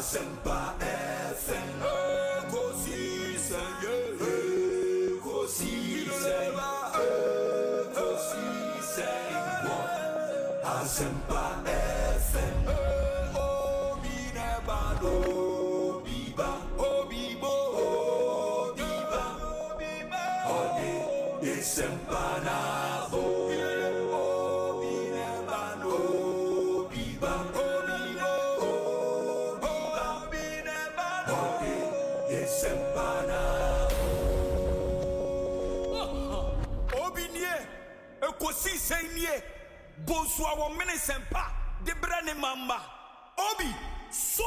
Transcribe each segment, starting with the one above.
Asempa FM. Ekosiisen, Ekosiisen, Ekosiisen. Asempa FM. Obi nebalo, Obiba, Obibo, Obiba, Ode Desempanabo. Obi nebalo, Obiba, Obibo, Obiba, Ode Desempanabo. Obi nie, Ekosiisen nie. Bonsoir, wa menesempa de brane mamba. Obi so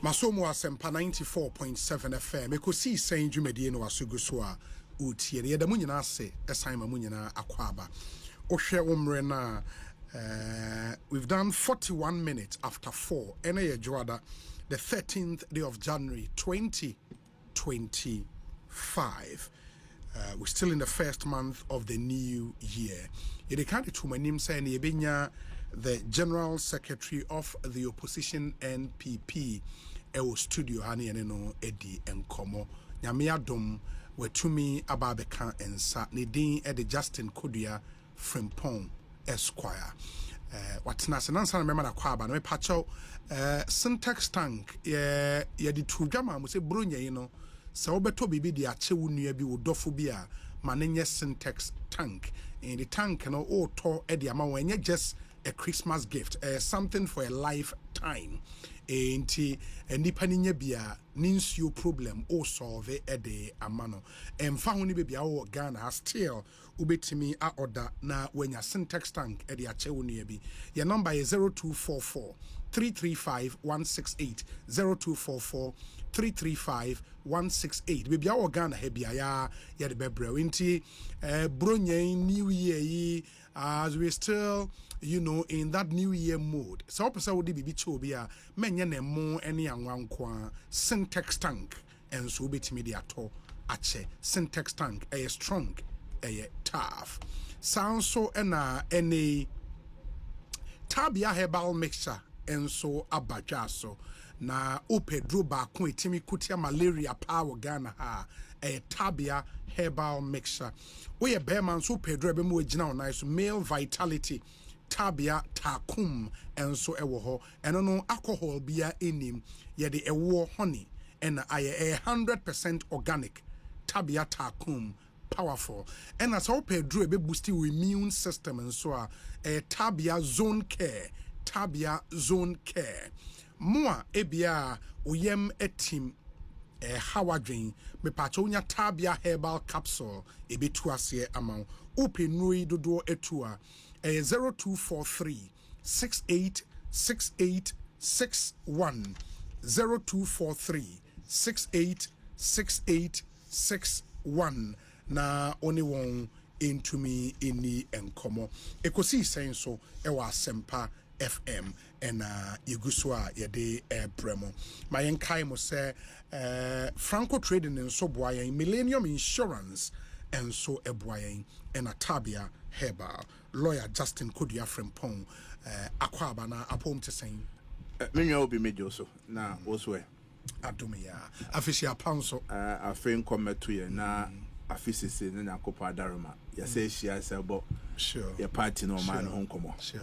Masomo asempa 94.7 FM. Ekosiisen dwumedie no asugu so a utie. Ye da mu nyina ase esan mu nyina akwaba. Ohwe womre na we've done 41 minutes after 4. Ene ye joada the 13th day of January 2025. We're still in the first month of the new year. The General Secretary of the Opposition NPP, Ewo Studio Hani Eneno Edi Enkomo. Nyamiadom wetumi ababeka ensa Nidin Edi Justin Kodua Frimpong Esquire. Watna senansa na mema na kwaba na mepacho syntax tank ye di tudwama mo se bronya yi no. So beto bibi di ache wunua bi wodofo bi a manenye syntax tank in the tank no auto e di ama wenye just a Christmas gift, something for a lifetime. Enti nipa ninya bia ninsuo problem o solve e de amano emfa ho ni bebia wo Ghana still ubetimi a order na wenya syntax tank e de ache wunua bi. Your number is 0244 335 168 0244 335 168. Bebia wo Ghana he bia ya de bebre enti bronye new year as we still in that new year mode. So opesa wo di bibi chobia menye ne mo ene anwankwa syntax tank enso betimi de ato ache syntax tank strong tough sound so ena any tabia herbal mixture enso abajaso na opedro ba ko etimi kutia malaria power Ghana ha tabia herbal mixture we be man so pedro be mo agina onai so male vitality tabia takum enso ewo ho eno no alcohol bia enim ye de ewo honey and aye 100% organic tabia takum powerful and as all pedro be boost your immune system and so tabia zone care moa ebia oyem etim hawadwen me pacho nya tabia herbal capsule ebetu ase amount openui dodo etua 0243 686861 0243 686861 na only one into me any enkomo Ekosiisen so ewa asempa FM and Yuguswa Yade Bremo. My enkai mo say Franco Trading and so boy Millennium Insurance and so eboyen and Tabia Herbal lawyer Justin Kodua Frimpong akwaba na apom te sen menwa obi mejo so na oswe adomia afisia panso afen kometo ye na afisisi ne nakopa adaroma ya say shia sebo sure ya party no man ho nkomo sure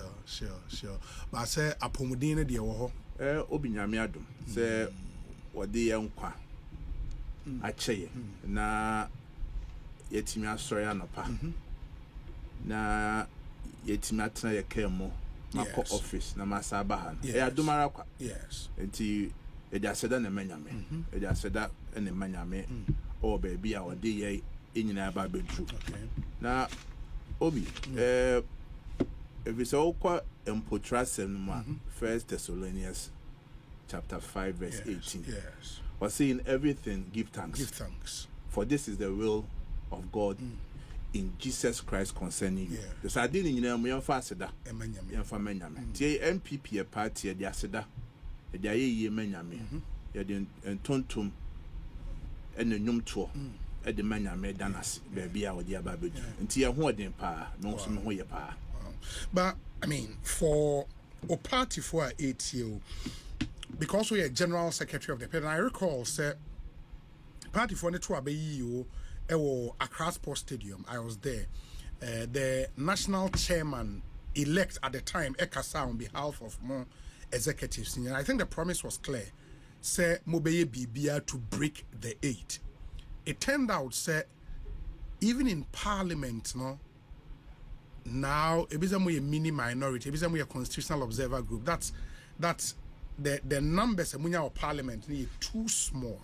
ba say apomudin ne de wo ho obi nyame adom say wode ye nkwa acheye na yetimi asori anopa na yetimi atena ye kemo mako office na masaba han adumara kwa yes enti ejaseda na manyame ejaseda ene manyame o baby a wode ye enyina ba bedru na obi if it's all kwa empotrasem ma 1 Thessalonians chapter 5 verse 18 yes was saying everything give thanks for this is the will of God in Jesus Christ concerning you. The sardine in your faseda, manyame. Tie NPP a party at the aseda, a day manyame, yadin and tontum and the num tour at the manyame danas, baby our dear baby, and tia hoarding pa, no some way But I mean, for a party for 8 year, because we are general secretary of the party, I recall say party for the tour be Accra Sports Stadium. I was there. The national chairman elect at the time, Ekasa, on behalf of more executives. And I think the promise was clear. Say Mobeye Bibia to break the 8. It turned out, say, even in Parliament, no, now it is a mini minority, it is a constitutional observer group. That's the numbers of Parliament need too small.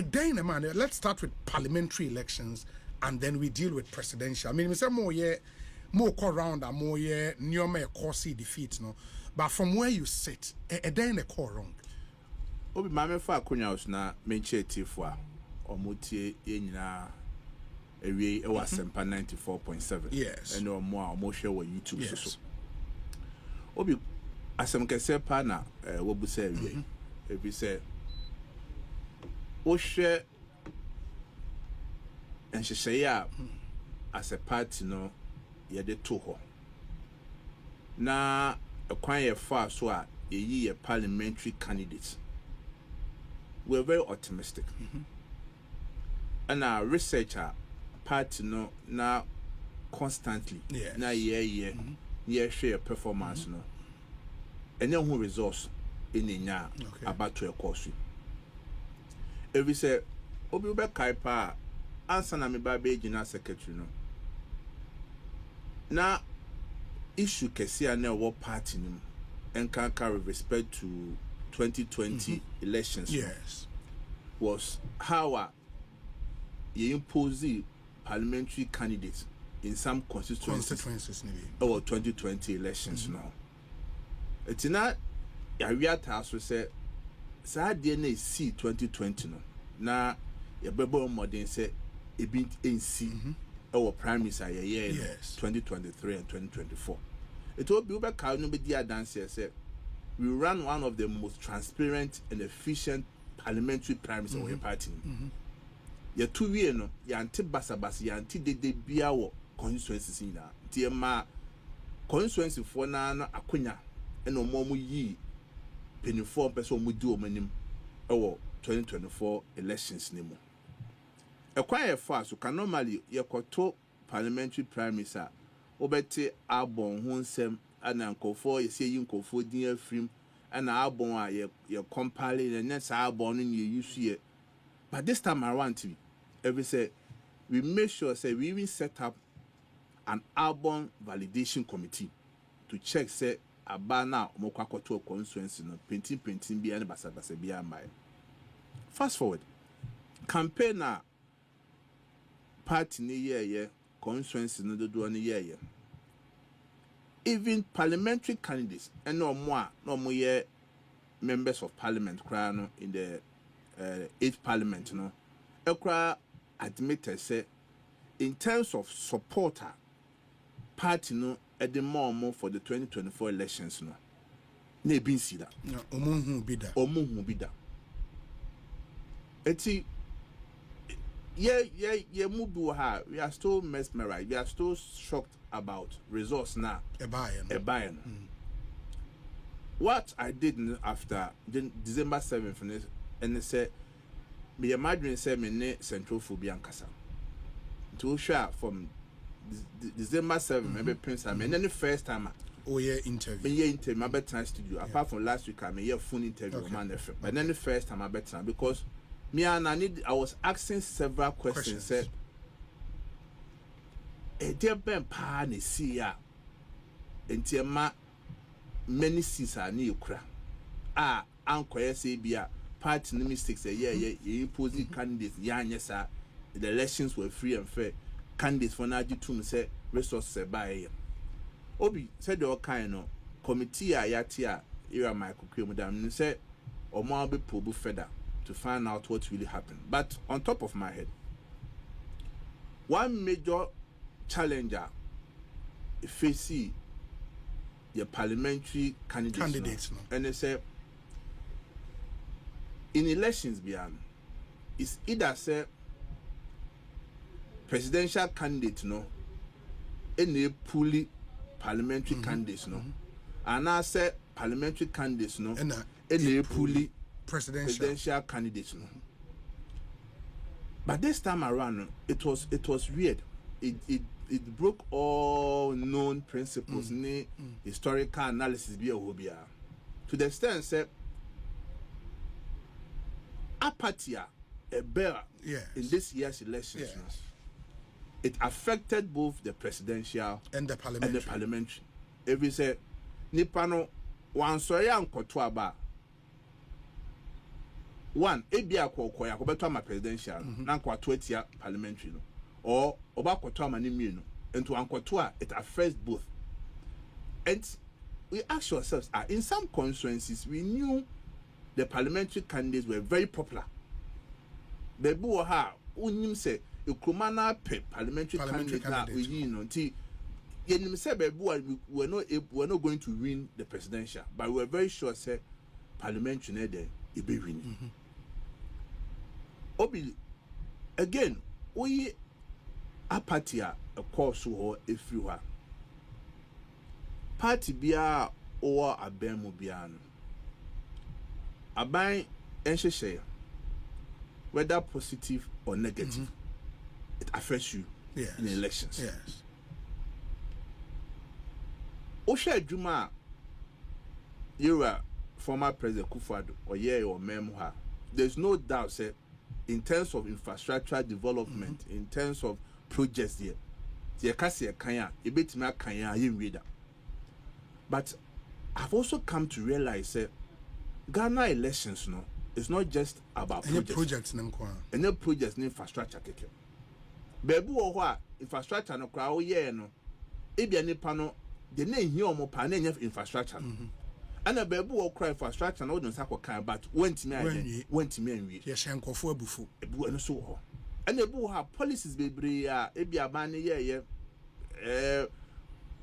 Man, let's start with parliamentary elections and then we deal with presidential. I mean, we say more call round and more near me a defeat, no. But from where you sit, a day in a call wrong. Obi mame fa akonya na menche tifo omotie enyina ewie e wasempa 94.7. Yes. And omo a omo hwe wo YouTube yes. so. Obi asem kese pa na wo bu se ewie. Ebi se o hwe enhyehyɛ ya as a party no ye de to ho. Na ekwan ye fa so a eyi ye parliamentary candidates. We're very optimistic. And our researcher party no now constantly yes. na year share performance no. And then who resource in the about to a course. If we say Obi be kaipa answer na me ba be general secretary no. Na issue kesi na wo party no and can carry respect to 2020 elections yes was how you impose parliamentary candidates in some constituencies or 2020 elections now. It's not a real task to say DNA C 2020 no na your bebo modern say a bit in C or primaries are yes 2023 and 2024. It will be over no be dear dance say we ran one of the most transparent and efficient parliamentary primaries of our party. Ya 2 years no, ya anti basabas, ya anti de bia wo constituencies in that. Tiema constituency for na akonya and omo yi penifo person mu di omanim ewo 2024 elections ni mu. Ekwa fa so can normally ye kwato parliamentary primaries a obete abon ho nsem ana nkofo ye say nkofo din afrim ana abon a ye compile and net abon no ye use ye. But this time around every say we make sure say we even set up an urban validation committee to check say abana omokwakoto constituency no painting bia ne basa bia mai. Fast forward campaign na party ni ye constituency no do no ye even parliamentary candidates and no more members of parliament no in the 8th parliament no ekra admitted say in terms of supporter party no at the more for the 2024 elections no na bin see that omunhu bi da eti ye mubu ha we are still mesmerized, we are still shocked about results now a buy. What I did after December 7th and they said me imagine say me ne central phobia nkasa to share from December 7th maybe prince and then the first time interview my better studio apart from last week I may hear phone interview man but then the first time I better because me and I was asking several questions. Said, "A dear Ben Pa ne see ya, enti ma many seats are new cra. Ah, uncle say be a party mistakes. You impose candidates. Yes, sir. The elections were free and fair. Candidates for Naji to say resources by Obi said all kind of committee. Ayatia era Michael Q. Madam said, or more be probu feather." To find out what really happened. But on top of my head, one major challenger facing the parliamentary candidates no. And they say in elections beyond it's either say presidential candidate no any fully parliamentary candidates no and I say parliamentary candidates no any fully presidential candidates. But this time around, it was weird. It broke all known principles, historical analysis to the extent that apathy a bear in this year's elections. Yes. It affected both the presidential and the parliamentary. If we say Nipano one soya and Kotuaba one ebia kokoya ko beto ma presidential na kwa 20 parliamentary no or oba koto ma ni mienu into ankoto a it affects both. And we ask ourselves, in some constituencies we knew the parliamentary candidates were very popular. Bebu ha unim say ekromana parliamentary candidate we you know nti yenim say bebu we were not going to win the presidential, but we were very sure say parliamentary na there e be win. Obi again we apathy a course or everywhere party bia or abemu bia no aban enhyehyɛ whether positive or negative it affects you in elections. Yes. Osha adwuma you were former president Kufuor or Memha, there's no doubt say in terms of infrastructure development, in terms of projects there, the Ekasiya Kanya, a bit more Kanya, you read that. But I've also come to realize that Ghana elections, no, it's not just about projects. Any projects in infrastructure. Bebu or infrastructure no crowd, no, Ebia Nipano, the name here more pan infrastructure. And a bebu or cry infrastructure, no, don't sako kind, but went to me and read. Yes, Uncle for Bufu, and so and the boo have policies be bria, Ebia Bani,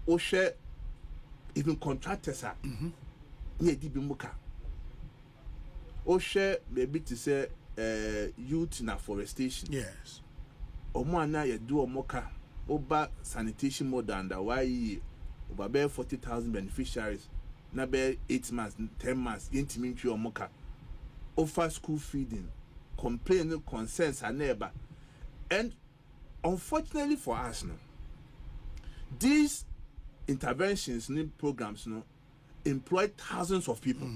or share even contractors are near Dibimuka. Or share maybe to say youth in afforestation. Yes. Or more now you do a mocha, over sanitation more than the why over 40,000 beneficiaries. Na be 8 months, 10 months, intimate or mocha. Offer school feeding, complaining concerns our neighbor. And unfortunately for us, no, these interventions and programs no employ thousands of people.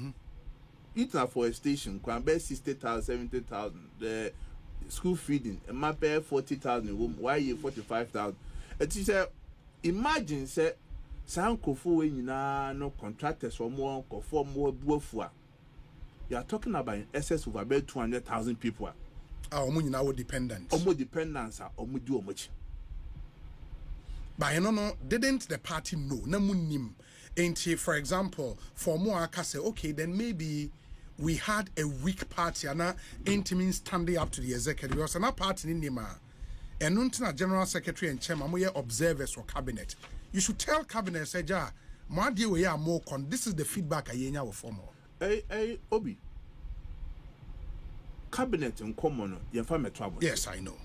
Youth afforestation, can bear 60,000, 70,000. The school feeding, a map 40,000 why you 45,000. And she said, imagine say some kofu no contractors or more for more buofua. You are talking about in excess of about 200,000 people. Our dependents. More dependents are do much. But you know, didn't the party know? Namunim. Ain't for example, for more I say, okay, then maybe we had a weak party and ain't mean standing up to the executive. Because another party in Nima. And not general secretary and chairman, we are observers or cabinet. You should tell cabinet, say, ja, my dear, we are more this is the feedback I hear our former. Hey, Obi. Cabinet in common, you find trouble. Yes, I know.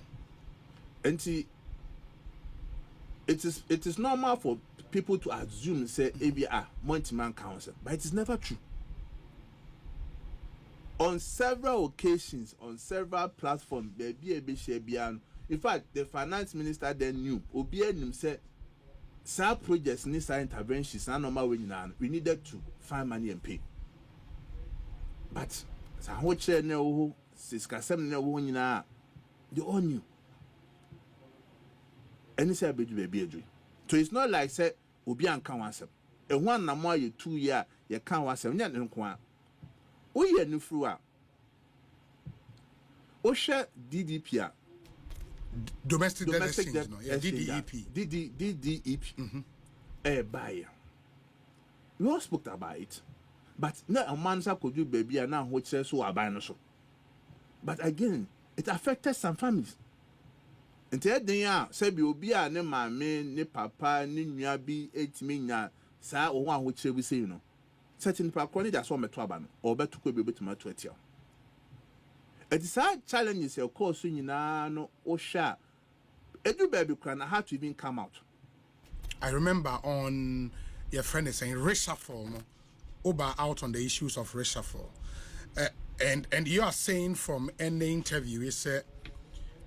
And see, it is normal for people to assume say ABR Monty-Man Council, but it is never true. On several occasions, on several platforms, in fact, the finance minister then knew Obi said some projects need some interventions and normal we needed to find money and pay. But they all knew. And say baby. So it's not like say Obi and can answer. And one na more you 2 year you can't answer. Nya nkwa. O ye nu fruwa. O share DDP domestic exchange no. Yeah, DDEP. Buy. We all spoke about it. But now a man could do baby and now which says so are so. But again, it affected some families. Until then, say be a ne mame, ne papa, ne nyabi, 8 million, sa or one which we say, you know. Certain people that's what me trouble or better could be able to my 20. It is hard challenges, of course, you know, or share. Edu baby can have to even come out. I remember on your friend is saying reshuffle, no. Oba out on the issues of reshuffle. And you are saying from any interview, it's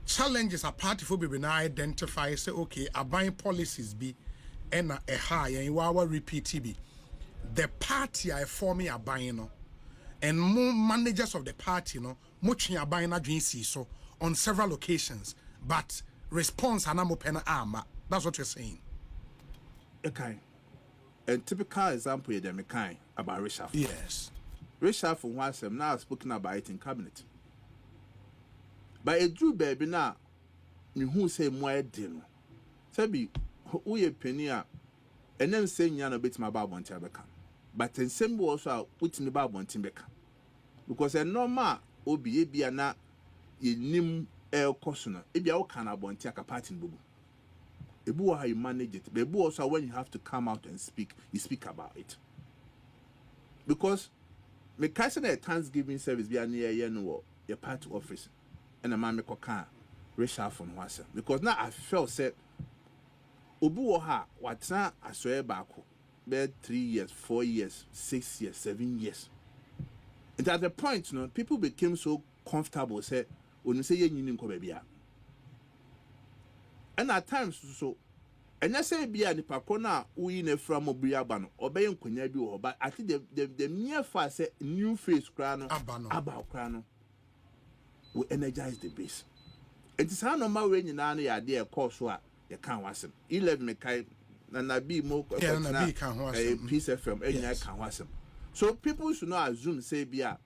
challenges a party for people now identify, say, okay, a buying policies be and a high and you are repeat be. The party I forming a buying no, and more managers of the party no, much a buying a dream so on several occasions, but response anamo pena arma. That's what you're saying. Okay. A typical example is the mekai about reshuffle. Yes. Reshuffle was now spoken about it in cabinet. But a Jew baby now, you who say more deal. Sabi, who ye penny up, and then saying yana bit my babu on Tabaka. But in same also putting the babu on Timbeka. Because a normal obi be na ye nim el cosuna, if you can about Tiaka party bubu. Ebu how you manage it. But Ebu also when you have to come out and speak, you speak about it. Because me catching a Thanksgiving service be near your party office, and a man make a car reshuffle was because now I felt said Obu ha what's not I swear back be 3 years, 4 years, 6 years, 7 years. And at the point, you know, people became so comfortable said when you say you need to be. And at times so and I say be an ipakona we in a from Obriabano or Bayan Kunyabi, but I think the mere fact say new face crano about crano will energize the base. It is how normal when you know the idea course what you can't was him. 11 Mekai and be more a piece of film and I can't was him. So people should not assume say be a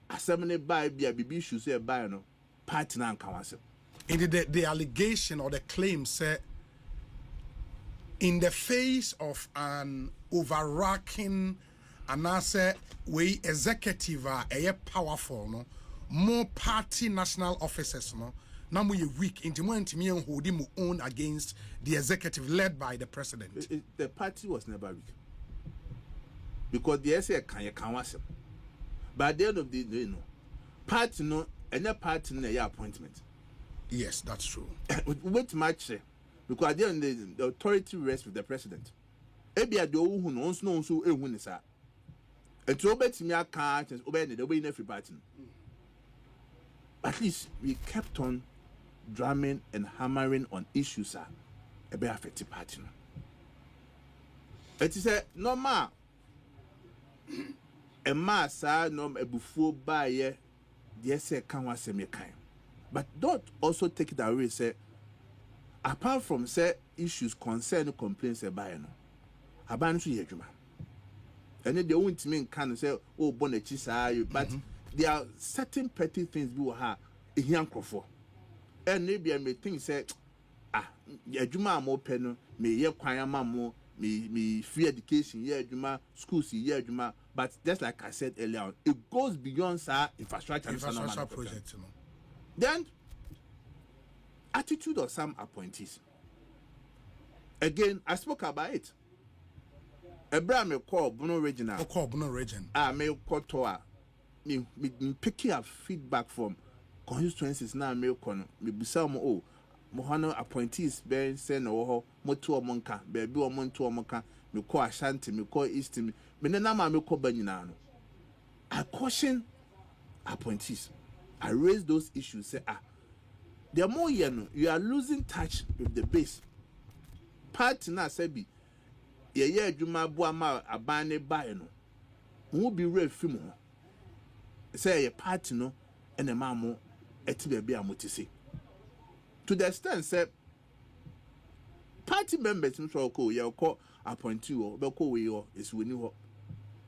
assembly by be a BB should say by no party now can't was him. Indeed, the allegation or the claim said, in the face of an overarching, and I say, we executive are powerful, no more party national officers, no. Now we weak into more intimate holding mu own against the executive led by the president. The party was never weak because the SA can was him. But at the end of the day, no party no any party no appointment. Yes, that's true. Wait much because at the end the authority rests with the president. Ebia the who knows no so ehun is that. And to obey me can't obey the way in every party. At least we kept on drumming and hammering on issues about affected party. It is a normal a mass no a before by the SA can was a kind. But don't also take it away, say, apart from say issues concerning complaints about no, about to Yajuma. And then they won't mean can say, oh, Bonachisa, but there are certain petty things we will have a young for. And maybe I may think, say, Yajuma more pen, may ye choir mammo, me free education, Yajuma, schools, Yajuma. But just like I said earlier on, it goes beyond infrastructure projects. Then, attitude of some appointees. Again, I spoke about it. Abraham call Bruno Regional. Me call Toa. Me picking up feedback from constituencies now. Me busam Mohano appointees being sent or Motu Monka, baby or Montu Monka. Me call Ashanti. Me call East. Me name me call Beninano. I caution appointees. I raise those issues. Say, the more you are losing touch with the base. Party na sebi, ye adwuma boama abane bae no. Who be real film. Say ye party no, and a mamo eti be amotisi. To the extent say, party members so ko ye ko appointee o be ko we o is we ni ho.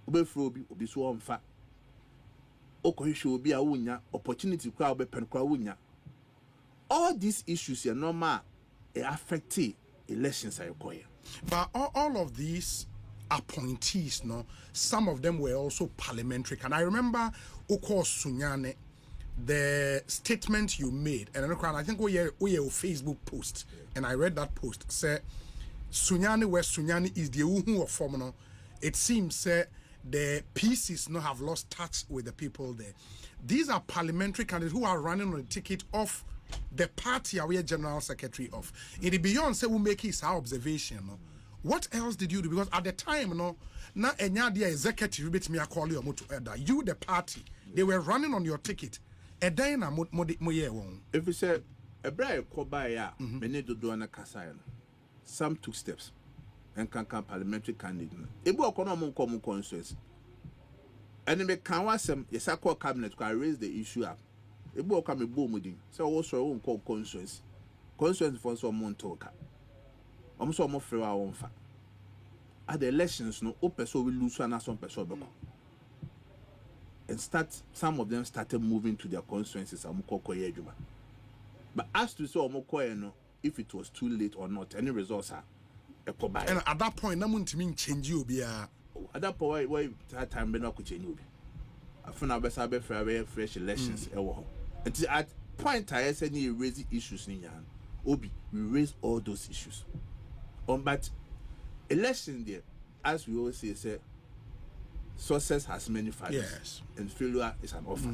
Obe fro obi so mfa. Obi a wunya opportunity kwa obe pen kwa wunya. All these issues are normal affect elections are required. But all of these appointees, no, some of them were also parliamentary. And I remember Oko Sunyane, the statement you made, and I think we have a Facebook post, and I read that post. Say Sunyane where Sunyane is the Uhu of Formula. It seems the PCs no have lost touch with the people there. These are parliamentary candidates who are running on the ticket of the party we are general secretary of. In the beyond say we make his observation, no, What else did you do? Because at the time, no, na enya the executive bit me call you you the party, they were running on your ticket. A day na mo ye won. If you say a brave Kobaya, many do na Kasayan, some took steps and can parliamentary candidate. Ebo kono common consensus. And me can was some yes I call cabinet can raise the issue up. Ebo come a boom with him. So also won't call consensus. Consensus for some montoka. So more for our own fact. At the elections, no person will lose and some person and some of them started moving to their constituencies. But as to say no, if it was too late or not, any results are and at that point, no one to mean change you be at that point why that time be not could change you. I found out best have fresh elections. Until at point I said you raise issues in Yan. Obi, we raise all those issues. But election there, as we always say, success has many factors. Yes. And failure is an offer.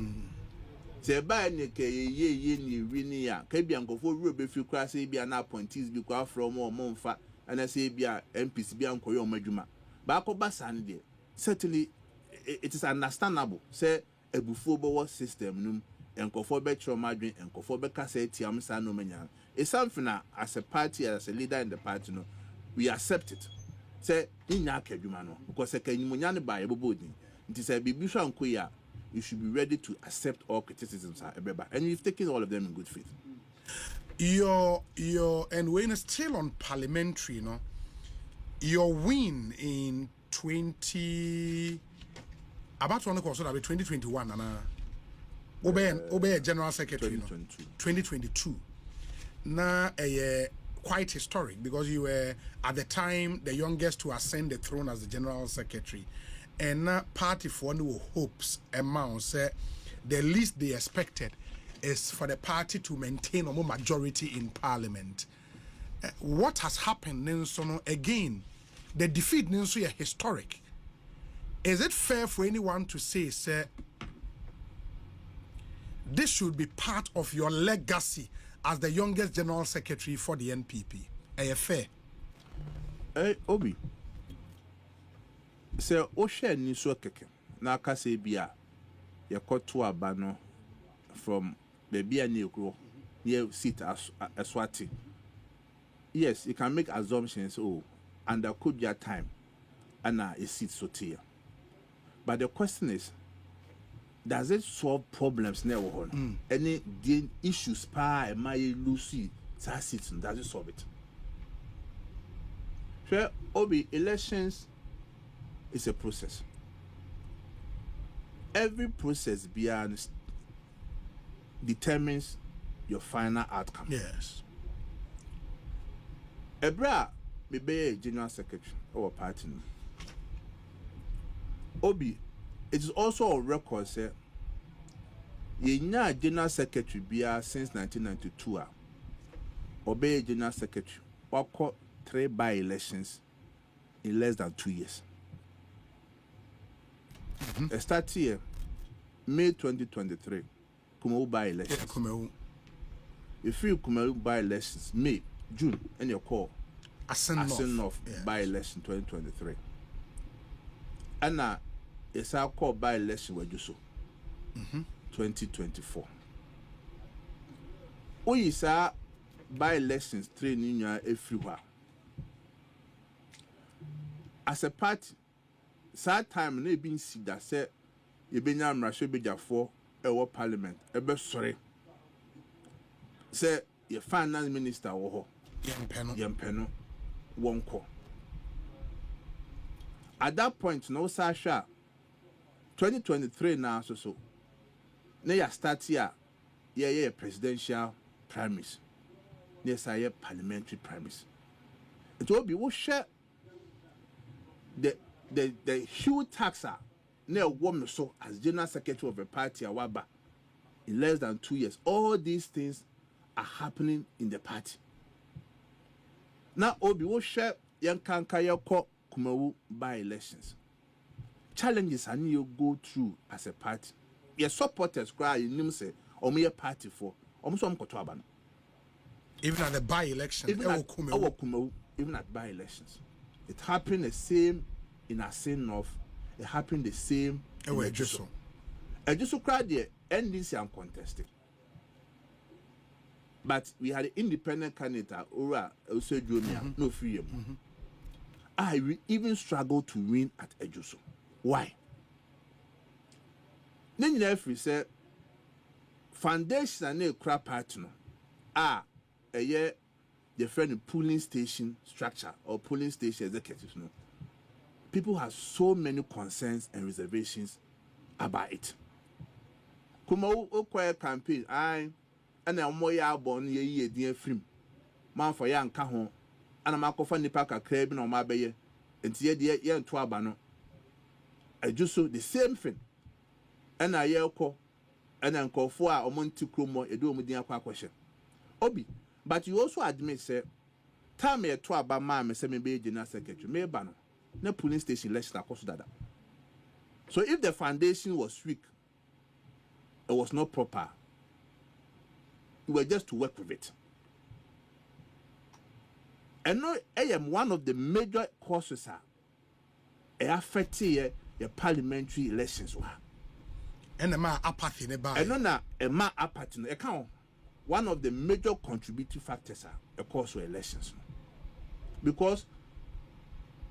Say by ni wini ya kebi ankofo rube fi kwa say bia na appointees bi kwa from or monfa and I say bia MPs bia ankoyo omadwuma. Ba akoba san there. Certainly it is understandable. Say ebufuo bo system num enkofo be tramadwen enkofo be ka say tiam sa no manya. It's something that as a party, as a leader in the party, no, we accept it. Say, in Yakaduma, no, because a Kenyamunyani by a body. It is a Bibusha and Kuya, you should be ready to accept all criticisms, and you've taken all of them in good faith. And when it's still on parliamentary, no, your win in 2021, and obey General Secretary, 2022. Now, quite historic because you were at the time the youngest to ascend the throne as the General Secretary, and now party for no hopes amount say the least they expected is for the party to maintain a more majority in Parliament. What has happened, Nensono, again, the defeat Nenso is historic. Is it fair for anyone to say, sir, this should be part of your legacy as the youngest General Secretary for the NPP? Fair? Obi. Say, Osha ni so keke. Na kase bia. Ya kotu abano from the bia ni okro. Near sit as Swati. Yes, you can make assumptions. Oh, and there could be a time, and a seat so tier. But the question is, does it solve problems never on? Any issues pa my Lucy does it solve it? Sure, Obi, elections is a process. Every process beyond determines your final outcome. Yes. Ebra be a general secretary or party. Obi, it is also a record, say, ye general secretary bia since 1992. Obey general secretary. Wako 3 by-elections in less than 2 years. Start here, May 2023, Kumawu by-elections. Kumawu. If you Kumawu by-elections, May, June, and your call. Asen of by-election 2023. And now, it's our call by-election where you so. 2024. Oh, is our by-elections training everywhere. As a party, sad time no been see that say you been am rashe beja for our parliament. Ebe sorry. Say your finance minister wo Yempeno wonko. At that point, no Sasha 2023 now so. Now you start here, yeah, presidential primaries. Yes, I have parliamentary primaries. It will be what share the huge taxer now woman so as general secretary of a party awaba in less than 2 years. All these things are happening in the party. Now Obi will share young kankaya ko Kumawu by elections. Challenges and you go through as a party. Your supporters cry in Nimse or me a party for almost some even at the by-election, even at by-elections. It happened the same in Asin North. It happened the same in Ejuso. Ejuso crowd the NDC uncontested. But we had an independent candidate, Ora Ose Junior, no free. I even struggled to win at Ejuso. Why? Then you said, foundation and a crap partner are a year the friend polling station structure or polling station executives. No, people have so many concerns and reservations about it. Kuma o campaign, and a more born ye dear film. Man for young cajon, and a marco nipa crabin or my baye, and tia dear young twabano. I just saw the same thing. And I yell and then call for a month more a do with the question. Obi, but you also admit, sir, time me a tour by my semi be general secretary, me banner, no polling station less than cost that. So if the foundation was weak, it was not proper, we were just to work with it. And now I am one of the major causes affecting the parliamentary elections. And a apathy nearby. And no, a apathy account. One of the major contributing factors are cause for elections. Because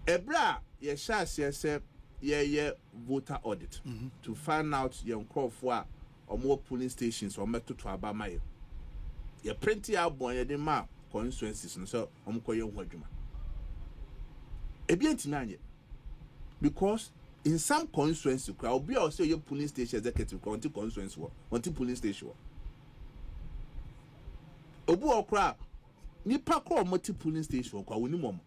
Ebra, ye shall say, ye voter audit to find out your crowd for or more polling stations or method to Abama. Ye plenty out boy, ye demand constituencies and so Koyo Wajuma. Ebiantinanye. Because in some constituency, crowd be also your polling station executive, constituency, polling station. Obu okra nipa ko multi polling station kwa woni mom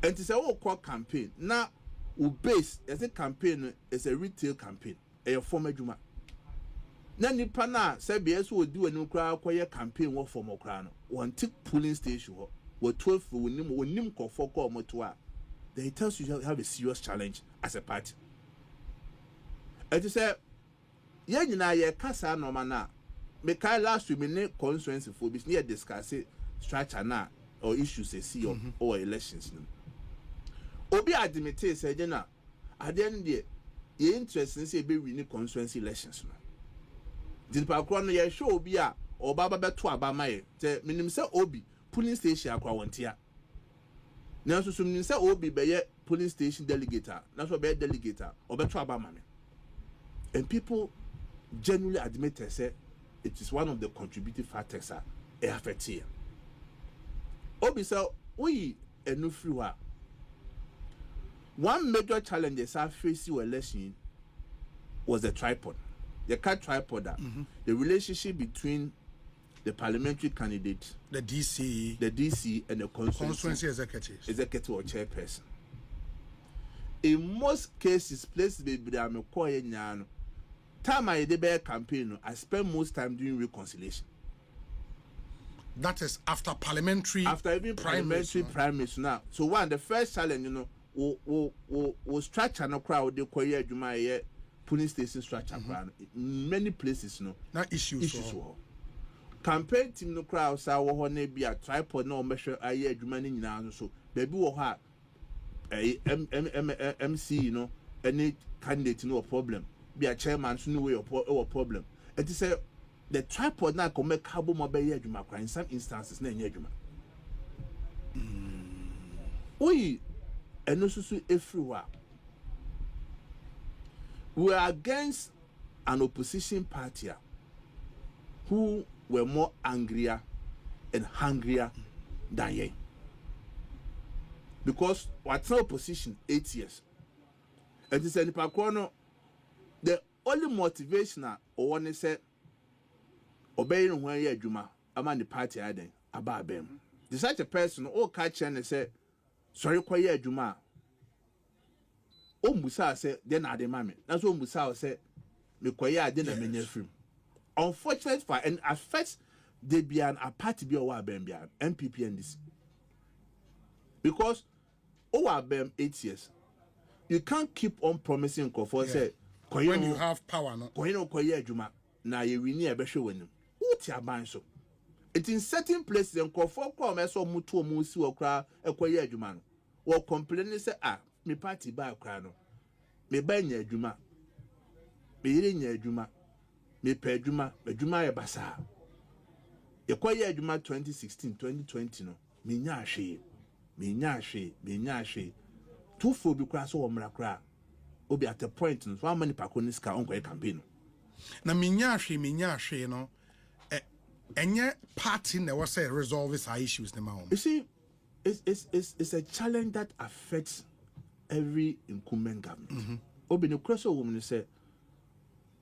enti say wo call campaign na wo base as a campaign is a retail campaign e form adwuma na nipa na say be so odi wani kra akoye campaign wo form okra no won tik polling station wo 12 wonim kofo ko moto a they tells you have a serious challenge as a party enti say ye nyina ye kasa no na because last week, we constituency for this near discuss structure now or issues they see or elections. Obi admit say na at the end the interest in say be winning constituency elections. The background no show obi a or baba beto abama say minim say obi polling station akwa wontia. Now so minim say obi be polling station delegate. Na so be delegate or beto abama me. And people genuinely admit say it is one of the contributing factors affect here. Obi say we enu free wa. One major challenge that facing election was the tripod. The cat tripod the relationship between the parliamentary candidate, the DC, and the constituency executive or chairperson. In most cases, places be I'm calling time I did a campaign, I spend most time doing reconciliation. That is after parliamentary. After even parliamentary primaries now. So one the first challenge, we structure no crowd they call here police station structure many places not issues. Campaign team no crowd say wo na be a tripod no measure aye adwuma ni nyina so baby wo ha MC any candidate no problem. Be a chairman so no way or problem. It is the tripod now come make cabo mobile adwuma kwa in some instances na enye adwuma. We eno susu everywhere. We are against an opposition party who were more angrier and hungrier than ye. Because what's opposition 8 years. And it's any pakono. The only motivation or one is said obeying when you juma among the party adding about them. The such a person all catch and say, sorry, quiet juma. Musa said, then I demand. That's what Musa said, me quiet didn't mean your film. Unfortunate for and at first they be an apathy be our NPP and this. Because our 8 years, you can't keep on promising say when you have power, no. Koino koye adwuma na ye wini e be hwe wanim. Uti aban so. It in certain places and call for come so mutu musi or cry a quiet juman. Or complain say, me party by crano. Me banya juma. Me in your juma. Me pay juma, me juma ya basa. Ye quiet juma 2016, 2020 no. Me nyashi. Me nyashi. Two full be crass or mrakra. Obi at a point, so how many pakoniska on a campaign? Na minyashi, you know. Any party never say resolve these issues, the man. You see, it's a challenge that affects every incumbent government. Obi no cross woman say,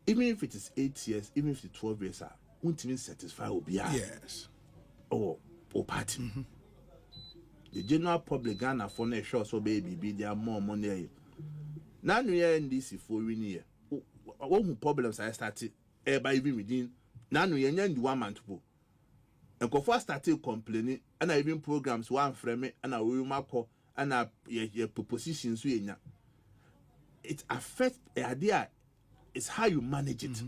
even if it is 8 years, even if it's 12 years, won't even satisfy Obi. Yes. Or party. The general public Ghana for a sure so baby be there more money. Now we are in this for year. What problems I started by even within. Now we are in 1 month. And before started complaining, and I even programs one frame and I will mark and I propositions we it affects the idea. It's how you manage it.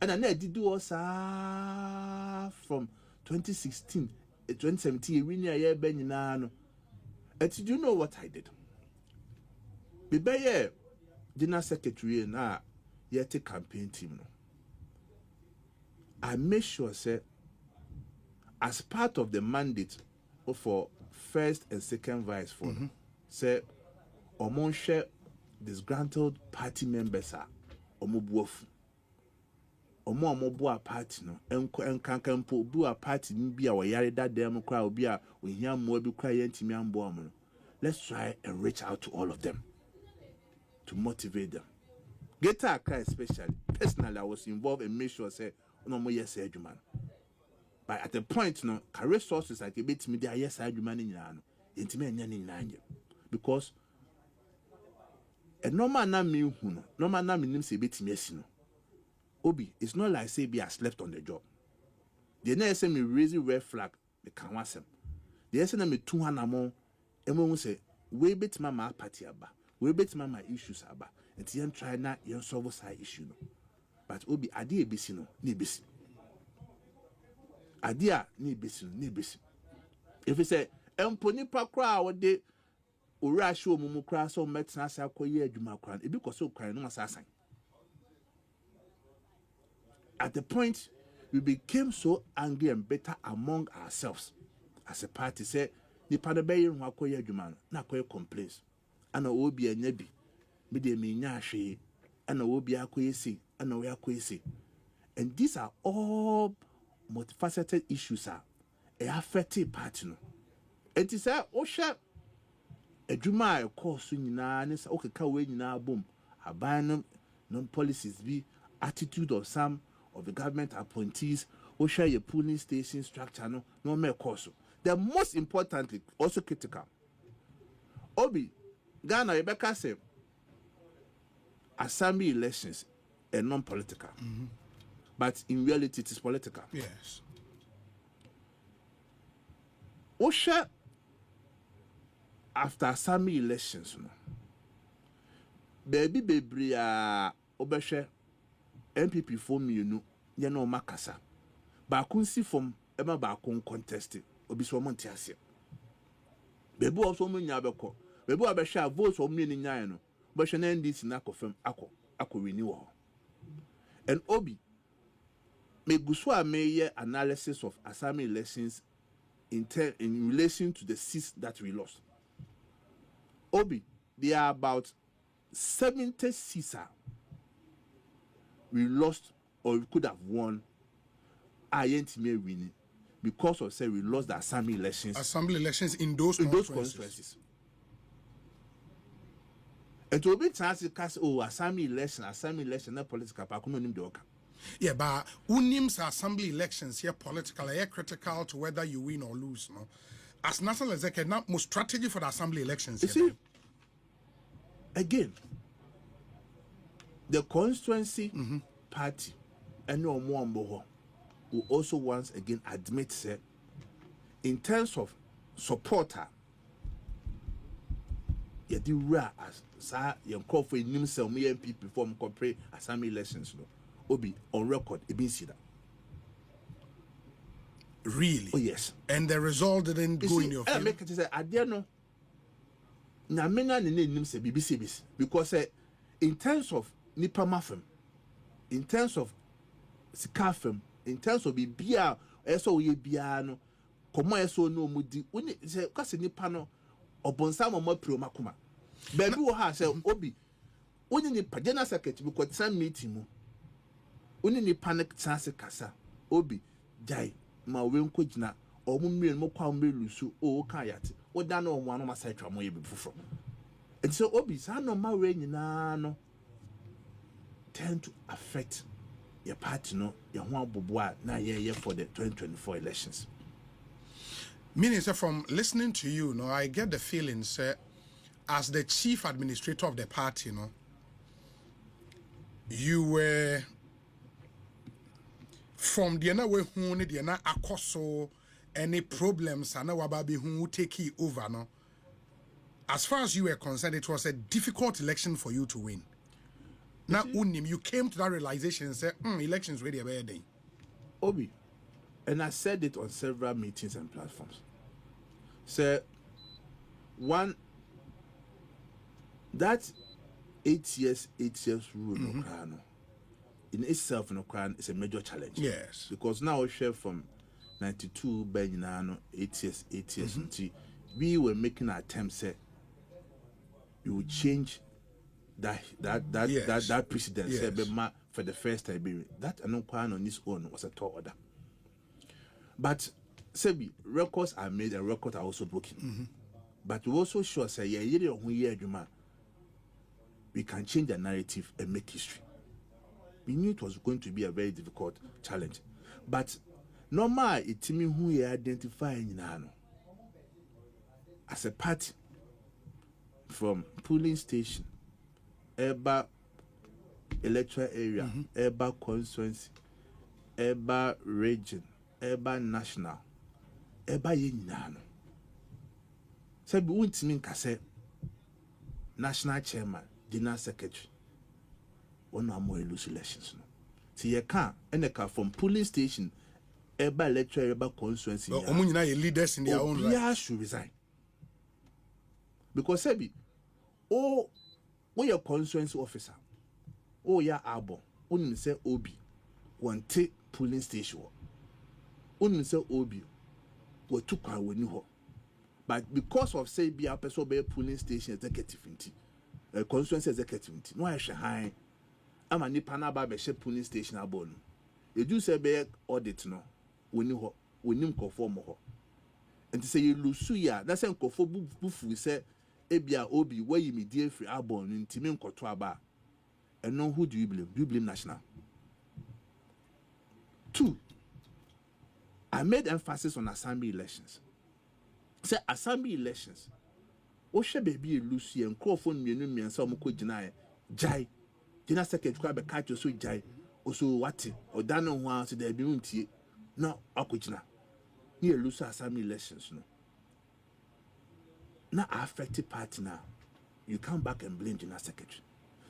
And I did do us from 2016, 2017. We near year Beninano. And do you know what I did? Be by dinner secretary and yet a campaign team. I make sure say as part of the mandate for first and second vice for say among share disgruntled party members are omobuofu omo party no enkankampo bu a party bi a wayare da dem kra obi a ohia mo bi kra yentimi ambo am. Let's try and reach out to all of them to motivate them. Geta Accra especially, personally I was involved and made sure say no more yes adwuma. But at the point no career sources like a bit media yes adwuma ni nyina no yentimi anya ni nyina anya because a normal na me hu no normal na me nim say betimi asi no Obi, it's not like say be I slept on the job. The next say me raising red flag me can wasem. The next say me 200 more emo say we bet mama party aba. We bet mama issues aba. And yen try na yen solve side issue no. But Obi ade ebisi no ni ebisi. Ade ni ebisi no ni ebisi. If you say empo nipa kra wo de ora show mumu kra so metna sa akoye adwuma kra e bi koso kran no asasan. At the point, we became so angry and bitter among ourselves as a party. Say, the Panabayan Wakoya Juman, Nakoya complaints, and a Obi and Nebi, Midi Minyashi, and a Obi Akwesi, and a Wakwesi. And these are all multifaceted issues, a affected party. And it's a Osha, a Juma, a course in Nanis, okay, Kawaii na boom, a ban non policies be attitude of some. Of the government appointees who share your polling station structure no more course. The most importantly, also critical. Obi, Ghana, Rebecca said, assembly elections are non-political. But in reality, it is political. Yes. Osha, after assembly elections, baby, Obeshe, NPP form you know, you know Makasa. Bakunsi from Emma Bakun contested, Obiso Montiasia. Bebu also mean Yabako. Bebu Abasha votes for meaning Yano, but she named this in Akofem Ako renewal. And Obi, may Guswa may analysis of assembly elections in relation to the seats that we lost. Obi, there are about 70 seats we lost or we could have won. I ain't me winning because of say we lost the assembly elections. Assembly elections in those constituencies. And to be chance cast assembly election, not political. Yeah, but unims assembly elections here political, here critical to whether you win or lose. No, as national executive, not most strategy for the assembly elections. You see, again. The constituency party and no more will also once again admit say, in terms of supporter, you do rare as sa you call for himself me MP before compare assembly elections no obi on record e been see that Really? Oh yes. And the result didn't go in your favor? Make it say, I don't know. Na mena ne nim say BBC because in terms of nipa mafem, in terms of sikafem, in terms of bibia eso ye bia no komo eso no mudi uni say kwase nipa no obonsa mo pro makoma baby wo ha say obi uni nipa general secretary because some meeting mu uni nipa ne chance kasa obi jai ma wenko gina omu mmiri mo kwa mmelusu o ka yate woda na omu anoma sai twa mo ye befufro and so obi sa no ma we nyina no tend to affect your party no your ho aboboa na ye for the 2024 elections. Meaning, sir, from listening to you, no, I get the feeling, sir, as the chief administrator of the party, no, you were from the other way who the na akoso any problems and wababi who take it over, no. As far as you were concerned, it was a difficult election for you to win. Now, you came to that realization and said, elections ready a better day. Obi, and I said it on several meetings and platforms. So, one, that 8 years rule no crown in itself no crown is a major challenge. Yes. Because now we share from 92 Benino 8 years we were making an attempt say we would change that precedent for the first time. That no crown on its own was a tall order. But Sebi, records are made and records are also broken. But we also sure say we can change the narrative and make history. We knew it was going to be a very difficult challenge. But normal it's me who you identify as a party from polling station, Eba electoral area, Eba constituency, Eba region, Eba national, Eba yenano. So we won't mean kase national chairman, general secretary. One or more loose elections. See you can't from polling station, Eba electoral, Eba constituency. Leaders in their own right. Yeah, should resign. Because Sebi, oh your constituency officer, oh yeah abo, only say obi, one take polling station. Only say obi, we took our winning. But because of say be a person be polling station executive constituency executive no I shall high. I'm a nipa na ba be polling station abon. You do say be audit no, winning conform ho. And to say you lose ya, that's a conform bufu say ebia obi where you media free abon in Timin Kotoaba. And know who do you blame? Do you blame national? 2. I made emphasis on assembly elections. Say assembly elections. O she baby Lucy and Crawford me and some ko jina jai. Jina secretary be catch so jai. Also what or dano ho to the be no akujina. Ni Lucy assembly elections no. Now affected party now. You come back and blame jina secretary.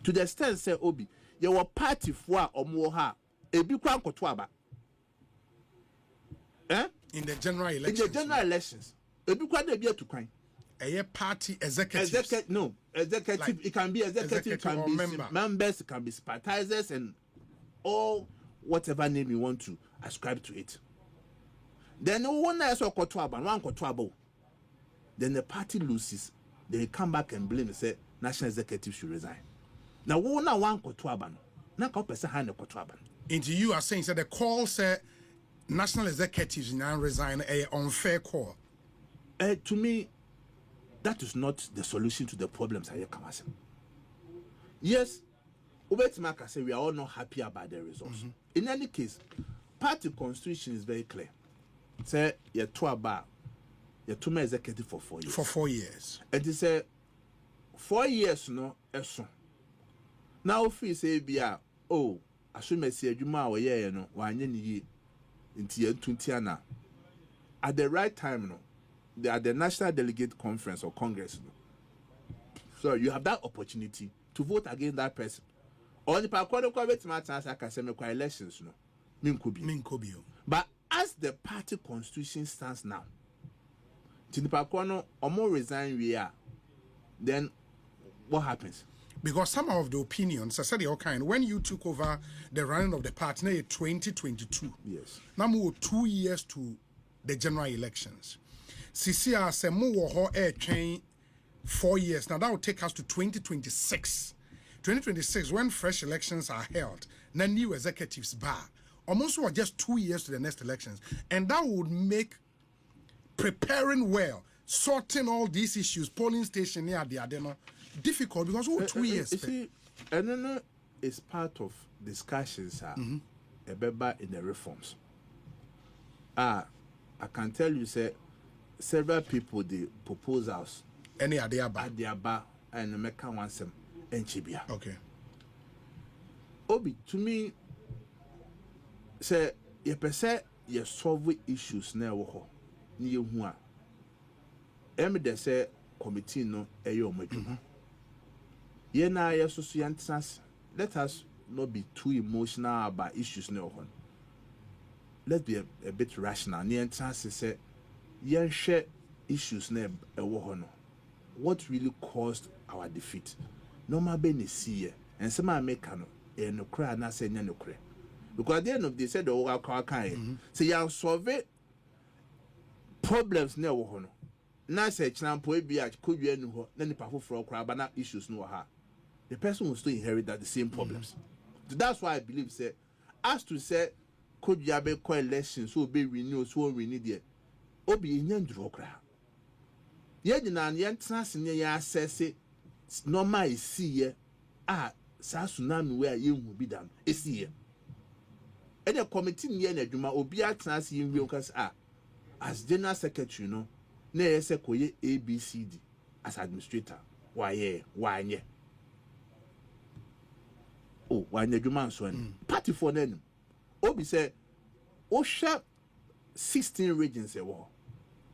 To the extent say Obi, your party for or more ha ebi kwa nkotoaba. In the general elections. In the general elections. Ebi kwa de bia to kwan. A party executives. Executive. Like, it can be executive can be members, it can be sympathizers, and all whatever name you want to ascribe to it. Then one else or one. Then the party loses. They come back and blame and say national executive should resign. Now one kotuaban. Now person hand kotuaban. Into you are saying that the call said national executives now resign a unfair call. To me, that is not the solution to the problems I come as. Yes, Ubetimaka say we are all not happy about the results. In any case, party constitution is very clear. Say you're two executive for 4 years. For 4 years. And they say 4 years no eso. Now if you say bia oh assume say adwuma wo ye no wanye ni yi nti entuntiana at the right time no at the National Delegate Conference or Congress. So you have that opportunity to vote against that person. Or the Pakono Kwabet Matters, I can say, elections. No, Minkobi. Minkobio. But as as the party constitution stands now, Tinipakono omo resign we are, then what happens? Because some of the opinions, I said all kind, when you took over the running of the party, now 2022. Yes. Now we 2 years to the general elections. CCR se mo ho train 4 years. Now that will take us to 2026. 2026, when fresh elections are held, then new executives bar. Almost just 2 years to the next elections. And that would make preparing well, sorting all these issues, polling station near the Adeno, difficult because we're 2 years. You see, and then it's part of discussions in the reforms. I can tell you, say, several people the proposals. Any are there at their bar and make one some enchibia. Okay. Obi to me say you perceive you solve issues now wo ni ye hu a em de say committee no eyo madwuma ye na ye so so yantas. Let us not be too emotional about issues now. Let's be a bit rational. Ni yantas say yen share issues na ewo ho no. What really caused our defeat? Normal be ni see and some America no no cry na say nya no cry. Because at the end of the day, said the whole kind. So you solve problems near Wohono. Now say Chinampo be at could you know then the powerful for crab issues no ha. The person will still inherit that the same problems. So that's why I believe say as to say could you have elections so be renewed so renew there. Obi in draw cry. Yet in an entrance in your assess normal is see sa tsunami where you will be done. Is here. And the committee near Neduma obi atnas yin wi okas as general secretary no na yese koye ABCD as administrator why nye why Neduma so party for them obi say o sharp 16 regions e wo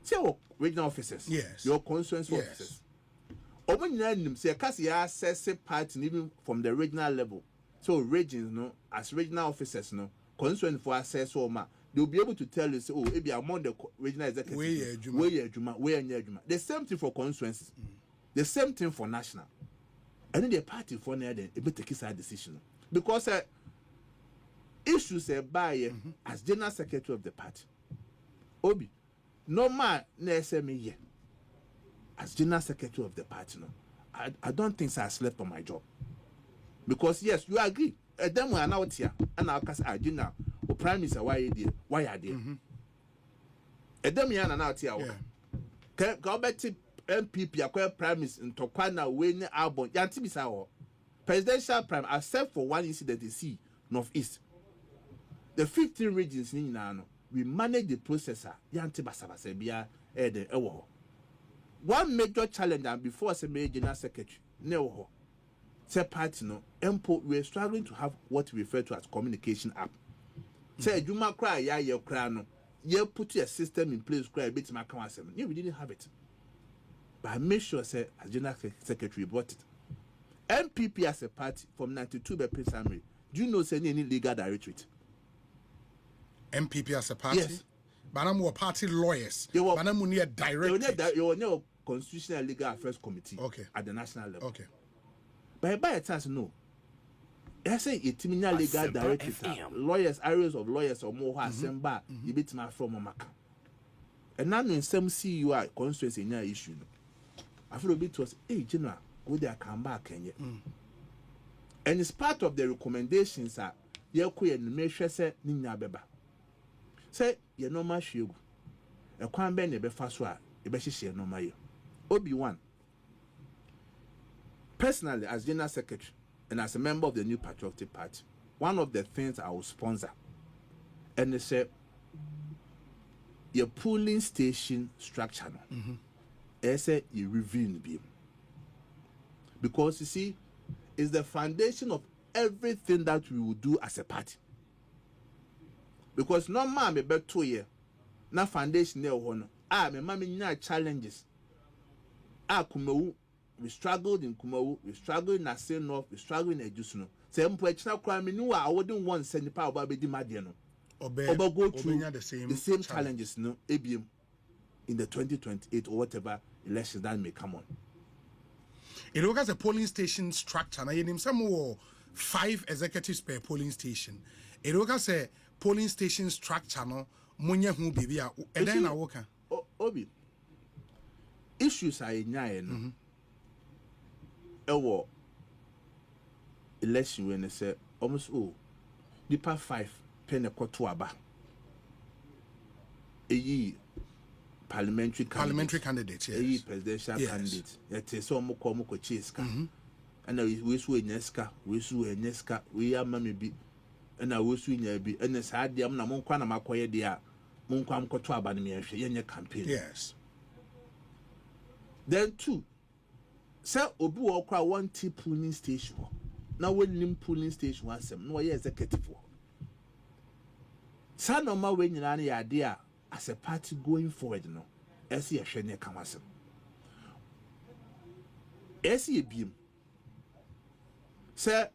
say regional officers. Yes, your constituency officers omo nyina nim say case ya assess party even from the regional level. So regions no as regional officers no concern for access or they'll be able to tell you, say, oh, maybe among the regional executives, where the same thing for constituencies, the same thing for national. And then the party for now, then able to take a decision because issues by as general secretary of the party. Obi, no man me as general secretary of the party. No, I don't think I slept on my job because yes, you agree. Them we are now here, and our cast are now. O prime minister, why are they? Them we are now here. Government NPP acquire prime minister in Tokwana, Wayne, Albon, Yantibisa, presidential prime, except for one incident they see northeast. The 15 regions in Nano, we manage the processor, Yantibasa, Sebia, Eden, Ewo. One major challenge, and before I say major general secretary, no. Say party no we're struggling to have what we refer to as communication app. Say Juma cry ya cry no you put a system in place cry bit my come yeah, we didn't have it. But I made sure say as general secretary bought it. NPP as a party from 92 by primary. Do you know say any legal directorate? NPP as a party? Yes. But I'm more party lawyers. But I'm near directorate. You were constitutional legal affairs committee at the national level. Okay. But by a chance, no. I say it means legal director, lawyers, areas of lawyers or more assemble, you bit my from a maca. And now in some CUI constituency in your issue. I feel a bit was, hey, General, go there, come back, and yet. And it's part of the recommendations that you could measure say, Nina Beba. Say, you're no much you. A quan ben be fast, a beshi no my Obi-Wan. Personally, as General Secretary and as a member of the New Patriotic Party, one of the things I will sponsor, and they say, your polling station structure, I say you review beam. Because you see, it's the foundation of everything that we will do as a party. Because no man be 2 years, na foundation there one. Me mama challenges. Kumewu. We struggled in Kumawu, we struggled in Ase North, we struggled in Ejusno. Say, Mpwechna crime, I wouldn't want to send the power by the Madiano. or go through the same challenges, no, ABM in the 2028 or whatever elections that may come on. It looks as a polling station structure. Now, you name some more 5 executives per polling station. It looks as a polling station structure. No, munya hu baby. And then I work. Obi issues are in nine. Ewo election when they say almost nipa 5 pen a kotuaba. Parliamentary candidate, yes. Presidential candidate. Yet so moko chase ka. And we su enyeska, we are mammy be, and I will swing be, and the sad yam na monkwana makoye dia, monkwam kotuaba ni me campaign. Yes. Then 2. Sir Obu okra 1 polling station. Now when polling station was no executive. Sir no ma when you idea as a party going forward, no. Esi a shene kamasem. Esi a beam. Sir,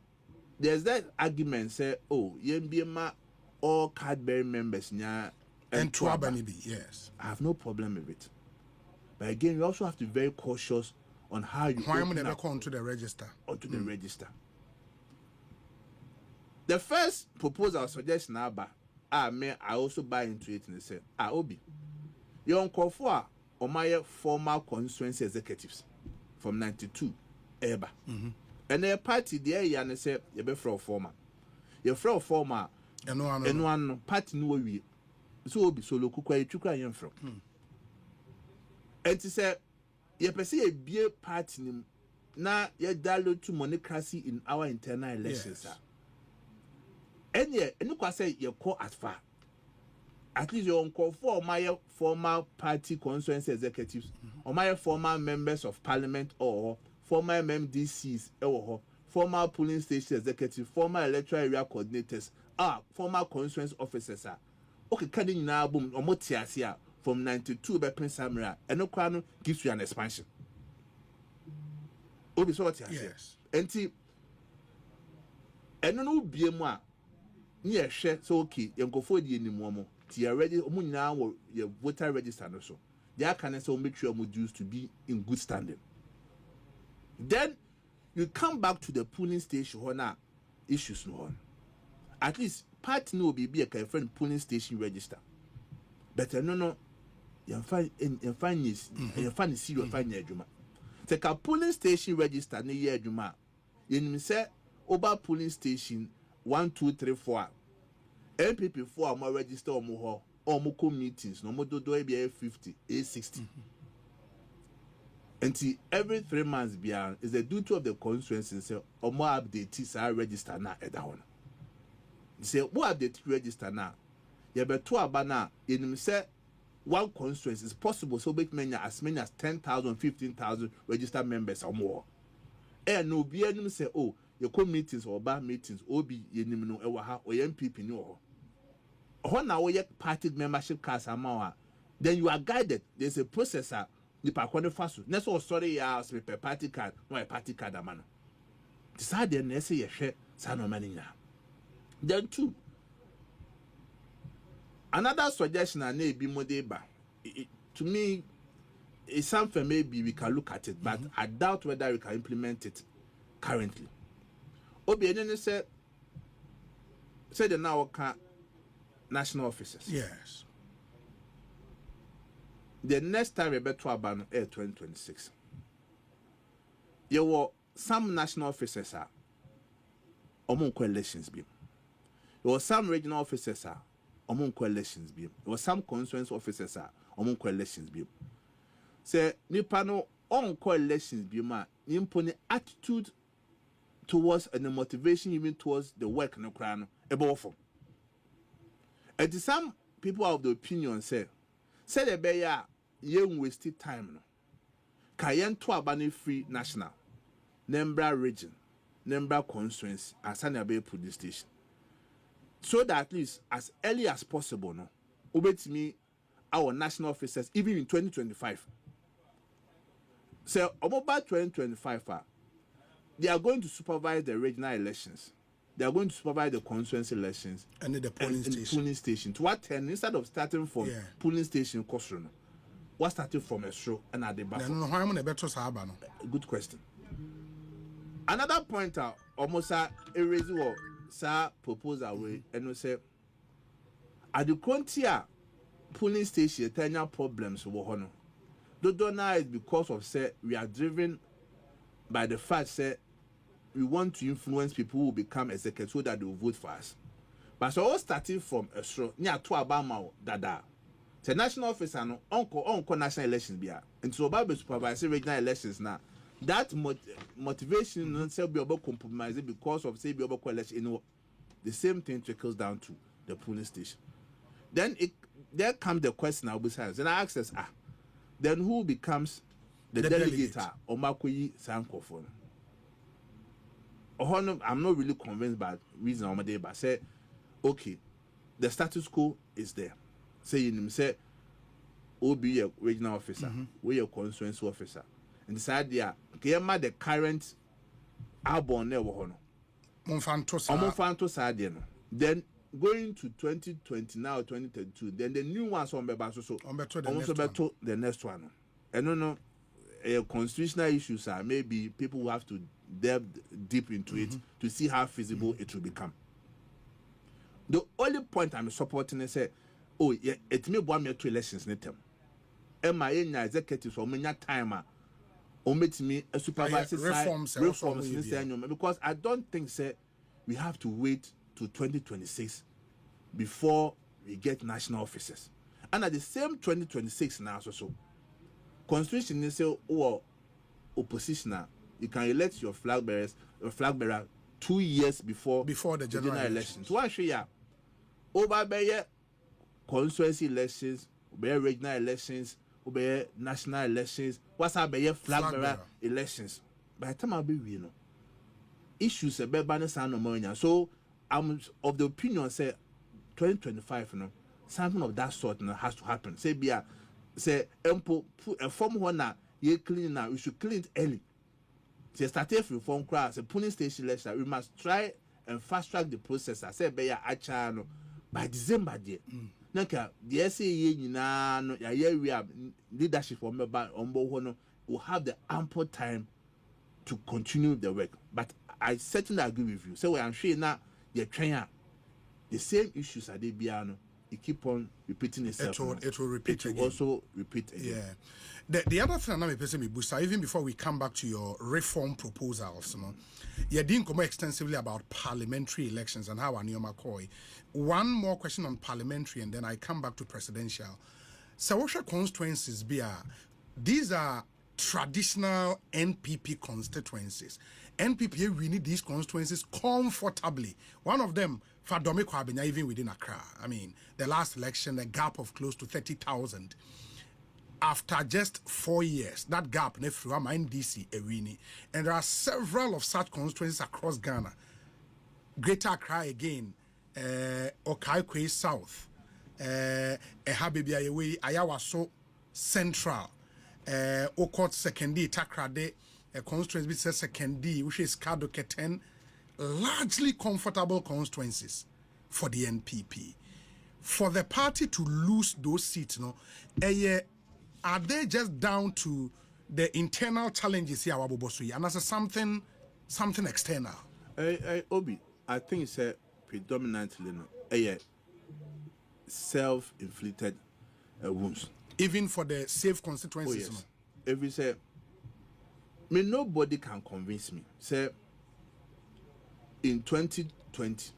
there's that argument, say, oh, yembima all card-bearing members nya and Twabani be, yes. I have no problem with it. But again, you also have to be very cautious on how you why am never come to the register. Onto the register. The first proposal suggestion I also buy into it and say, Obi, you uncall for my former constituency executives from 92 Eba. And their party there and say you be from former. You from former and one party no we so Obi solo kukwa chukwa yen from. And to say you perceive a beer party na you download to monocracy in our internal elections. Yes. And yeah, and you can say you call as far. At least you uncall for my former party constituency executives, or my former members of parliament, or former MMDCs, or former polling station executives, former electoral area coordinators, former constituency officers. Okay, cutting now boom or motiasia from 92 by Prince Samra, and no crown gives you an expansion. Obi so what yes. And no be more. Near share so okay, you go for the anymore. Tia ready, now your voter register no so. There can so make sure modules to be in good standing. Then you come back to the polling station now issues no on. At least party no be a friend polling station register. But no, you find is you find see you find your juma. Take a polling station register near year juma. You say over polling station 1, 2, 3, 4. NPP 4 more register or more meetings. No more do 50, 60. And every 3 months beyond is the duty of the constituency say or more updates are register now at that one. Say what update register now? You better abana in say one constituency is possible so make as many as 10,000, 15,000 registered members or more. And no be any say oh you call meetings or bar meetings, Obi Yenimino Ewaha or MPP no. When now your party membership cards are then you are guided. There's a processor. The Pakwande Fasu. Next all sorry ya per party card, no a party card a man. Decide the next year share Sano Manina. Then 2. Another suggestion I may be modeba. To me, it's something maybe we can look at it, but I doubt whether we can implement it currently. Obi said the now national officers. Yes. The next time we bet to Abano 2026. There were some national officers among coalitions beam. There were some regional officers among coalitions beam. There were some constituency officers among coalitions beam. Say Nipano on coalitions beam impone attitude towards and the motivation even towards the work no crown above. And some people of the opinion say the beya yen wasted time no. Kayen to abani free national, Nembra region, Nembra constituency, Asana Bay police station. So that at least as early as possible, no, obey to me our national officers even in 2025. So about 2025, they are going to supervise the regional elections. they are going to supervise the constituency elections and the polling station. To what end, instead of starting from polling station, what started from a show and at the back? Good question. Another point, almost a raise or proposal way, and we say at the frontier polling station, there are problems. The donor is because of say we are driven by the fact that we want to influence people who become executives so that they will vote for us. But so all starting from a show near to Obama dada. The national office and uncle national elections be and so Obama supervise regional elections now. That motivation not say be about compromising because of say be about election. You know, the same thing trickles down to the polling station. Then there comes the question I'll be saying. Then I ask us, then who becomes the delegate? Omakoyi Sankofon. I'm not really convinced by reason on my day, but say, okay, the status quo is there. Say you say, will be a regional officer, we a constituency officer, and decide there, the current Albon never hono. Monfanto Sadiano. Then going to 2020 now 2032, then the new ones on the next one. I don't know. Constitutional issues are maybe people will have to delve deep into it to see how feasible it will become. The only point I'm supporting is say, oh yeah, it may be 2 elections netem. My executives or many time or meet me a supervisor reforms because I don't think say we have to wait to 2026 before we get national offices. And at the same 2026 now so Constitution is say oppositioner, you can elect your flag bearer 2 years before the general elections. One share over by constituency elections, by regional elections, by national elections, what's up by flag bearer elections. By the time I'll be issues about banner sound no more. So I'm of the opinion say 2025, something of that sort has to happen. Say be say put a form one you clean now, we should clean it early. Say started from form class a polling station election, we must try and fast track the process. I say be by December day. Naka the SAE no we have leadership from will have the ample time to continue the work. But I certainly agree with you. So I'm sure now you're trying the same issues at the piano. It keep on repeating itself. It will repeat again. Also repeat again. Yeah. The other thing I'm a booster, even before we come back to your reform proposals, you didn't come extensively about parliamentary elections and how Anioma Koi. One more question on parliamentary, and then I come back to presidential. Sawasha constituencies, these are traditional NPP constituencies. NPP we need these constituencies comfortably. One of them, Fadome Kwabenya, even within Accra. I mean, the last election, a gap of close to 30,000. After just 4 years, that gap nefruwa DC Ewini. And there are several of such constituencies across Ghana. Greater Accra again, Okaikwe South, Ehabibia Yewe, Ayawaso Central, Okot Sekendi, Takrade, a constituency which says Sekendi, which is Kado Keten, largely comfortable constituencies for the NPP. For the party to lose those seats, are they just down to the internal challenges here, and as something external? Obi, I think it's predominantly self-inflicted wounds. Even for the safe constituencies. Oh, yes. If we say, nobody can convince me. Say, in 2020,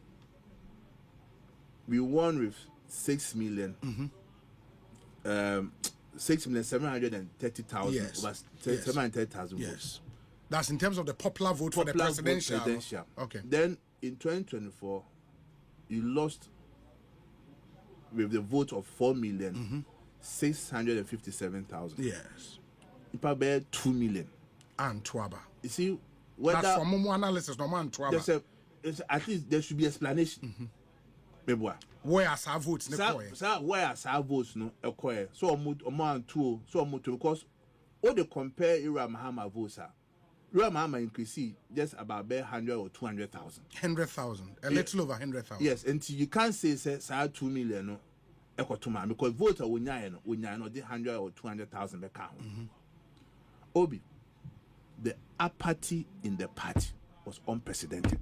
we won with 6,730,000. 6,730,000. Yes. Over 730,000 votes. Yes. That's in terms of the popular vote for the presidential. Okay. Then in 2024, you lost with the vote of 4,657,000. Yes. Probably 2 million. And Twaba. You see, whether that's from more analysis, no man Twaba. At least there should be explanation. Where are our votes? Where are our votes? No, so because all they compare Ira Mahama votes real mama increase just about 100 or 200,000. 100,000, a little over 100,000. Yes, until you can't say 2 million no ekotuma because voter we no the 100 or 200,000 back count. Obi, the apathy in the party was unprecedented.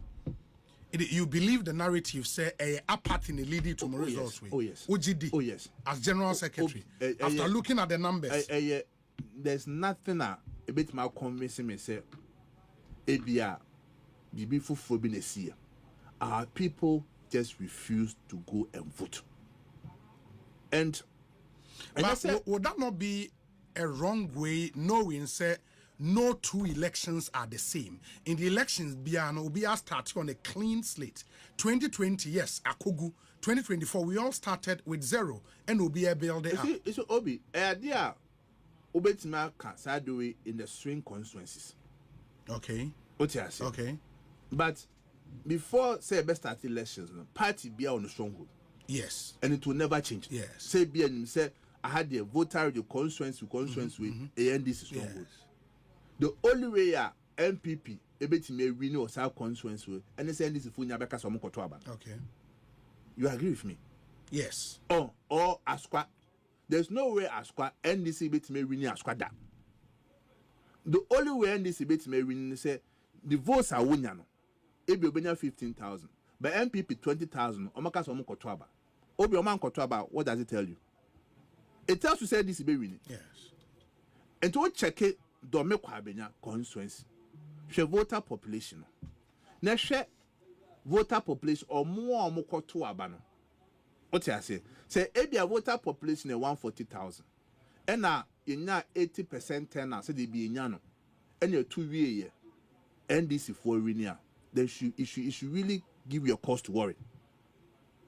You believe the narrative say a apathy in leading to more results? Oh yes. OGD. Oh yes. As General Secretary, after looking at the numbers, there's nothing a bit more convincing me say ebia bibi fufu bi na see. Our people just refuse to go and vote. And I said, would that not be a wrong way, knowing say no two elections are the same? In the elections, Obia started on a clean slate. 2020, yes, Akogu. 2024, we all started with 0, and Obia build it up. It's Obi, idea Obetima can do it in the swing constituencies. Okay. What you say? Okay. But before say best start elections, party be on the stronghold. Yes. And it will never change. Yes. Say be and say I had the voter the constituency with ANDC stronghold. Yes. The only way NPP able may win or South constituency and they say this is Funya Beka Somo Kotoaba. Okay. You agree with me? Yes. Or Asqua. There's no way Asqua NDC bit may win Asqua that. The only way NDC bit may win is say the votes are winnano. It be 15,000. But NPP 20,000. Omaka Somo Kotoaba. Obi Oman Kotoaba, what does it tell you? It tells you say this is be winning. Yes. And to check it, do me kwa benya constituency. She voter population. Na she voter population or more Kotoaba no. What I say? Say a voter population is 140,000. And now in 80% turnout, say they be in yano. And you're 2 years, NDC for winning. Then it should really give you a cause to worry.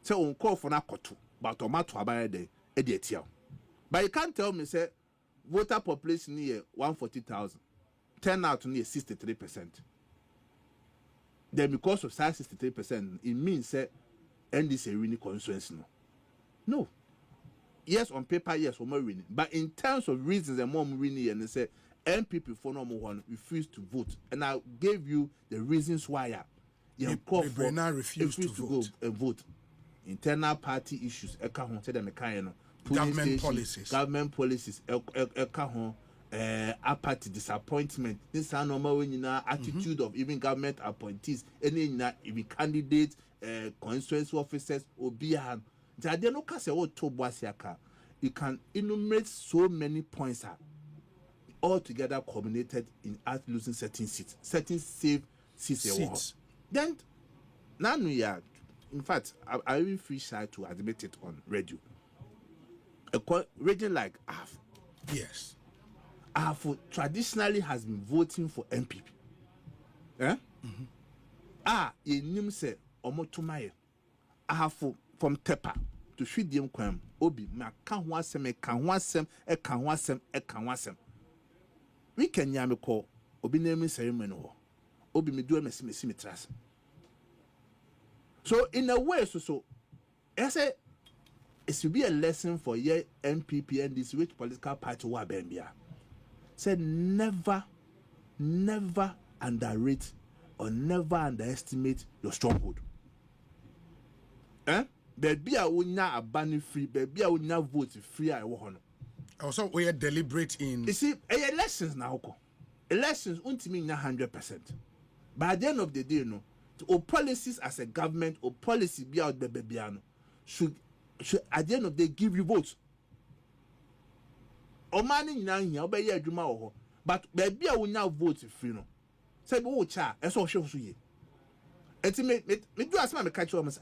So on call for na kotu, but tomato abaya de edietiao. But you can't tell me say voter population near 140,000, turnout near 63%. Then because of size 63%, it means say NDC winning constituency no. Yes, on paper, yes, we're more winning. But in terms of reasons and more winning, and they say NPP for no more refuse to vote. And I gave you the reasons why you refuse to go and vote. Internal party issues, government policies, apathy, disappointment. This are normal when attitude of even government appointees, any even candidates, constituency officers, or beyond. You can enumerate so many points all together culminated in us losing certain seats, certain safe seats. Then, now we are, in fact, I even feel shy to admit it on radio. A region like AF, yes, AF traditionally has been voting for NPP. You name say Omotumaye, AF from Tepa to Shwidium Kwam, Obi, Makanwasem, Ekanwasem. We can yamiko, Obi naming ceremony, Obi me do a messimitras. So, in a way, I say, it should be a lesson for your NPP and this which political party wa Bembia. Say, never underrate or never underestimate your stronghold. Baby, I will not abandon free, baby, I will not vote free. I will. Also, we are deliberate in. You see, elections now. Elections won't mean 100%. But at the end of the day, or policies as a government or policy be out the babyano should at the end of the day give you votes. Or money now here, obey your juma or but baby, I will now vote free. No, say, oh, cha, that's all shows you. And to me do as my catch almost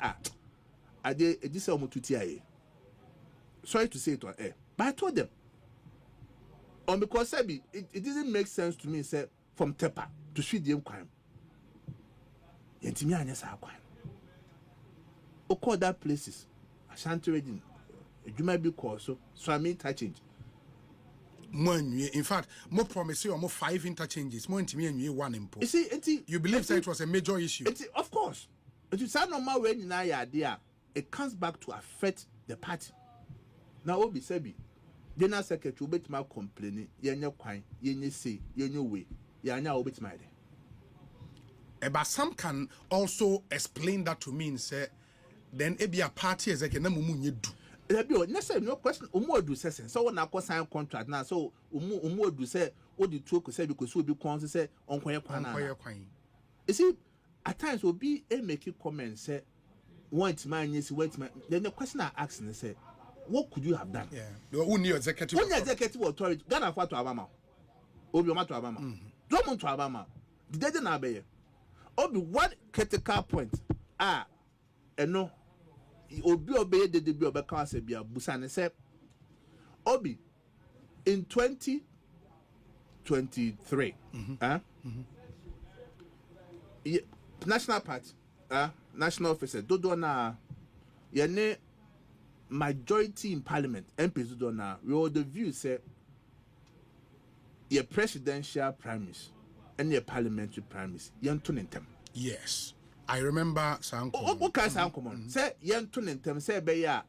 I did this almost 2 TIA. Sorry to say it on air, but I told them. Because it didn't make sense to me, say, from Tepa to Shwidium crime. Yentimi anyasa akwan. Oko that places. Ashanti region. You might be called so I mean interchange. In fact, more promise you more 5 interchanges. More intimi and you 1 import. You see, you believe that it was a major issue? Of course. It is not normal when you idea. It comes back to affect the party. Now Obi Sebi, General Secretary bet my complaining, yenye kwine, yenye say, yenye way. yanya obit my but some can also explain that to me and say then it be a party as I can do. No question. Do say so when I sign contract now. So do say what the talk say because we be conscious say on quiet. You see, at times will be a make you comment say want man yes wait man. Then the question I ask and say, what could you have done? Yeah, who knew executive authority? Ghana for to Obama, Obioma to Obama, Drummond to Obama. The dead na be. Obi one critical point. And no. Obi obey the debut of a council be a Busan said Obi in 2023 National Party National Officer Dodona Yene majority in Parliament MPs Dodona we all the view say your presidential primaries and your parliamentary primaries yantunentem. Yes, I remember Sanko. Okay, Sanko. Say, young Tunentem, say, Beya,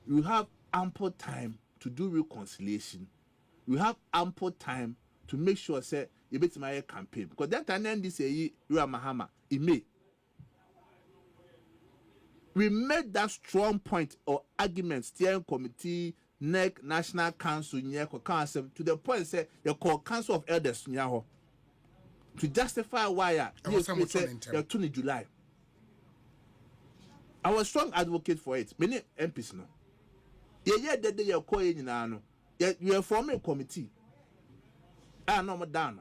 you have ample time to do reconciliation. You have ample time to make sure, say, you beat my campaign. Because that time, this year, you are Mahama, in May. We made that strong point or argument, steering committee, NEC, National Council, Nyeko Council, to the point, say, you call Council of Elders, Nyaho, to justify why you say, you're 20 July. I was strong advocate for it. Many MPs no. Yeah, that day you're calling in ano. You are forming a committee. No more down.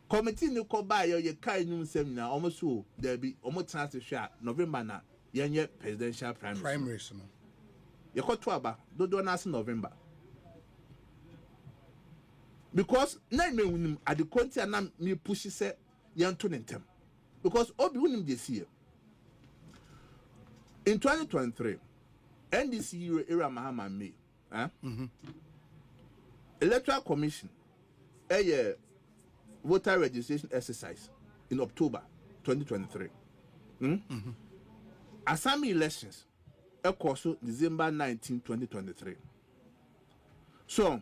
Committee no call by your kind seminar almost so there be almost chance to share November na yenye presidential primaries. No. You call Twaba, do not November. Because na me at the country and me push say yan tunentem. Because obi unim this year. In 2023, NDC era Mahama May, Electoral Commission, a voter registration exercise in October 2023. Assembly elections, a course December 19, 2023. So,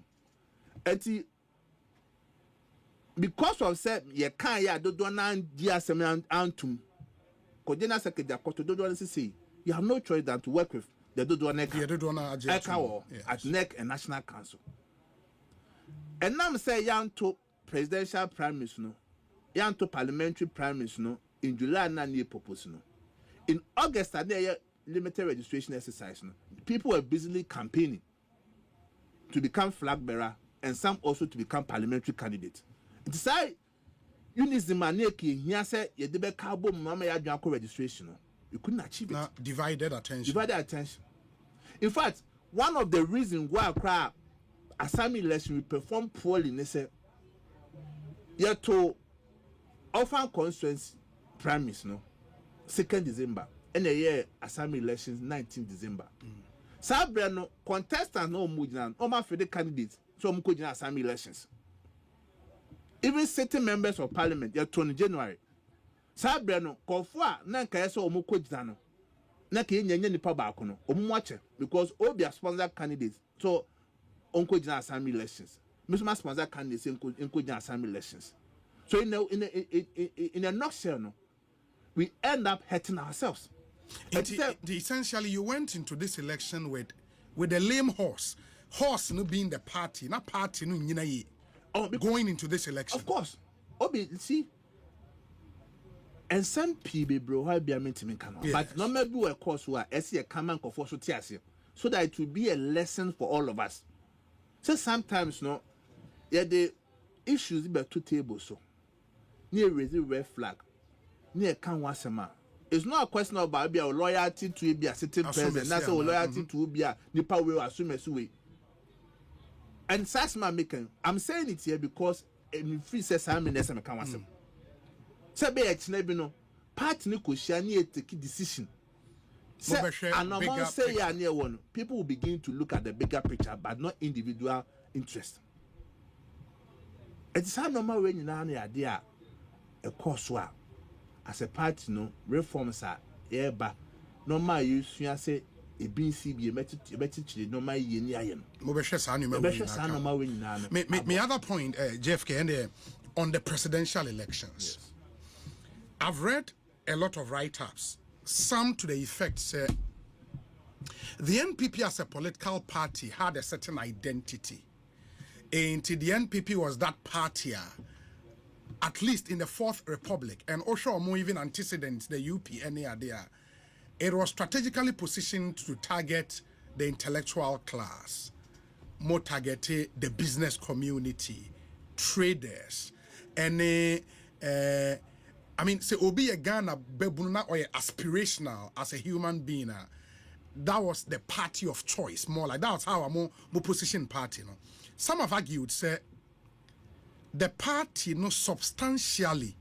because of said, ye can't ya do not dear semen antum, Kodena Secretary Koto do say. You have no choice than to work with the Dodona at NEC and National Council. And now I'm saying young to presidential primaries no, young to parliamentary primaries no, in July na year proposal no. In August and there limited registration exercise no, people were busily campaigning to become flag bearer and some also to become parliamentary candidates. Decide Unism maneki here say ye debe cabo mama ya dwanko registration no. You couldn't achieve it. Divided attention. In fact, one of the reasons why Assembly election will perform poorly, they say, you to offer constituency primaries, no, 2nd December, and a year Assembly elections 19 December. Sabrano contestants no mujina, no for the candidates, so mukujina Assembly elections. Even sitting members of Parliament, you're 20 January. Sabrano, Kofua, Nanka so Mukojano. Naki Nyan Nipa Bakono, Omwache, because all their sponsor candidates, so Uncle Jana Assembly elections. Mr. Sponsor candidates include Assembly elections. So in a nutshell, no, we end up hurting ourselves. Essentially, you went into this election with a lame horse. Horse no being the party, not party no going into this election. Of course. Obi, see. And some people, bro, why be a meeting can. But no matter what course where I see a common for so that it will be a lesson for all of us. So sometimes, no, the issues be 2 tables so. Near raising red flag. Near can once a man. It's not a question about be a loyalty to be a sitting president. That's a loyalty to be a nipa will assume as way. And that's my making. I'm saying it here because free says I'm in this and can once. Sabe no party ni ko share ni take decision. Say and among say ya near one people will begin to look at the bigger picture but not individual interest. It's how normal when you na idea a course as a party no reforms are eba normal you say e bin CB ebeti normal ye ni ayen. Mo be hwe sa normal when. Me Me other point Jeff and on the presidential elections. Yes. I've read a lot of write-ups, some to the effect say the NPP as a political party had a certain identity. And the NPP was that party, at least in the Fourth Republic, and also more even antecedents, the UP, any idea. It was strategically positioned to target the intellectual class, more targeted the business community, traders, and I mean, say obi a Ghana bebuna or aspirational as a human being. That was the party of choice, more like that's how I'm more position party. No, some have argued say the party no substantially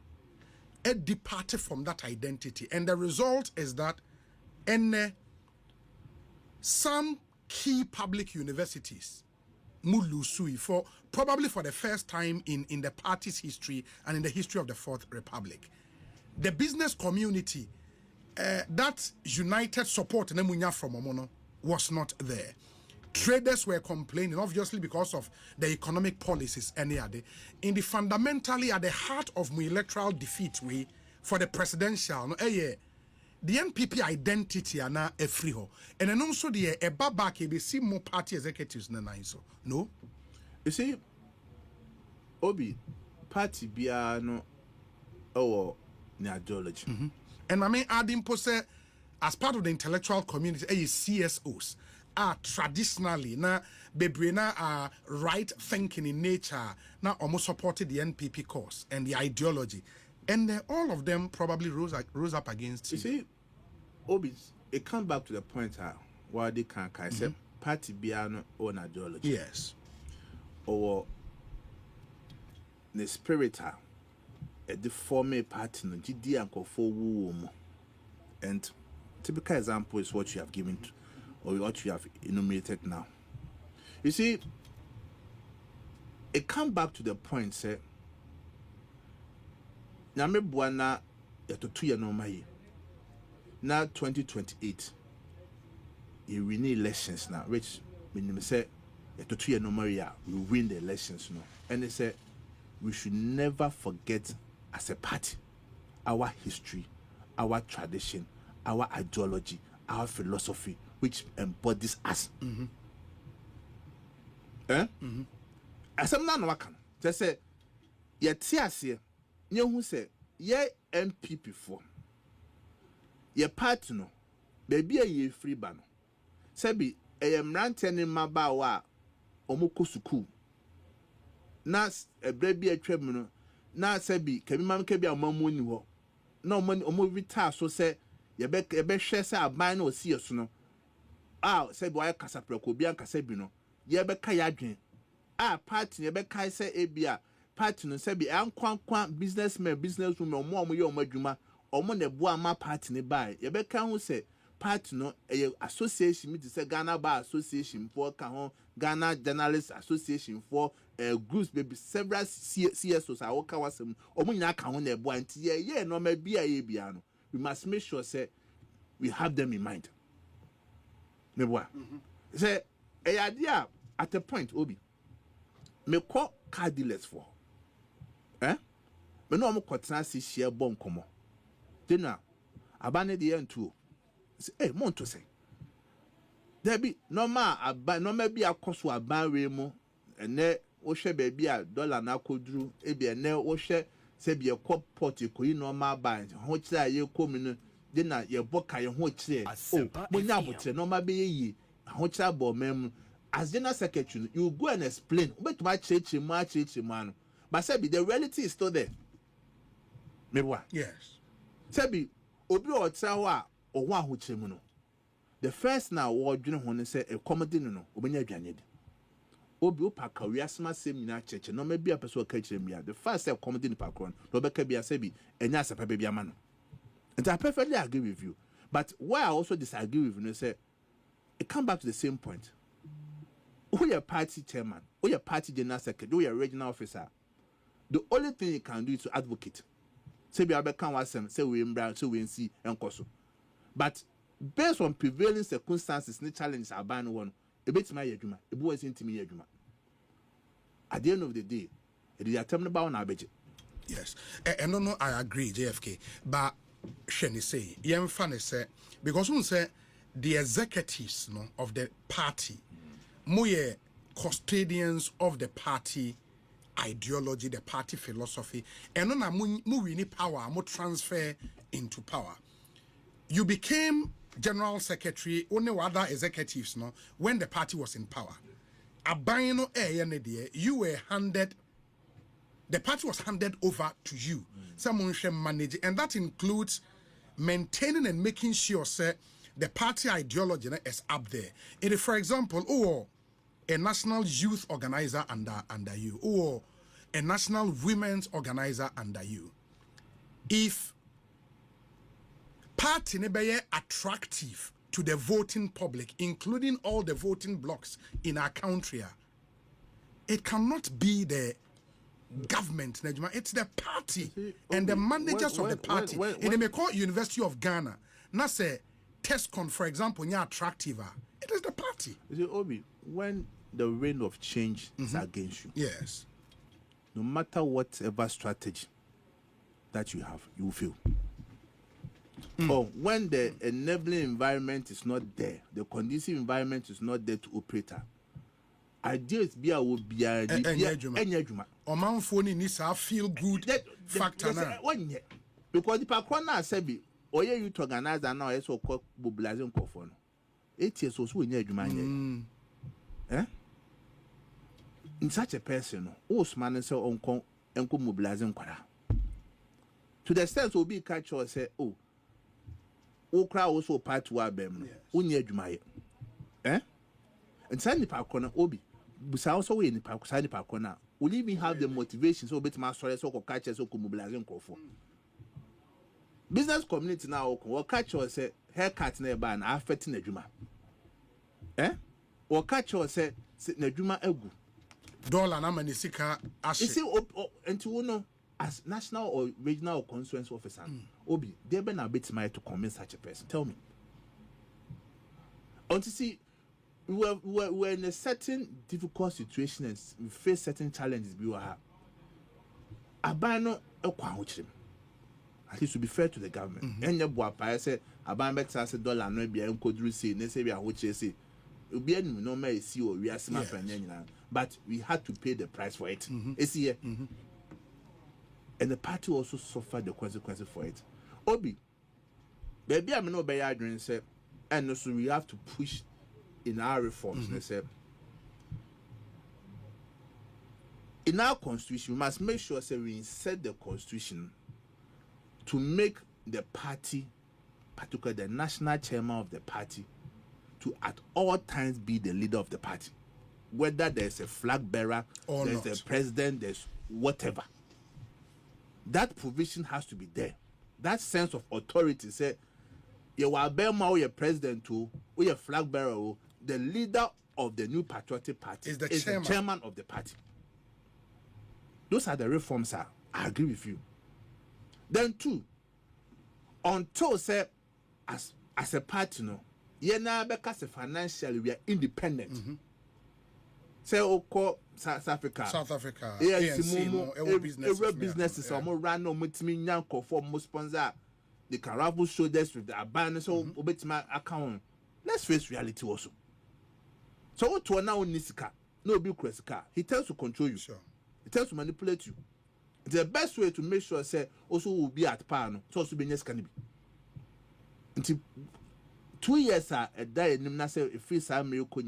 departed from that identity, and the result is that some key public universities mulusui for probably for the first time in the party's history and in the history of the Fourth Republic. The business community that united support Nemunya from Omono was not there. Traders were complaining, obviously because of the economic policies any other. In the fundamentally at the heart of my electoral defeat we for the presidential no the NPP identity are now a free ho. And then also the a back be see more party executives na so. No? You see, Obi party bia no ideology. Mm-hmm. And I mean adding pose as part of the intellectual community, CSOs are traditionally na bebrena are right thinking in nature, now almost supported the NPP cause and the ideology. And all of them probably rose up against you. See, Obi, it comes back to the point why they can't say party bia no own ideology. Yes. Or the spirit the former party no GD and for womb. And typical example is what you have given to, or what you have enumerated now. You see, it comes back to the point say Nyame buana yatotu ya no mai. Now 2028 you win the elections now, which meaning say yatotu ya no mai we win the elections now. And they say we should never forget as a party our history, our tradition, our ideology, our philosophy, which embodies us. Mm-hmm. Mm-hmm. As I'm not working, they say, ye tiase, you who say, ye NPP for ye party no, baby a ye free ban. Sebi, a ranting in my bawa, omokusuku. Nas a baby a tremuno, na sebi, kebimam kebi a mamuni wo. No money omo vita so say ye be share say aban no see so no say boy kasa preko bi anka bi no ye be ka ya dwen party ye be kai say ebia party no say bi ankwankwa businesswoman omo ye omo adwuma omo na bo ama party ne bai ye be ka ho say party no association meet say Ghana Bar Association for ka ho Ghana Journalists Association for groups baby several CSOs are work wasem omo nyina ka ho na ebo anti ye no ma bia ye bia no we must make sure say we have them in mind. Meboa say idea at a point Obi me call car dealers for me no omo kwotena si share bon komo dena abane de entuo say monto say there be normal be akoso aban we mu ene wo hwe ba bia dollar na koduru e bia ene wo hwe se bia kop pot ekoyi normal ban ho kira ye komi no de na ye boka ye ho kire mo nya abotre normal be yi ho kira bo mem as general secretary you go and explain betuma church mu ano but say be the reality is still there mebwa yes say be obi o tra ho a o ho ahokyere mu no the first now wo dwene ho ne say e comedy no obenya adwane di obi opaka wiasema sem nyina cheche no ma bia person ka kire mia the first say comedy ni pakron no be ka bia say bi enya asepa bia ma no and I perfectly agree with you but why I also disagree with you say it come back to the same point who your party chairman who your party general secretary who your regional officer the only thing you can do is to advocate say bia be kan wasem say we mbra so we see enkoso but based on prevailing circumstances ni challenges aban one e betima ye adwuma e bo wasintimi ye adwuma at the end of the day it is attempt ba na abeje Yes. And no, I agree, JFK. But Shani say, Yemfane say, because we say the executives of the party, moye custodians of the party ideology, the party philosophy, and no win power, more transfer into power. You became general secretary, only other executives, when the party was in power. You were handed, the party was handed over to you. Someone should manage it, and that includes maintaining and making sure the party ideology is up there. It, for example, a national youth organizer under you, or a national women's organizer under you. If party be attractive to the voting public, including all the voting blocks in our country, it cannot be the government, it's the party and the managers of the party. And they may call University of Ghana. Now say TESCON, for example, you're attractive. It is the party. You see, Obi, when the reign of change is against you, yes, no matter whatever strategy that you have, you will fail. Or when the enabling environment is not there, the conducive environment is not there to operate. Ideas be will be a or man phone needs a feel good factor now. Because the Pakwana said, or you to organize and now it's so called mobilizing for 8 years or so in your eh? In such a person, Osman and so on and mobilizing to the extent will be catch or say, oh, Okra also part to our bem, Unya Jumaye. Eh? And Sandy Pakona Obi, but also in the Park Sandy Pakona, will even have the motivation so bit master so catches so mobilizing for. Business community now or catch or say haircut nearby and affecting the Juma. Eh? Or catch or say Nejuma Egu. Dollar Namanisika as you see, and to know as national or regional or constituency officer, Obi, there been a bit to convince such a person. Tell me. And to see, we're in a certain difficult situation and we face certain challenges. We have. Abano equal at least to be fair to the government. And your boy, I said, Aban better say dollar no be a could receive. They say we are what you say. It'll be any no may see or we are smart and but we had to pay the price for it. It's here. And the party also suffered the consequences for it. Obi, baby, I'm no bad dream, say, and also we have to push in our reforms. They say, in our constitution, we must make sure say we insert the constitution to make the party, particularly the national chairman of the party, to at all times be the leader of the party. Whether there's a flag bearer, or there's a president, there's whatever. That provision has to be there. That sense of authority say, you are your president too, or your flag bearer, the leader of the new patriotic party is the chairman of the party. Those are the reforms, sir. I agree with you. Then two, until say as a party, because financially we are independent. Say South Africa. Yes, businesses are more run no much for most sponsor. They can ravel shoulders with the abandon so obey my account. Let's face reality also. So what to now Nisika? No big car. He tells to control you. Sure. He tells to manipulate you. The best way to make sure say also will be at par. So also be next can be. Until 2 years a day nimna say if it's a miracle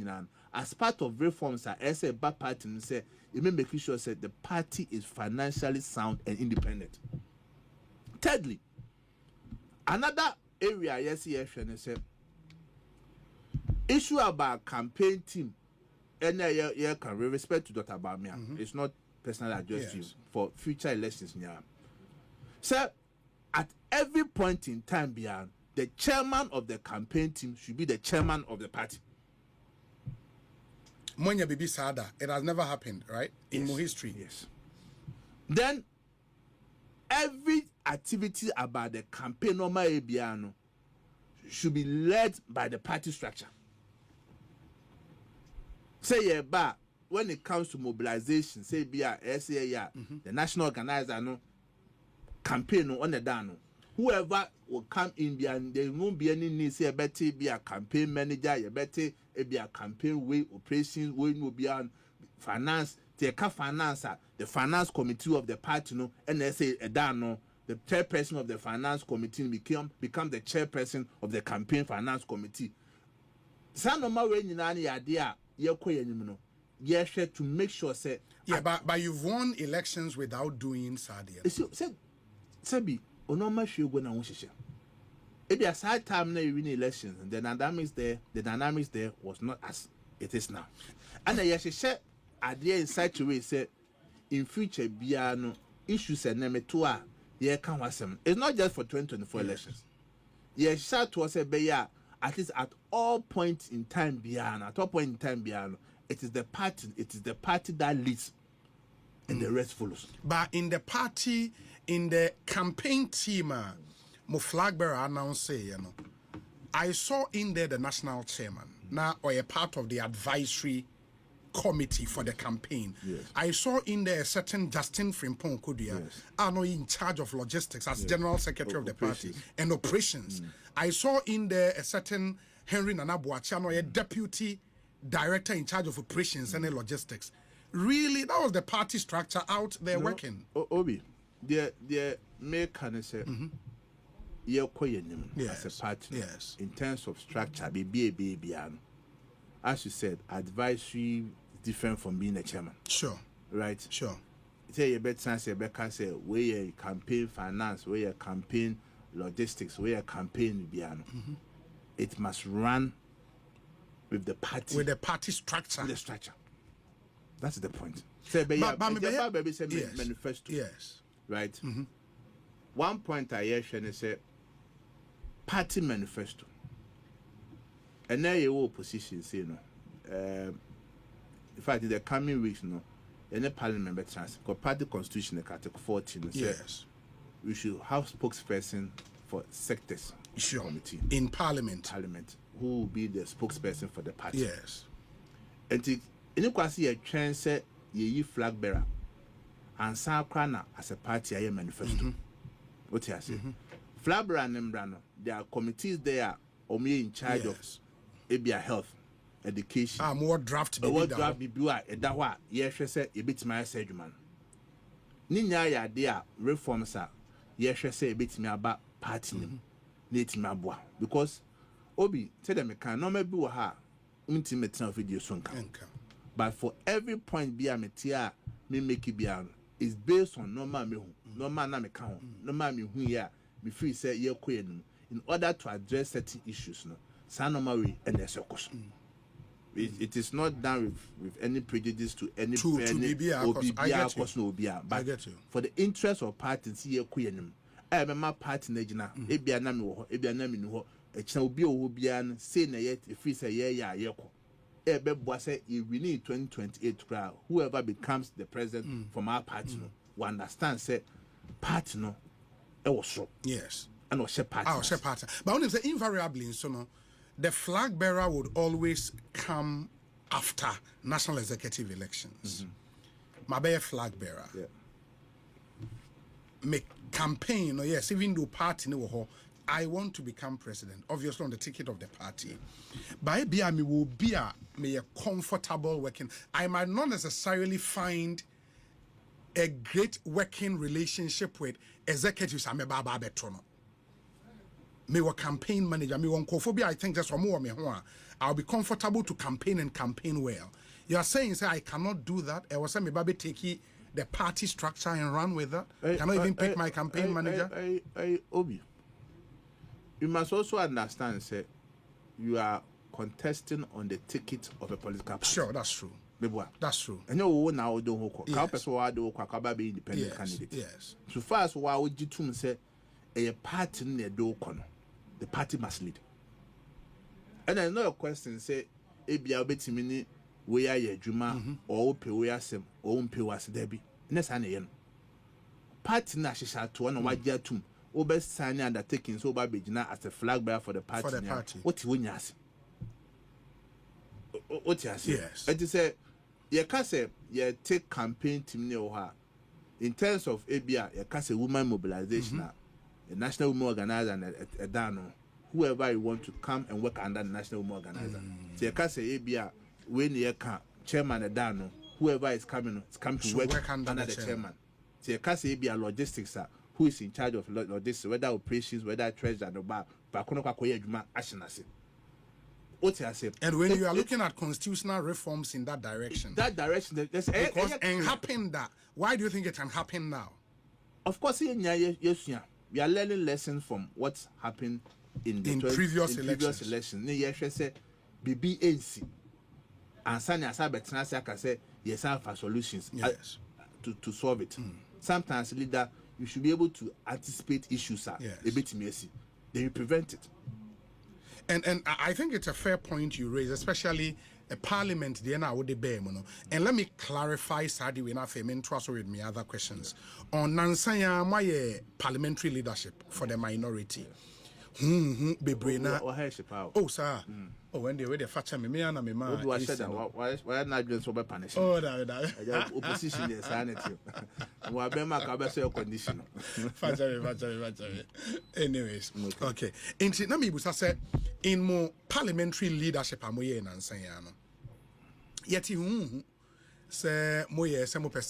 as part of reforms as a bad party and say it may make sure say the party is financially sound and independent. Thirdly, another area yes and say issue about campaign team and can respect to Dr. Bamia. It's not personal address to you for future elections. So at every point in time beyond the chairman of the campaign team should be the chairman of the party. Monya Bibi Sada, it has never happened, right? In history. Yes. Then every activity about the campaign normal Ebiano should be led by the party structure. Say when it comes to mobilization, say the national organizer campaign on the down. Whoever will come in and there won't be any need say better be a campaign manager, you better be a campaign way operations way will be on finance, take a financer, the finance committee of the party no, and they say a down the chairperson of the finance committee become the chairperson of the campaign finance committee. Some of my way in any idea, you're no. Yes, to make sure say but you've won elections without doing Sadia. Sabi, onoma shugo na wonshisha. It be a side time na you win elections, and the dynamics there was not as it is now. And I share idea in such a way say in future biano issues and name to yeah can wasem. It's not just for 2024 elections. Yes, share to us a at least at all points in time biano, at all point in time biano, it is the party that leads and the rest follows. But in the party, in the campaign team, my flag bearer announced, I saw in there the national chairman, now or a part of the advisory committee for the campaign. Yes. I saw in there a certain Justin Frimpong Kodua, in charge of logistics as general secretary of the party and operations. I saw in there a certain Henry Nanabuachi, a deputy director in charge of operations and logistics. Really, that was the party structure out there working. Obi, the make can say, as a party. Yes. In terms of structure, be as you said, advisory is different from being a chairman. Sure. Right. Sure. Say you better say, where you campaign finance, where you campaign logistics, where you campaign biano. It must run with the party. With the party structure. With the structure. That's the point. Say, manifesto. Yes. Right? One point I hear and say party manifesto. And now your opposition say no. In fact, in the coming weeks, no, any parliament chance because party constitution article 14 yes. We should have spokesperson for sectors committee in parliament who will be the spokesperson for the party. Yes. And in quasi a chance say ye flag bearer and Sakrana as a party I manifesto. What you say? Flag bearer and Mbrano, there are committees there or me in charge of Abia health, education. More draft be dawa yes say a bit my man. Ninya ya there reforms are yes say a bit me about party name mabwa because Obi tell them can no maybe ha intimate video sonka. But for every point be a metia me make it be is based on normal me normal na me count normal me hu ya me free say ye in order to address certain issues no Sanomari and it is not done with any prejudice to any but for the interest of parties here queen I remember party najina ebia na me wo ebia na me no e chena obi o bia say na yet if say ya yeko ebeboa say we need 2028 crowd whoever becomes the president from our party no we understand say party no e was so yes and was party but when say invariably so no the flag bearer would always come after national executive elections. My flag bearer. Make campaign, yes, even though party no, I want to become president, obviously on the ticket of the party. But me will be a comfortable working. I might not necessarily find a great working relationship with executives. I'm a baba betrono. Me were campaign manager, me won't I think that's what more me. I'll be comfortable to campaign and campaign well. You are saying, say, I cannot do that. I was saying, me baby take the party structure and run with that. Cannot even pick my campaign manager. Obi, you must also understand, say, you are contesting on the ticket of a political party. Sure, that's true. That's true. And you now don't be independent candidate. Yes. So far as why would you say a party near do the party must lead. And I know a question say, Ebia betimini we are ye juma or pay we are sem or pay was debi. Nesane party na shisha to one of year tum over signing undertaking so by Bejina as a flag bearer for the party. What you win yas? What you say? Yes. And to say, ye can say, ye take campaign team near her. in terms of ABA, a woman mobilization, a national women organizer and a dano, whoever you want to come and work under the national women organizer. So you can say ABA when you can chairman a dano, whoever is coming to work under the chairman. So you can say ABA logistics, who is in charge of logistics, whether operations, whether treasure and but and when you are looking at constitutional reforms in that direction, because and happen that, why do you think it can happen now? Of course, yes, we are learning lessons from what's happened in previous elections. Yes, say BBNC and Sanya Sabetrana can say yes, for solutions to solve it. Sometimes, leader, you should be able to anticipate issues, a bit messy. Then you prevent it. And I think it's a fair point you raise, especially a parliament. And let me clarify, Sadi, when I trust with me other questions on Nansaya, my parliamentary leadership for the minority. Oh, sir. Oh, when they were the facha me and me man. Why not just over punishment? Oh, that opposition is sanity. Why be my cabin condition? Anyways, okay. In Namibusa said, in more parliamentary leadership, amoye and Ansayano. Yet, say, moye, some per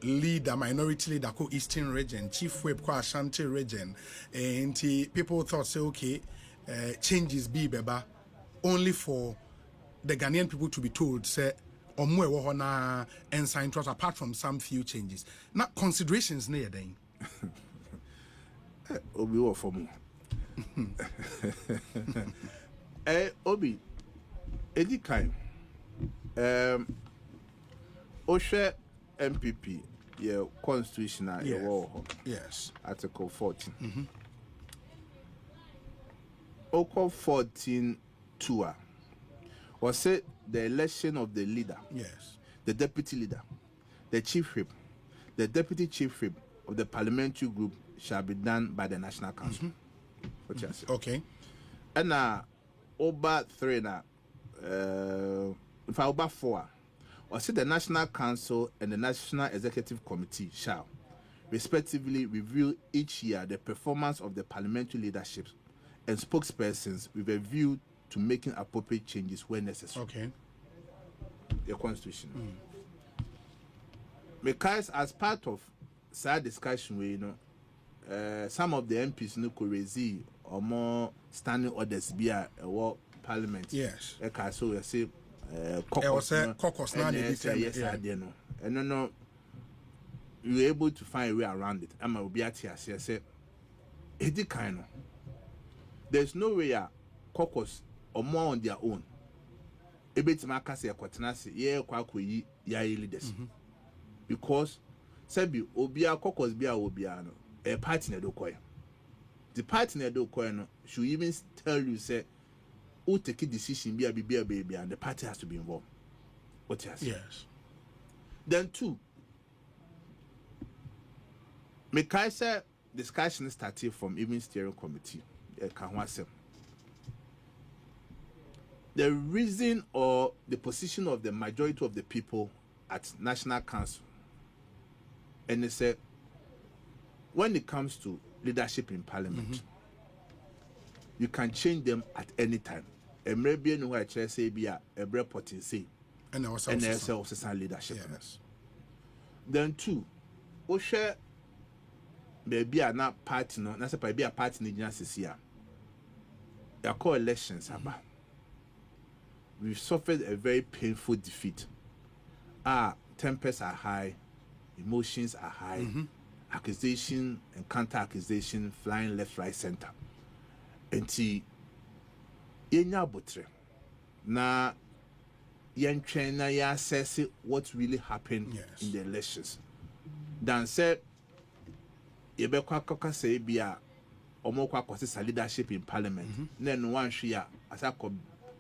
leader, minority leader, Eastern region, chief whip, Ashanti region, and people thought, say, okay, changes be beba only for the Ghanaian people to be told, say, Omwe wohona and sign trust apart from some few changes. Now, considerations near then. Obi wo for more. Obi, edi kind. Oshe NPP, your constitutional, yes, Article 14. Article 14 tour was said the election of the leader, yes, the deputy leader, the chief whip, the deputy chief whip of the parliamentary group shall be done by the National Council. What you say? Okay. And over 3 now, if I over 4, or say the National Council and the National Executive Committee shall, respectively, review each year the performance of the parliamentary leadership and spokespersons with a view to making appropriate changes where necessary. Okay. The Constitution. Because as part of sad discussion, we some of the MPs could raise or more standing orders via a parliament. Yes. So we say caucus now. Yes, I know. And no, you were able to find a way around it. I'm a be at here. Say, it kind of. There's no way caucus or more on their own. A bit makasi akwatenase ye kwakwoyi ya leaders. Because sabi obia caucus bia obia no a party na do koy. The party na do koy no should even tell you say who take a decision be baby and the party has to be involved. What you say? Yes. Then 2, Mekaisa discussion started from even steering committee. The reason or the position of the majority of the people at National Council, and they say when it comes to leadership in Parliament, you can change them at any time. And maybe no I say be a reporting say and also leadership. Yes. Then 2, we share maybe a not party no, that's a be a party in this year. There are elections about. We've suffered a very painful defeat. Tempers are high, emotions are high, accusation and counter-accusation flying left, right, center. And see, yenya botre na yentwen na ya assess what really happened in the elections. Dan say yebekwa koka say bia omokwa kwose leadership in Parliament. Then one share as I could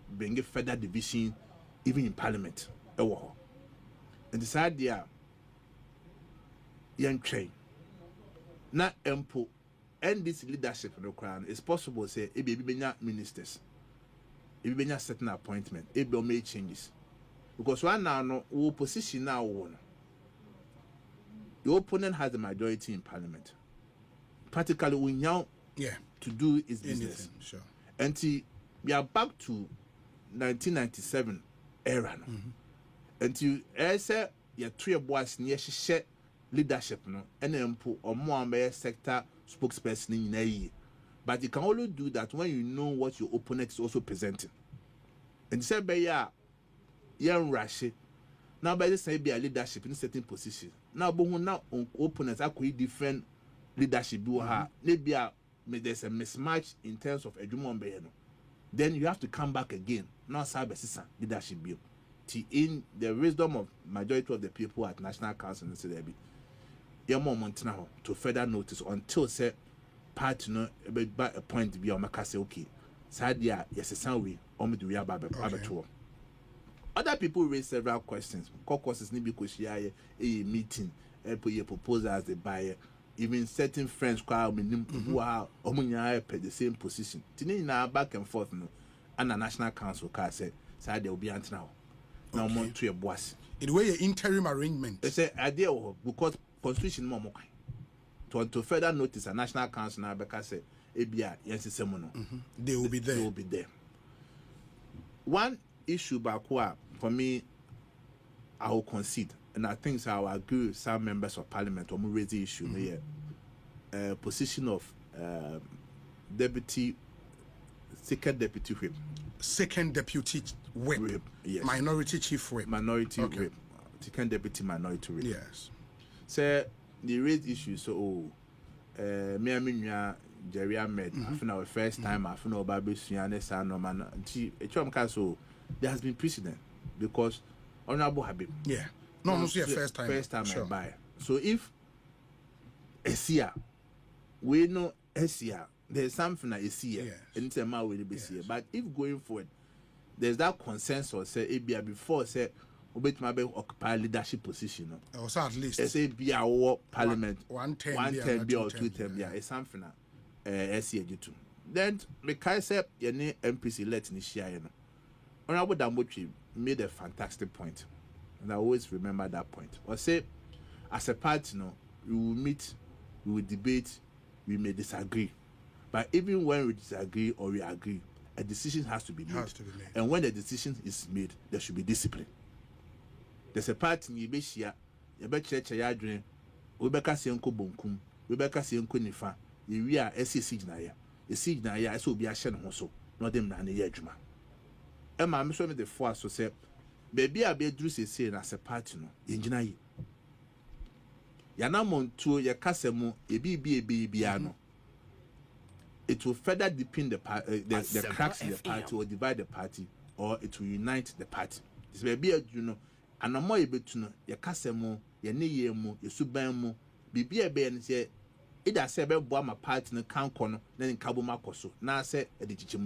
bring a further division even in Parliament. And this idea yentwen na empo and this leadership in the crown is possible say it be ministers. If you certain appointment, it will make changes. Because right now, no position now one. your opponent has the majority in parliament. Practically, we now to do his business. Sure. Until we are back to 1997 era. Until say your three boys near share leadership no, and then put or more sector spokesperson in a. But you can only do that when you know what your opponent is also presenting. And say by young rush now by the same be a leadership in a certain position. Now but now opponents are quite different leadership do maybe there's a mismatch in terms of edumon beheno. Then you have to come back again. Now cyber leadership bill. In the wisdom of majority of the people at National Council and say there be your moment now to further notice until say part no by a point to be on my say okay. Sadia yes a sound way do we about other people raise several questions. Caucuses need because a meeting, put your proposal as the buyer. Even certain friends who are the same position. Today now back and forth no, and the National Council can say there will be until now. Now more to your boss. In way an interim arrangement. They say idea because constitution more to further notice a National Council now because say ABI yes semono. They will be there. They will be there. One issue back for me, I will concede, and I think so I will agree with some members of parliament when we raise the issue here. Position of second deputy whip. Second deputy whip. Yes. Minority chief whip. Minority whip. Second deputy minority whip. Yes. So the raise issue so me and Jerry Ahmed. I think our first time. I think our baby Suyanne Sano man. So there has been precedent because Honorable Habib. Yeah. No, no, first time. First time sure. I buy. So if Esia, we know Esia, there's something that is here, and it's a man will be here. But if going forward, there's that consensus, say ABI before say Obet Mabe occupy leadership position. Also at least ABI or parliament 110 be or 210 yeah, it's something Esia do too. Then Mekai said any MPC let in share. Honorable Dambochi made a fantastic point, and I always remember that point. Or say, as a party, we will meet, we will debate, we may disagree, but even when we disagree or we agree, a decision has to be made. And when the decision is made, there should be discipline. There's a party in Yebeshia, Yebechia Yadrin, Ubeka Sienko Bonkum, Ubeka Sienko Nifa, Yuria, Signaya, a Signaya, so be a shen also, not them than a yajuma. Emma, I'm showing the force to say, baby, I be dressed as a party, engineer. Yanamon to your casemo, a baby, it will further deepen the cracks in the party or divide the party, or it will unite the party. This may be a and no more able to know your casemo, your neyemo, your subamo, be a baby and say, it has said, my party in the count corner, then in Kabumakoso, now say a digital.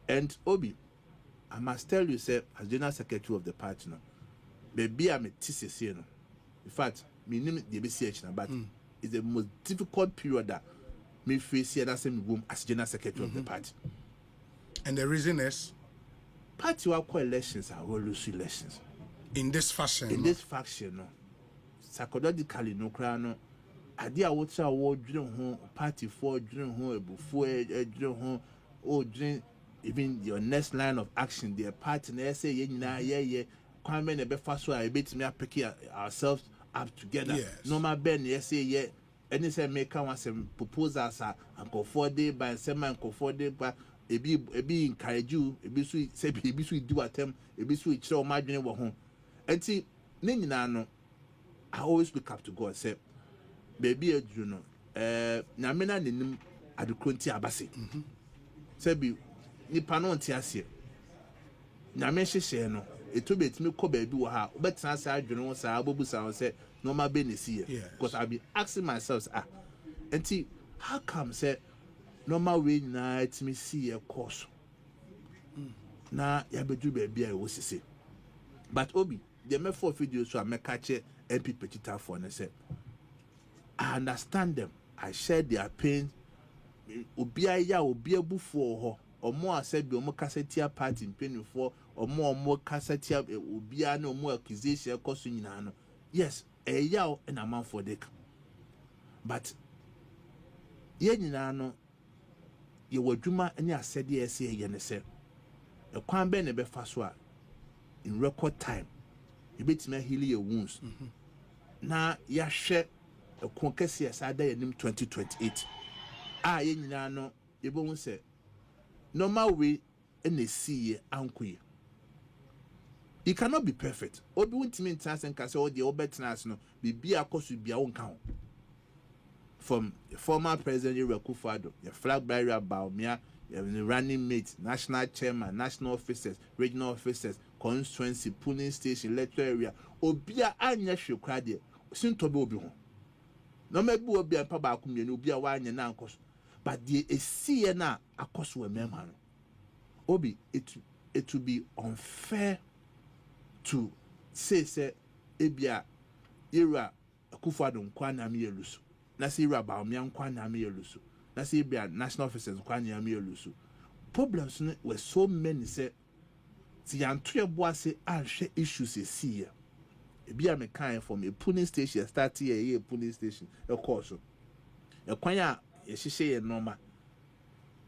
And Obi, I must tell you, sir, as General Secretary of the party, baby, I'm a TCC. In fact, my name is DBCH, but it's the most difficult period that me face here that same room as General Secretary of the party. And the reason is? Party will call elections and will lose elections. In this fashion? In this fashion, no. Psychologically, no crown. I did what I would dream home, party for dream home, before dream home, or dream. Even your next line of action, their partner say, yeah, come in a bit faster, I bet me pick ourselves up together. Yes. No, my Ben, yes, yeah, and say, make some proposals and go 4 days by 7 and go 4 days, but a be encourage you, a be sweet, say, a be sweet do attempt, a be sweet show my dream home. And see, Nino, I always look up to God, say, baby, you know, Namina Nim at the Kunti Abasi. Say, be. Nipa no ntiase na me hyehyɛ no eto betimi kɔ baabi wɔ ha obetina sa adwene wo sa abobu sa say no ma be ne see because I be asking myself enti how come say normal way na etimi see a course na ya bedu baabi a wo sisi but Obi the me for video so ameka che MP petita for ne say I understand them, I share their pain. Obi aya obi abufu ho omo asebi omo kasetia party mpeni for omo kasetia obi ana omo accusation ekoso nyina no. Yes, a yaw and a man for dick. But Yenino, you were Juma and ya said yes, yen say. A quan ben a befaswa in record time. You bet me heal your wounds. Na ya share a conquest aside in 2028. Yenino, you won't say. No matter way in the sea, uncle. You cannot be perfect. Obi won't mean chance and cast all the obetness no be a course with your own count. From the former president Akufo-Addo, your flag bearer Baumia, your running mates, national chairman, national officers, regional officers, constituency, polling station, electoral area, Obia Anya Shokrade, soon to be obi. No maybe will be a pabakum, you be a wine and uncles, but the see na a cost with memman. Obi, it will be unfair to say ebia era Akufo-Addo nkwa na me elusu na say era Baumia nkwa na me elusu na say ebia national officers nkwa na me elusu. Problems were so many say ti yanto ebo say anhwe issues see here ebia me kan from a polling station start here a polling station e course e kwan a ye hihye ye normal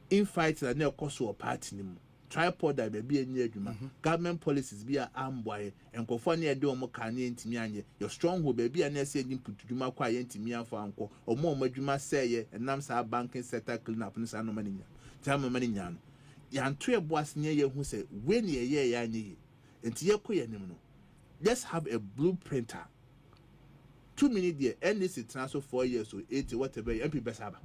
in fight na e course o party ni mu tripod that be any adwuma government policies be a amboy and nkofo na ede omo kan ntimi anye your stronghold be a na say input dwuma kwa ye ntimi afo anko omo adwuma say ye enam sa banking sector clean up no sa no mani nya time mani nya no ya nto e boas nya ye hu say when ye ya anye enti ye koye nim no let's have a blueprinter 2 minutes there and this is transfer 4 years or 80 whatever MP besaba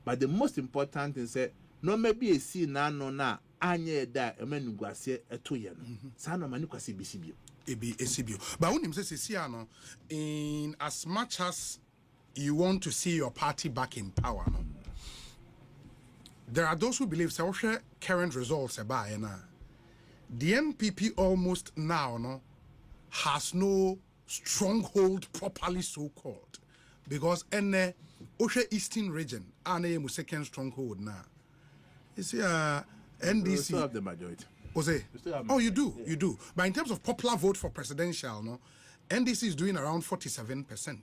but the most important thing say no maybe a see na no na anye da emanugwase eto ye no sa no mani kwase bisibio ebi esibio but when him say see no in as much as you want to see your party back in power no there are those who believe say current results about na the NPP almost now no has no stronghold properly so called because in Osha Eastern region ane second stronghold now you see NDC we still have the majority. Oh, you do. But in terms of popular vote for presidential, no, NDC is doing around 47%.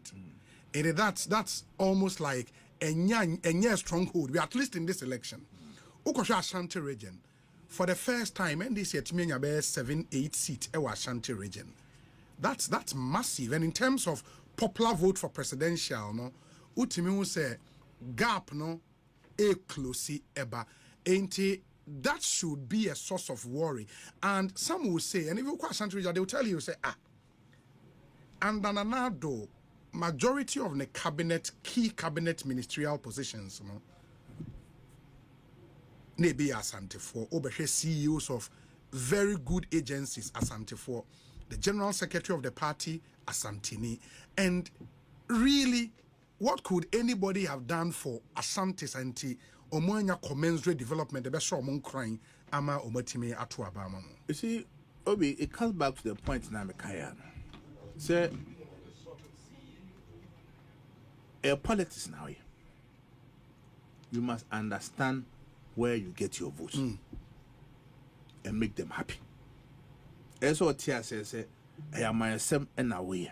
And that's almost like a near stronghold. We at least in this election. Okosha Ashanti region, for the first time, NDC at Minya 7-8 seats in Ashanti region. That's massive. And in terms of popular vote for presidential, no, Utimi will say gap no a close eba. That should be a source of worry. And some will say, and if you quite Ashanti, they will tell you, say, and Nanado, majority of the cabinet, key cabinet ministerial positions, you know, maybe Asante for Obeshe CEOs of very good agencies, Asante for the general secretary of the party, Asantini, and really, what could anybody have done for Asante Santi? Omoanya commensurate development the best among crying ama omatime atu abama. You see, Obi, it comes back to the point now Mekaya. Say a politics now. You must understand where you get your votes and make them happy. That's what Tia says, I am my sem and away.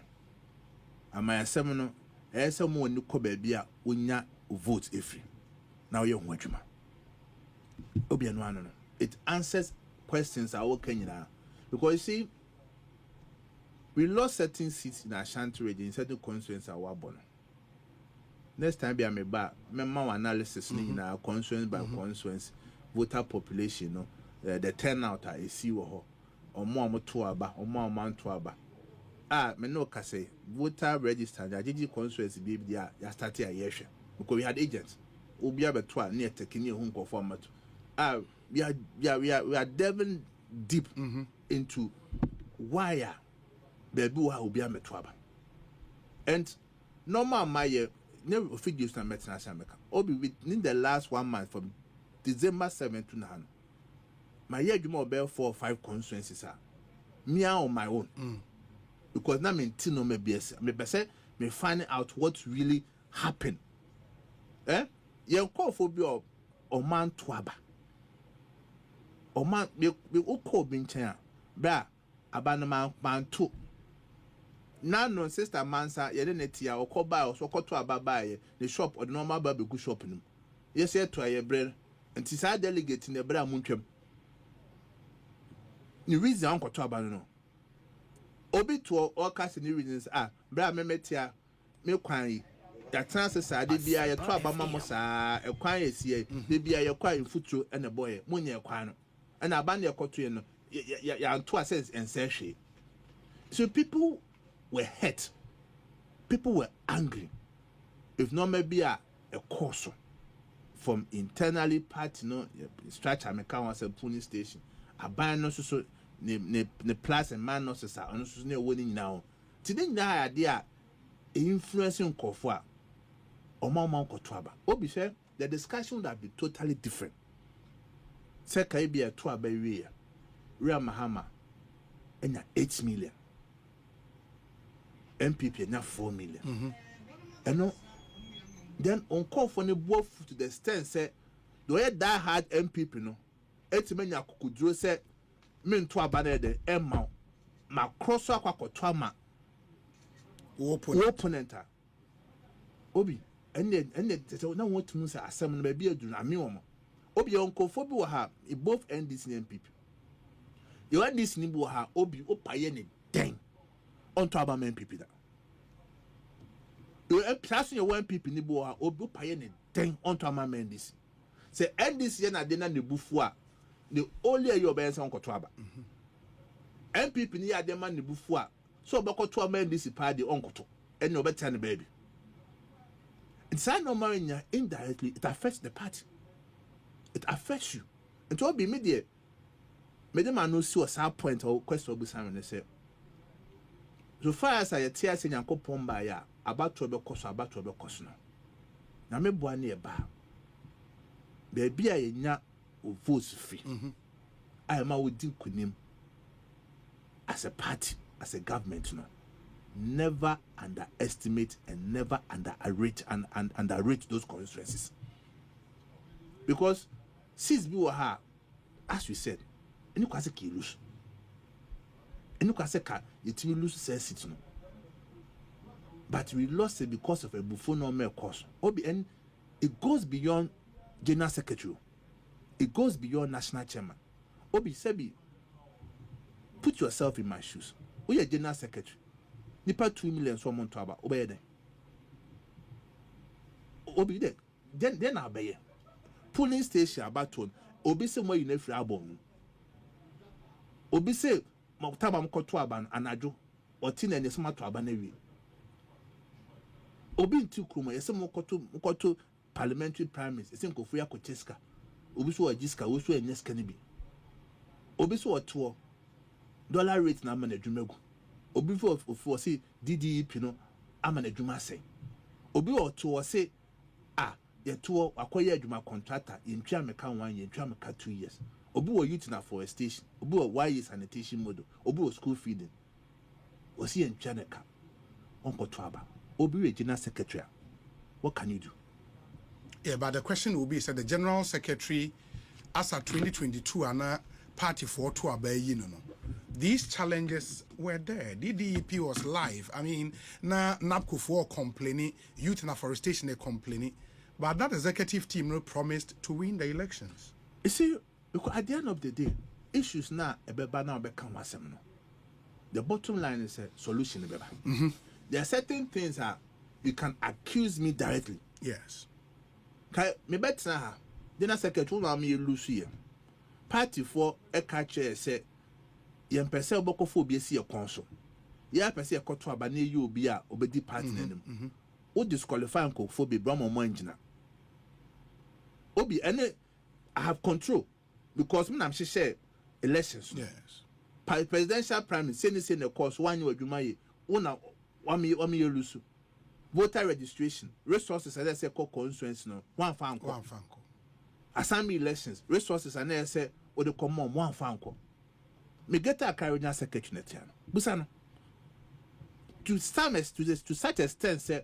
Am my seminal, as someone who could be a unya votes if you. Now you're watching. It answers questions I will Kenya because you see, we lost certain seats in Ashanti region in certain constituencies. Our born. Next time, be a meba, member analysis in our constituency by constituency, voter population, no, the turnout I see or more tuaba or more man tuaba. Me no say voter register. The GG constituency be there. You started a year because we had agents. We are near taking home format. We are delving deep into why baby will be a metwaba. And normal my never figures na metina America. Obi within the last 1 month from December 7 to now. My year you more 4 or 5 constituencies are me on my own. Because now me no me BS. Me say me find out what really happened. Ye call for be o man twaba. O man me call bin chen bra abanama man to. no sister Mansa, ye didn't tia or call by or so to ababaye, the shop or the normal baby good shopping. Yes, yet to a bread, and tis I delegate in the bread munchum. The reason Uncle Tabano. Obi to all cast in reasons are Bra Memetia, Milkwani. That chances are they be a trouble mammosa, a quiet see, they be a quiet foot and a boy, Munya Quano, and a bandia cotuino, ya 2 cents and sachet. So people were hurt, people were angry. If not, maybe a course from internally party, no structure, I can't was a police station, a ban no so. Ne plus and man not so on so near winning now. Today, na idea influencing Kofua or Mama Kotwaba. Obi said the discussion would have been totally different. Say be a 2 by Ria Mahama and 8 million. MPP now 4 million. And no, then on call for the both to the extent say, the way that hard MPP no, 8 million could draw say. Men to abane de emma ma cross akwa to ama opponent obi ene tete na won tunu say asem no ba bi adu na me wo obi onkofo bi wo ha both NDC and NPP you want this ni bi wo ha obi opaye ne den on to abame NPP da you plus your one NPP ni bi wo ha obi opaye ne den on to abame NDC say NDC na de na ne bufu a the only your benson on Kotoaba. MPP ni adema ni bufua. So bako to amend this party on Koto. And no better than baby. It's no marrying indirectly, it affects the party. It affects you. And to be media. Madam no see a side point or question of Simon and say. So far as I tear saying Uncle Pomba ya about to be cost about to be cost now. Now me boy near bar. Baby I nya votes free. I am with him as a party, as a government. No, never underestimate and never underrate and underrate those constituencies. Because since we were here, as we said, and you can say lose, and you can say you lose seats. No, but we lost it because of a buffon or mere cost. And it goes beyond general secretary. It goes beyond national chairman. Obi Sebi, put yourself in my shoes. We are general secretary. Nipa 2 million so month to about obey them. Obi there. Then I'll be polling station about tone. Obi say more you never album. Obi say Moktabam Kotuaban and Anajo or Tin and the smart to Abanewi. Obi in 2 Kuma, a some Mokoto parliamentary primaries, a simple Fuya Kocheska. Obi so Jiska, also a Nes Kennedy. Obi so a tour dollar rate na man adwumegu. Obi for say DDE Pino, I'm an adwuma say. Obi or tour say, your tour acquire adwuma contractor in Tramaka 1 year, Tramaka 2 years. Obi were youth na for a station, Obi were YE sanitation model, Obi was school feeding. Was he in Chanaka? Uncle Twaba, Obi regional secretary. What can you do? Yeah, but the question will be, said the General Secretary, as at 2022, and party for to obey, these challenges were there. DDEP was live. I mean, na NAPCO for complaining, youth and afforestation complaining, but that executive team promised to win the elections. You see, because at the end of the day, issues now become no. The bottom line is a solution. There are certain things that you can accuse me directly. Yes. Me better then a secretary na me lose here. Party for a catcher say yem pese oboko fo bi esi e konso. Ya pese e koto abane yi obi a obedi party nanim. O disqualify nko fo bi bra mo engina. Obi ene I have control because me na share elections. Yes. Presidential primary say the course 1 year adwuma ye. Una wa me lose. Voter registration, resources, as I say, constituency, no, one fanco. Assembly elections, resources, and I say, or the common one fanco. Me get a carrying secretary, Busano. To such extent, say,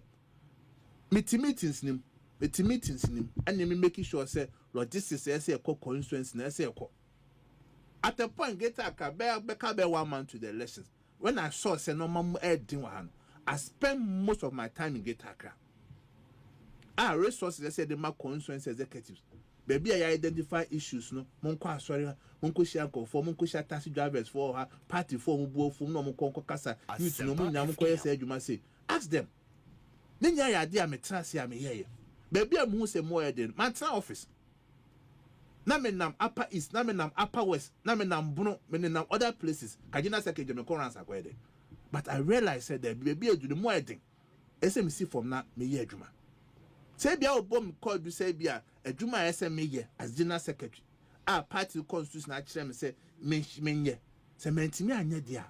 meetings, and me making sure, say, logistics, I say, a constituency, and I say, at the point, get a bear 1 month to the elections. when I saw say no mama I spent most of my time in Greater Accra. Resources I said the my constituency executives. Baby, I identify issues no. Monko sorry, monko share for monko share taxi drivers for her party for mo for no monko kasa. Youth no mo nyamko say you must say. Ask them. Nenya ya dia me trans ya me here. Baby am who say more than my office. Na me nam upper east, na me nam upper west, na me nam Bruno, me nam other places. Kajina second me corrans akwede. But I realized said that baby do the more thing. SMC from na me here juma. Say bia obom call do say bia adwuma SMC here as general secretary. Party constitution na kire me say me here. Say mentimi anya dia.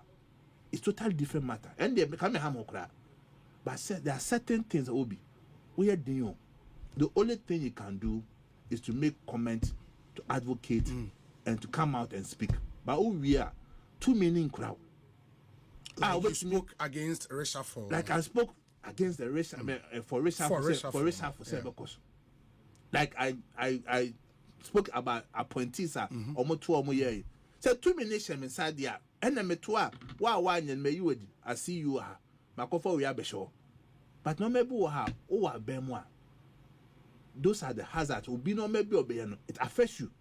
It's totally different matter. And they come ham okra. But said there are certain things that will be we are doing. The only thing you can do is to make comment, to advocate, and to come out and speak. But who we are, too many crowd. Like you spoke against reshuffle. Like I spoke against the racial for reshuffle. Like I spoke about appointees almost 2 or more years. So 2 minutes inside there. And then me twa and me you I see you are. Makofa we are besho. But no maybe we have bemwa. Those are the hazards. Will no maybe obey. It affects you.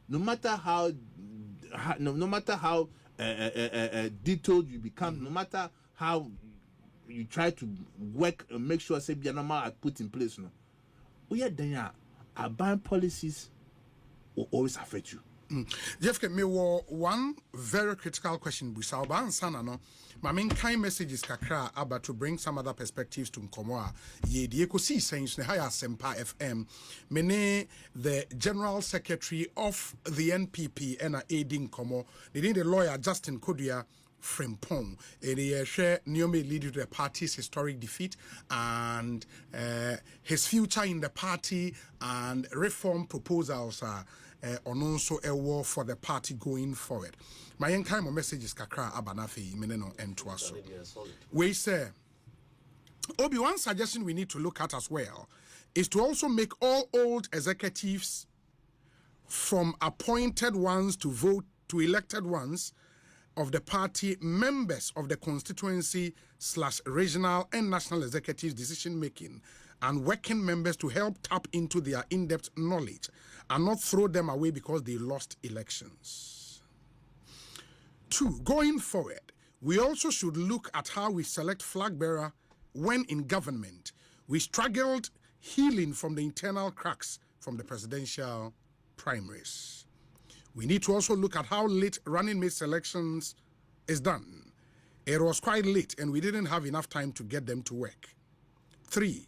No matter how detailed you become, no matter how you try to work and make sure say be normal are put in place. No, we are there. Our buying policies will always affect you. Jeff, me one very critical question. Busauba and Sana no. My main kind message is kakra about to bring some other perspectives to Nkomoa. Ye the Ekosiisen ne haya Sempa FM. Mene the General Secretary of the NPP and aiding Nkomo. They need the lawyer Justin Kodua Frimpong. He share Niome lead to the party's historic defeat and his future in the party and reform proposals on also a war for the party going forward. My kind message is kakra abanafi meneno entwaso. We say Obi, one suggestion we need to look at as well is to also make all old executives from appointed ones to vote to elected ones of the party members of the constituency / regional and national executives decision making and working members to help tap into their in-depth knowledge and not throw them away because they lost elections. 2, going forward, we also should look at how we select flag bearer when in government. We struggled healing from the internal cracks from the presidential primaries. We need to also look at how late running mate selections is done. It was quite late and we didn't have enough time to get them to work. 3,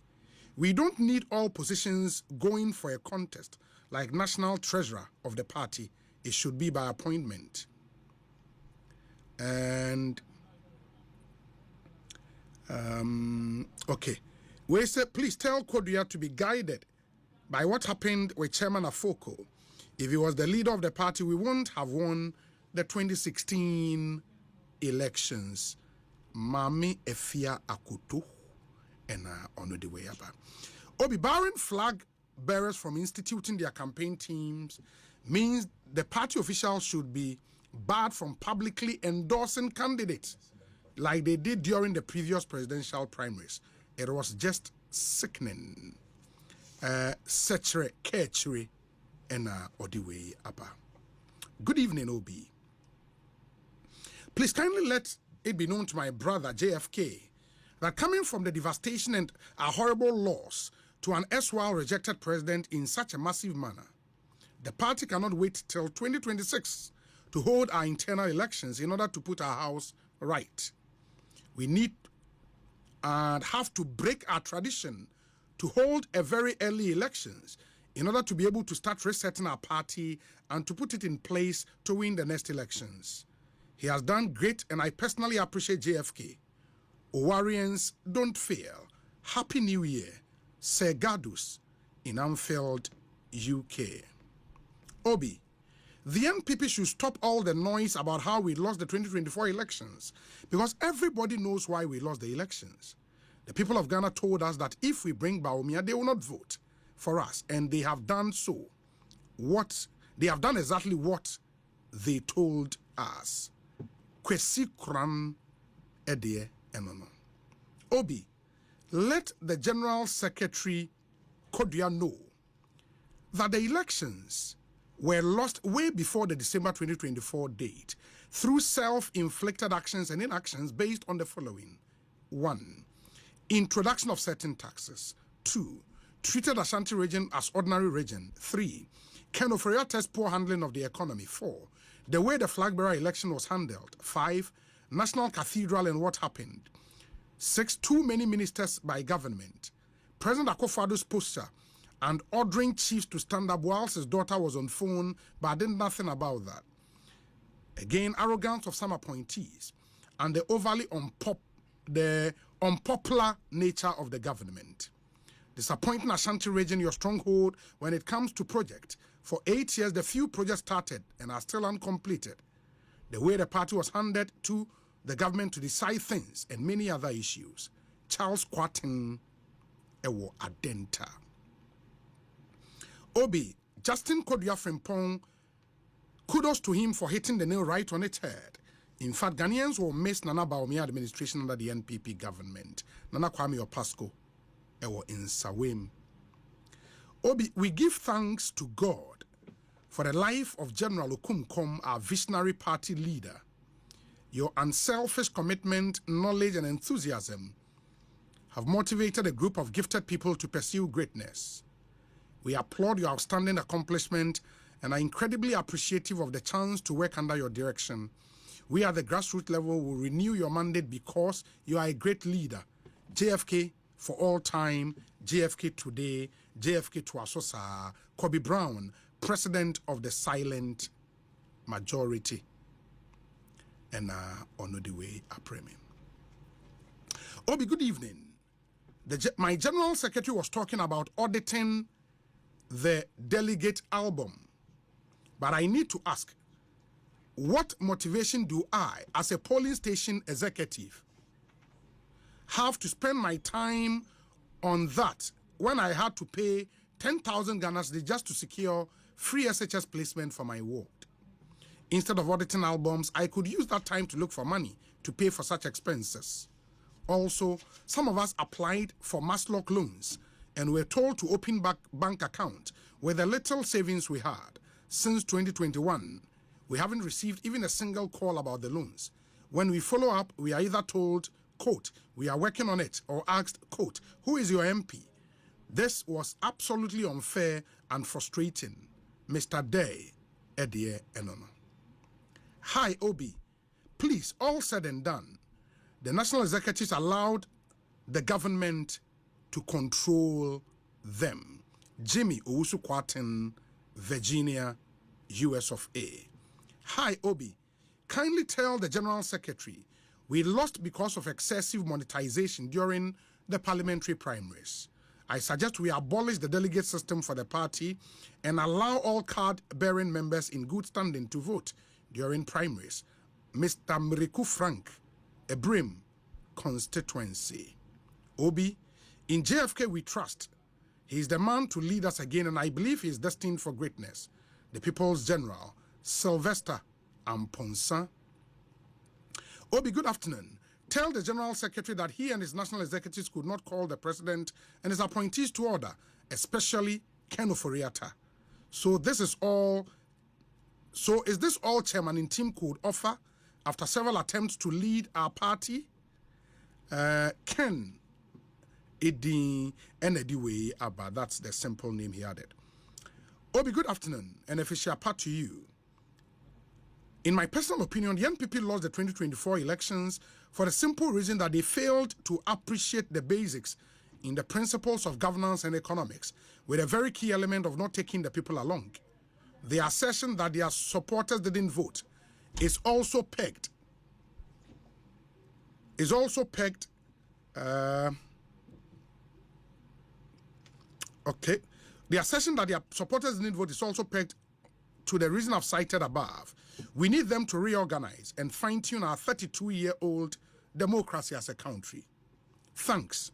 we don't need all positions going for a contest like national treasurer of the party. It should be by appointment. And okay, we said please tell Kodua to be guided by what happened with Chairman Afoko. If he was the leader of the party, we wouldn't have won the 2016 elections. Mami Efia Akutu and on the way up. Obi, barring flag bearers from instituting their campaign teams means the party officials should be barred from publicly endorsing candidates like they did during the previous presidential primaries. It was just sickening. Sechere Kechiri and Odiwe Abba. Good evening, Obi. Please kindly let it be known to my brother JFK that coming from the devastation and a horrible loss to an erstwhile rejected president in such a massive manner, the party cannot wait till 2026 to hold our internal elections in order to put our house right. We need and have to break our tradition to hold a very early elections in order to be able to start resetting our party and to put it in place to win the next elections. He has done great and I personally appreciate JFK. Owarians, don't fail. Happy New Year. Sir Gadus in Anfield, UK. Obi, the NPP should stop all the noise about how we lost the 2024 elections because everybody knows why we lost the elections. The people of Ghana told us that if we bring Bawumia, they will not vote for us, and they have done so. They have done exactly what they told us. Kwesi Kran Edie Enono. Obi, let the General Secretary Kodua know that the elections were lost way before the December 2024 date through self-inflicted actions and inactions based on the following. 1. Introduction of certain taxes. 2. Treated Ashanti region as ordinary region. 3. Ken Ofori-Attah's poor handling of the economy. 4. The way the flag bearer election was handled. 5. National Cathedral and what happened. 6. Too many ministers by government. President Akufo-Addo's posture and ordering chiefs to stand up whilst his daughter was on phone, but did nothing about that. Again, arrogance of some appointees and the overly unpopular nature of the government. Disappointing Ashanti region, your stronghold when it comes to project. For 8 years, the few projects started and are still uncompleted. The way the party was handed to the government to decide things and many other issues. Charles Kwatin Ewo Adenta. Obi, Justin Kodua Frimpong, kudos to him for hitting the nail right on its head. In fact, Ghanaians will miss Nana Bawumia administration under the NPP government. Nana Kwame Opasco Ewo Insawem. Obi, we give thanks to God for the life of General Okumkom, our visionary party leader. Your unselfish commitment, knowledge, and enthusiasm have motivated a group of gifted people to pursue greatness. We applaud your outstanding accomplishment and are incredibly appreciative of the chance to work under your direction. We at the grassroots level will renew your mandate because you are a great leader. JFK for all time, JFK today, JFK to Asosa, Kobe Brown, president of the silent majority. And on the way, Apremi. Obi, good evening. My general secretary was talking about auditing the delegate album. But I need to ask, what motivation do I, as a polling station executive, have to spend my time on that when I had to pay 10,000 Ghana just to secure free SHS placement for my ward? Instead of auditing albums, I could use that time to look for money to pay for such expenses. Also, some of us applied for Maslock loans and were told to open bank account with the little savings we had. Since 2021, we haven't received even a single call about the loans. When we follow up, we are either told, quote, we are working on it, or asked, quote, who is your MP? This was absolutely unfair and frustrating. Mr. Day, Edie Enono. Hi, Obi. Please, all said and done, the national executives allowed the government to control them. Jimmy Owusu Kwatin, Virginia, US of A. Hi, Obi. Kindly tell the General Secretary we lost because of excessive monetization during the parliamentary primaries. I suggest we abolish the delegate system for the party and allow all card-bearing members in good standing to vote during primaries. Mr. Miriku Frank, Ebrim constituency. Obi, in JFK we trust. He is the man to lead us again, and I believe he is destined for greatness. The People's General, Sylvester Amponsa. Obi, good afternoon. Tell the General Secretary that he and his national executives could not call the President and his appointees to order, especially Ken Ofori-Attah. Is this all Chairman in Team could offer after several attempts to lead our party? Ken Edi Enediwe Abba, that's the simple name he added. Obi, good afternoon, and official part to you. In my personal opinion, the NPP lost the 2024 elections for the simple reason that they failed to appreciate the basics in the principles of governance and economics, with a very key element of not taking the people along. The assertion that their supporters didn't vote is also pegged. The assertion that their supporters didn't vote is also pegged to the reason I've cited above. We need them to reorganize and fine-tune our 32-year-old democracy as a country. Thanks.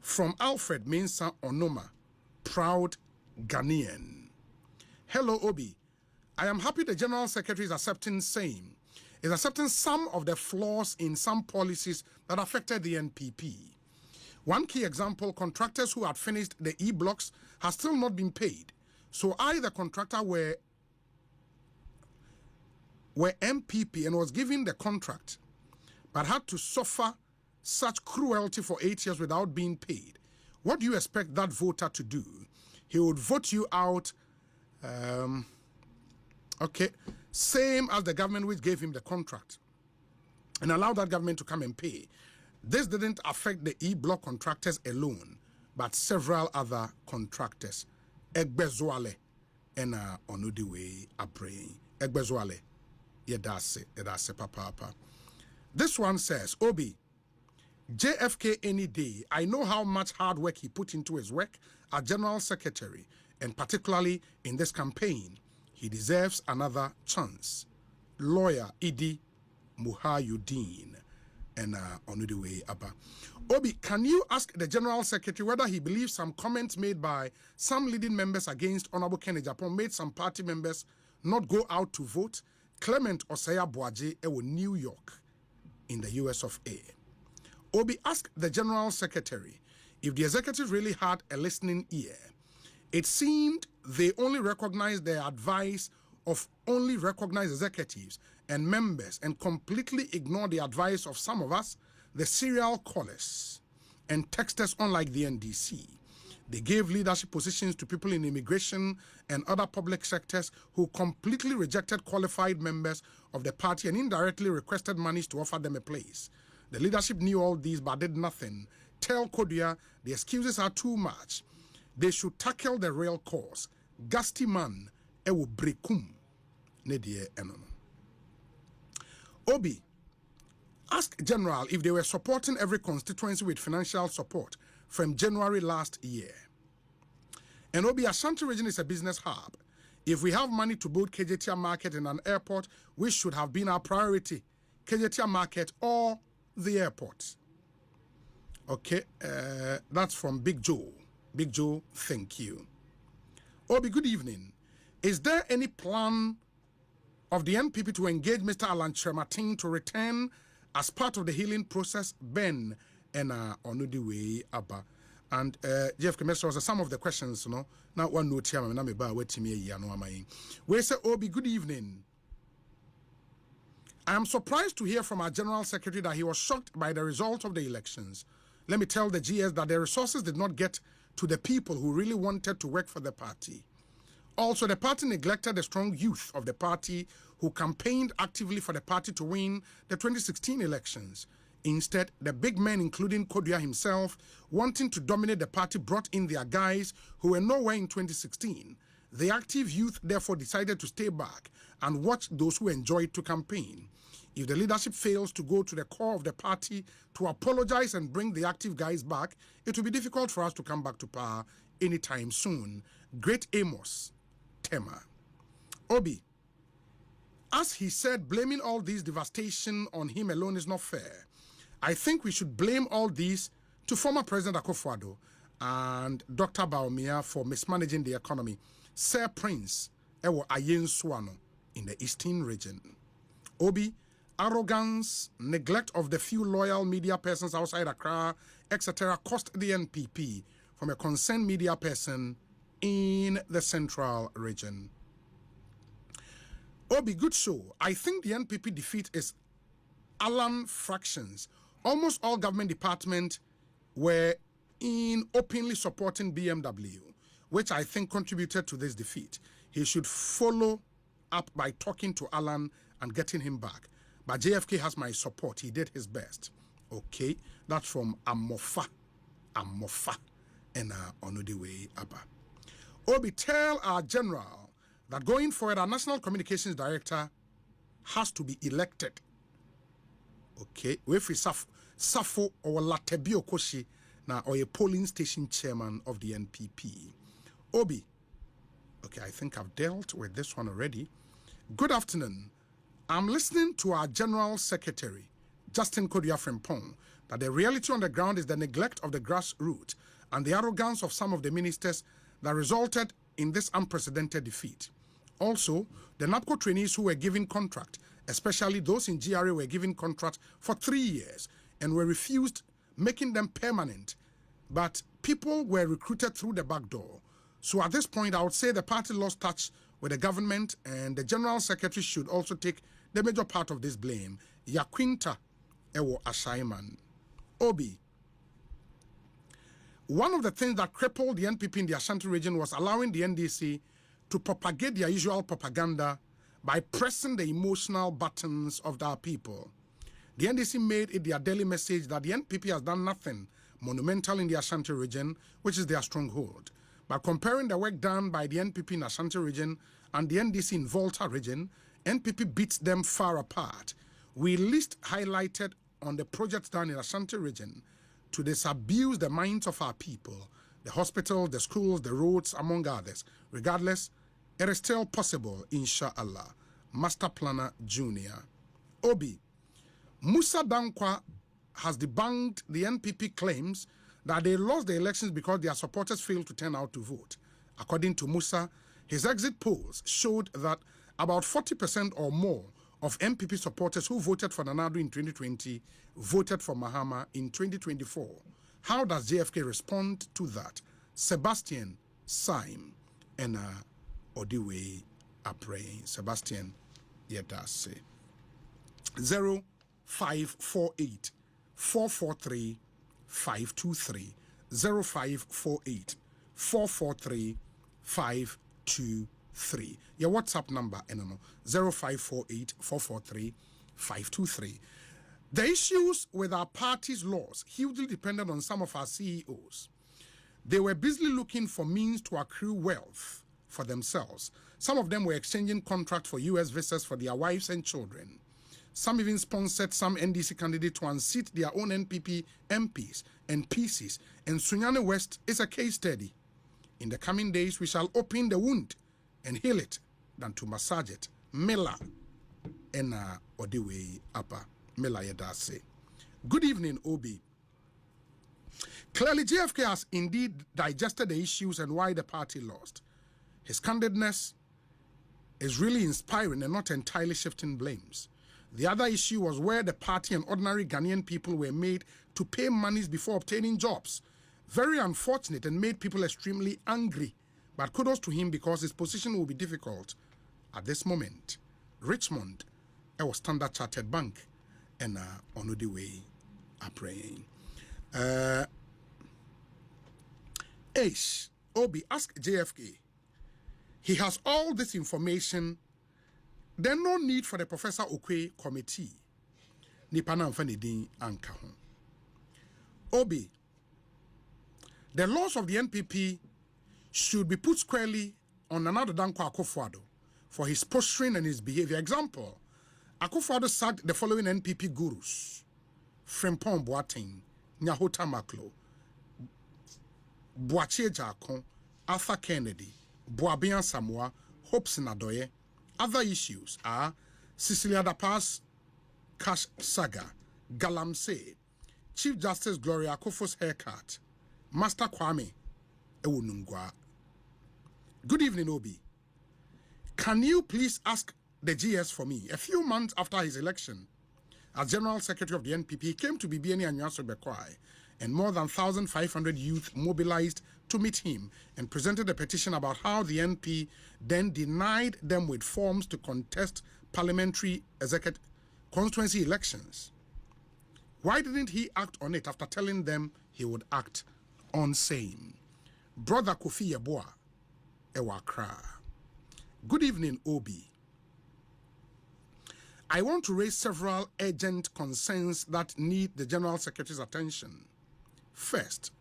From Alfred Mensah Onoma, proud Ghanaian. Hello, Obi. I am happy the General Secretary is accepting same. is accepting some of the flaws in some policies that affected the NPP. One key example, contractors who had finished the E-blocks have still not been paid. So I, the contractor, were MPP and was given the contract, but had to suffer such cruelty for 8 years without being paid. What do you expect that voter to do? He would vote you out, same as the government which gave him the contract, and allow that government to come and pay. This didn't affect the E-block contractors alone, but several other contractors. Egbezuale and Onudiwe Abrain. Egbezuale. Yedase papa. This one says, Obi, JFK any day. I know how much hard work he put into his work as General Secretary, and particularly in this campaign. He deserves another chance. Lawyer Idi Muhayuddin and Onudiwe Abba. Obi, can you ask the General Secretary whether he believes some comments made by some leading members against Honorable Kennedy Japan made some party members not go out to vote? Clement Osaya Boaje ewo New York in the US of A. Obi, ask the General Secretary if the executive really had a listening ear. It seemed they only recognized the advice of only recognized executives and members and completely ignored the advice of some of us, the serial callers and texters, unlike the NDC. They gave leadership positions to people in immigration and other public sectors who completely rejected qualified members of the party and indirectly requested monies to offer them a place. The leadership knew all these but did nothing. Tell Kodua the excuses are too much. They should tackle the real cause. Gasti man ewo brekum nedie enono. Obi, ask General if they were supporting every constituency with financial support from January last year. And Obi, Ashanti region is a business hub. If we have money to build KJTR market and an airport, which should have been our priority, KJTR market or the airport. Okay, that's from Big Joe. Big Joe, thank you. Obi, good evening. Is there any plan of the NPP to engage Mr. Alan Chermatin to return as part of the healing process? Ben and Onudiwe Abba. And Jeff Kemeso, some of the questions, you know, now one note here, we say, Obi, good evening. I am surprised to hear from our General Secretary that he was shocked by the result of the elections. Let me tell the GS that the resources did not get to the people who really wanted to work for the party. Also, the party neglected the strong youth of the party who campaigned actively for the party to win the 2016 elections. Instead, the big men, including Kodua himself, wanting to dominate the party, brought in their guys who were nowhere in 2016. The active youth therefore decided to stay back and watch those who enjoyed to campaign. If the leadership fails to go to the core of the party to apologize and bring the active guys back, it will be difficult for us to come back to power anytime soon. Great Amos Tema. Obi, as he said, blaming all this devastation on him alone is not fair. I think we should blame all this to former President Akufo-Addo and Dr. Bawumia for mismanaging the economy. Sir Prince Ewo Ayen Suano in the Eastern region. Obi, arrogance, neglect of the few loyal media persons outside Accra, etc., cost the NPP from a concerned media person in the Central region. Obi, good show. I think the NPP defeat is Alan fractions. Almost all government departments were in openly supporting BMW, which I think contributed to this defeat. He should follow up by talking to Alan and getting him back. But JFK has my support. He did his best. Okay, that's from Amofa and Onudiwe Abba. Obi, tell our general that going forward, our National Communications Director has to be elected. Okay, if we Safo or Latebio Koshi now or a polling station chairman of the NPP. Obi, okay, I think I've dealt with this one already. Good afternoon. I'm listening to our General Secretary, Justin Kodua Frimpong, that the reality on the ground is the neglect of the grassroots and the arrogance of some of the ministers that resulted in this unprecedented defeat. Also, the NAPCO trainees who were given contract especially those in GRA, were given contracts for 3 years and were refused, making them permanent. But people were recruited through the back door. So at this point, I would say the party lost touch with the government, and the General Secretary should also take the major part of this blame. Yaquinta Ewo Ashaiman. Obi. One of the things that crippled the NPP in the Ashanti region was allowing the NDC to propagate their usual propaganda by pressing the emotional buttons of their people. The NDC made it their daily message that the NPP has done nothing monumental in the Ashanti region, which is their stronghold. By comparing the work done by the NPP in Ashanti region and the NDC in Volta region, NPP beats them far apart. We least highlighted on the projects done in Ashanti region to disabuse the minds of our people, the hospitals, the schools, the roads, among others. Regardless, it is still possible, inshallah. Master Planner Junior. Obi. Musa Dankwa has debunked the NPP claims that they lost the elections because their supporters failed to turn out to vote. According to Musa, his exit polls showed that about 40% or more of NPP supporters who voted for Nanado in 2020 voted for Mahama in 2024. How does JFK respond to that? Sebastian Syme and Odiwe are praying. Sebastian, Yedase. 0548 443 523. 0548 443 523. Your WhatsApp number, 0548 443 523. The issues with our party's laws hugely depended on some of our CEOs. They were busily looking for means to accrue wealth for themselves. Some of them were exchanging contracts for US visas for their wives and children. Some even sponsored some NDC candidates to unseat their own NPP MPs and PCs. And Sunyani West is a case study. In the coming days, we shall open the wound and heal it than to massage it. Mela ena Odiwe Apa. Mela Yedase. Good evening, Obi. Clearly, JFK has indeed digested the issues and why the party lost. His candidness is really inspiring and not entirely shifting blames. The other issue was where the party and ordinary Ghanaian people were made to pay monies before obtaining jobs. Very unfortunate and made people extremely angry. But kudos to him because his position will be difficult at this moment. Richmond, our Standard Chartered Bank, and on the way are praying. Ace, Obi, ask JFK. He has all this information. There's no need for the Professor Okwe committee. Nipana Mfanidin Ankahon. Obi, the laws of the NPP should be put squarely on another Dankwa Akufo-Addo for his posturing and his behavior. Example, Akufo-Addo sacked the following NPP gurus: Frimpong Boateng, Nyahota Maklo, Boachie Jakon, Arthur Kennedy, Boabian Samoa, Hopes Nadoye. Other issues are Cecilia Dapas Cash Saga, Galamsey, Chief Justice Gloria Akufo's haircut, Master Kwame Ewunungwa. Good evening, Obi. Can you please ask the GS for me? A few months after his election as General Secretary of the NPP, he came to Bibiani and Nyaso Bekwai, and more than 1,500 youth mobilized to meet him and presented a petition about how the NP then denied them with forms to contest parliamentary executive constituency elections. Why didn't he act on it after telling them he would act on same? Brother Kofi Yeboah, Ewakra. Good evening, Obi. I want to raise several urgent concerns that need the General Secretary's attention. First,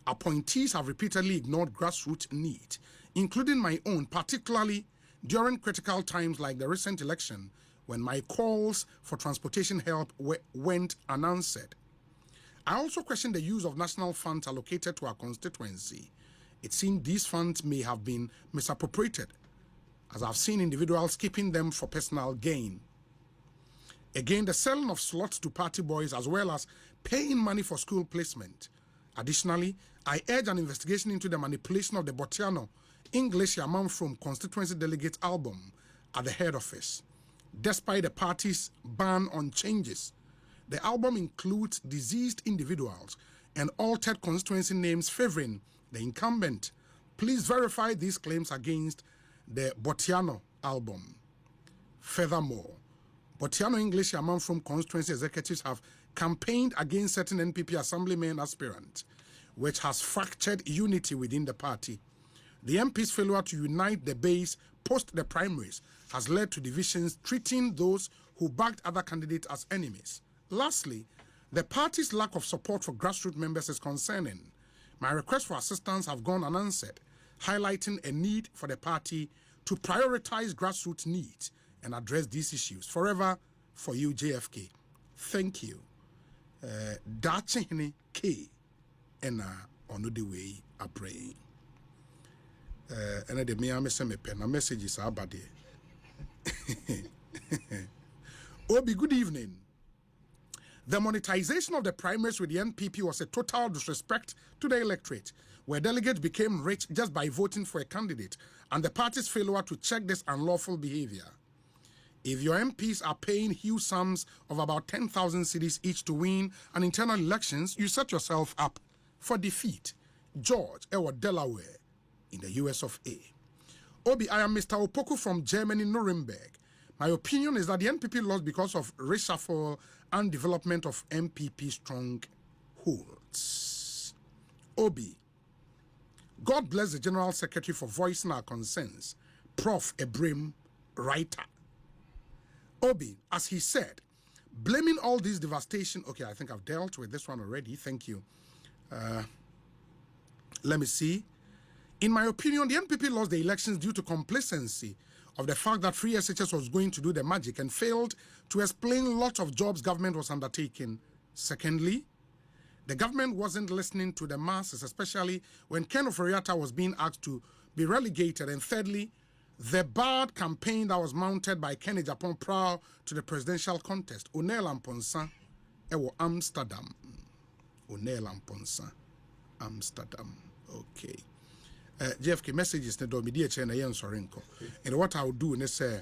appointees have repeatedly ignored grassroots needs, including my own, particularly during critical times like the recent election when my calls for transportation help went unanswered. I also question the use of national funds allocated to our constituency. It seems these funds may have been misappropriated, as I've seen individuals keeping them for personal gain. Again, the selling of slots to party boys as well as paying money for school placement. Additionally, I urge an investigation into the manipulation of the Botiano English Yamam from constituency delegates album at the head office. Despite the party's ban on changes, the album includes deceased individuals and altered constituency names favoring the incumbent. Please verify these claims against the Botiano album. Furthermore, Botiano English among from constituency executives have campaigned against certain NPP assemblymen aspirants, which has fractured unity within the party. The MP's failure to unite the base post the primaries has led to divisions, treating those who backed other candidates as enemies. Lastly, the party's lack of support for grassroots members is concerning. My requests for assistance have gone unanswered, highlighting a need for the party to prioritize grassroots needs and address these issues. Forever for you, JFK. Thank you. Dachehne K. Ena ono the way I pray. And the me am me pen. A message is abade. Obi, good evening. The monetization of the primaries with the NPP was a total disrespect to the electorate, where delegates became rich just by voting for a candidate, and the party's failure to check this unlawful behavior. If your MPs are paying huge sums of about 10,000 cedis each to win an internal elections, you set yourself up for defeat. George Ewa Delaware in the US of A. Obi, I am Mr. Opoku from Germany, Nuremberg. My opinion is that the NPP lost because of reshuffle and development of MPP strongholds. Obi, God bless the General Secretary for voicing our concerns. Prof. Ebrim, writer. Obi, as he said, blaming all this devastation. Okay, I think I've dealt with this one already. Thank you. Let me see. In my opinion, the NPP lost the elections due to complacency of the fact that Free SHS was going to do the magic and failed to explain lots of jobs government was undertaking. Secondly, the government wasn't listening to the masses, especially when Ken Oforiatta was being asked to be relegated. And thirdly, the bad campaign that was mounted by Kenny Japan prior to the presidential contest. Onel Amponsa, Ewo Amsterdam. Onel Amponsa, Amsterdam. Okay. JFK messages ne do media chain na yen sorenko. And what I will do is say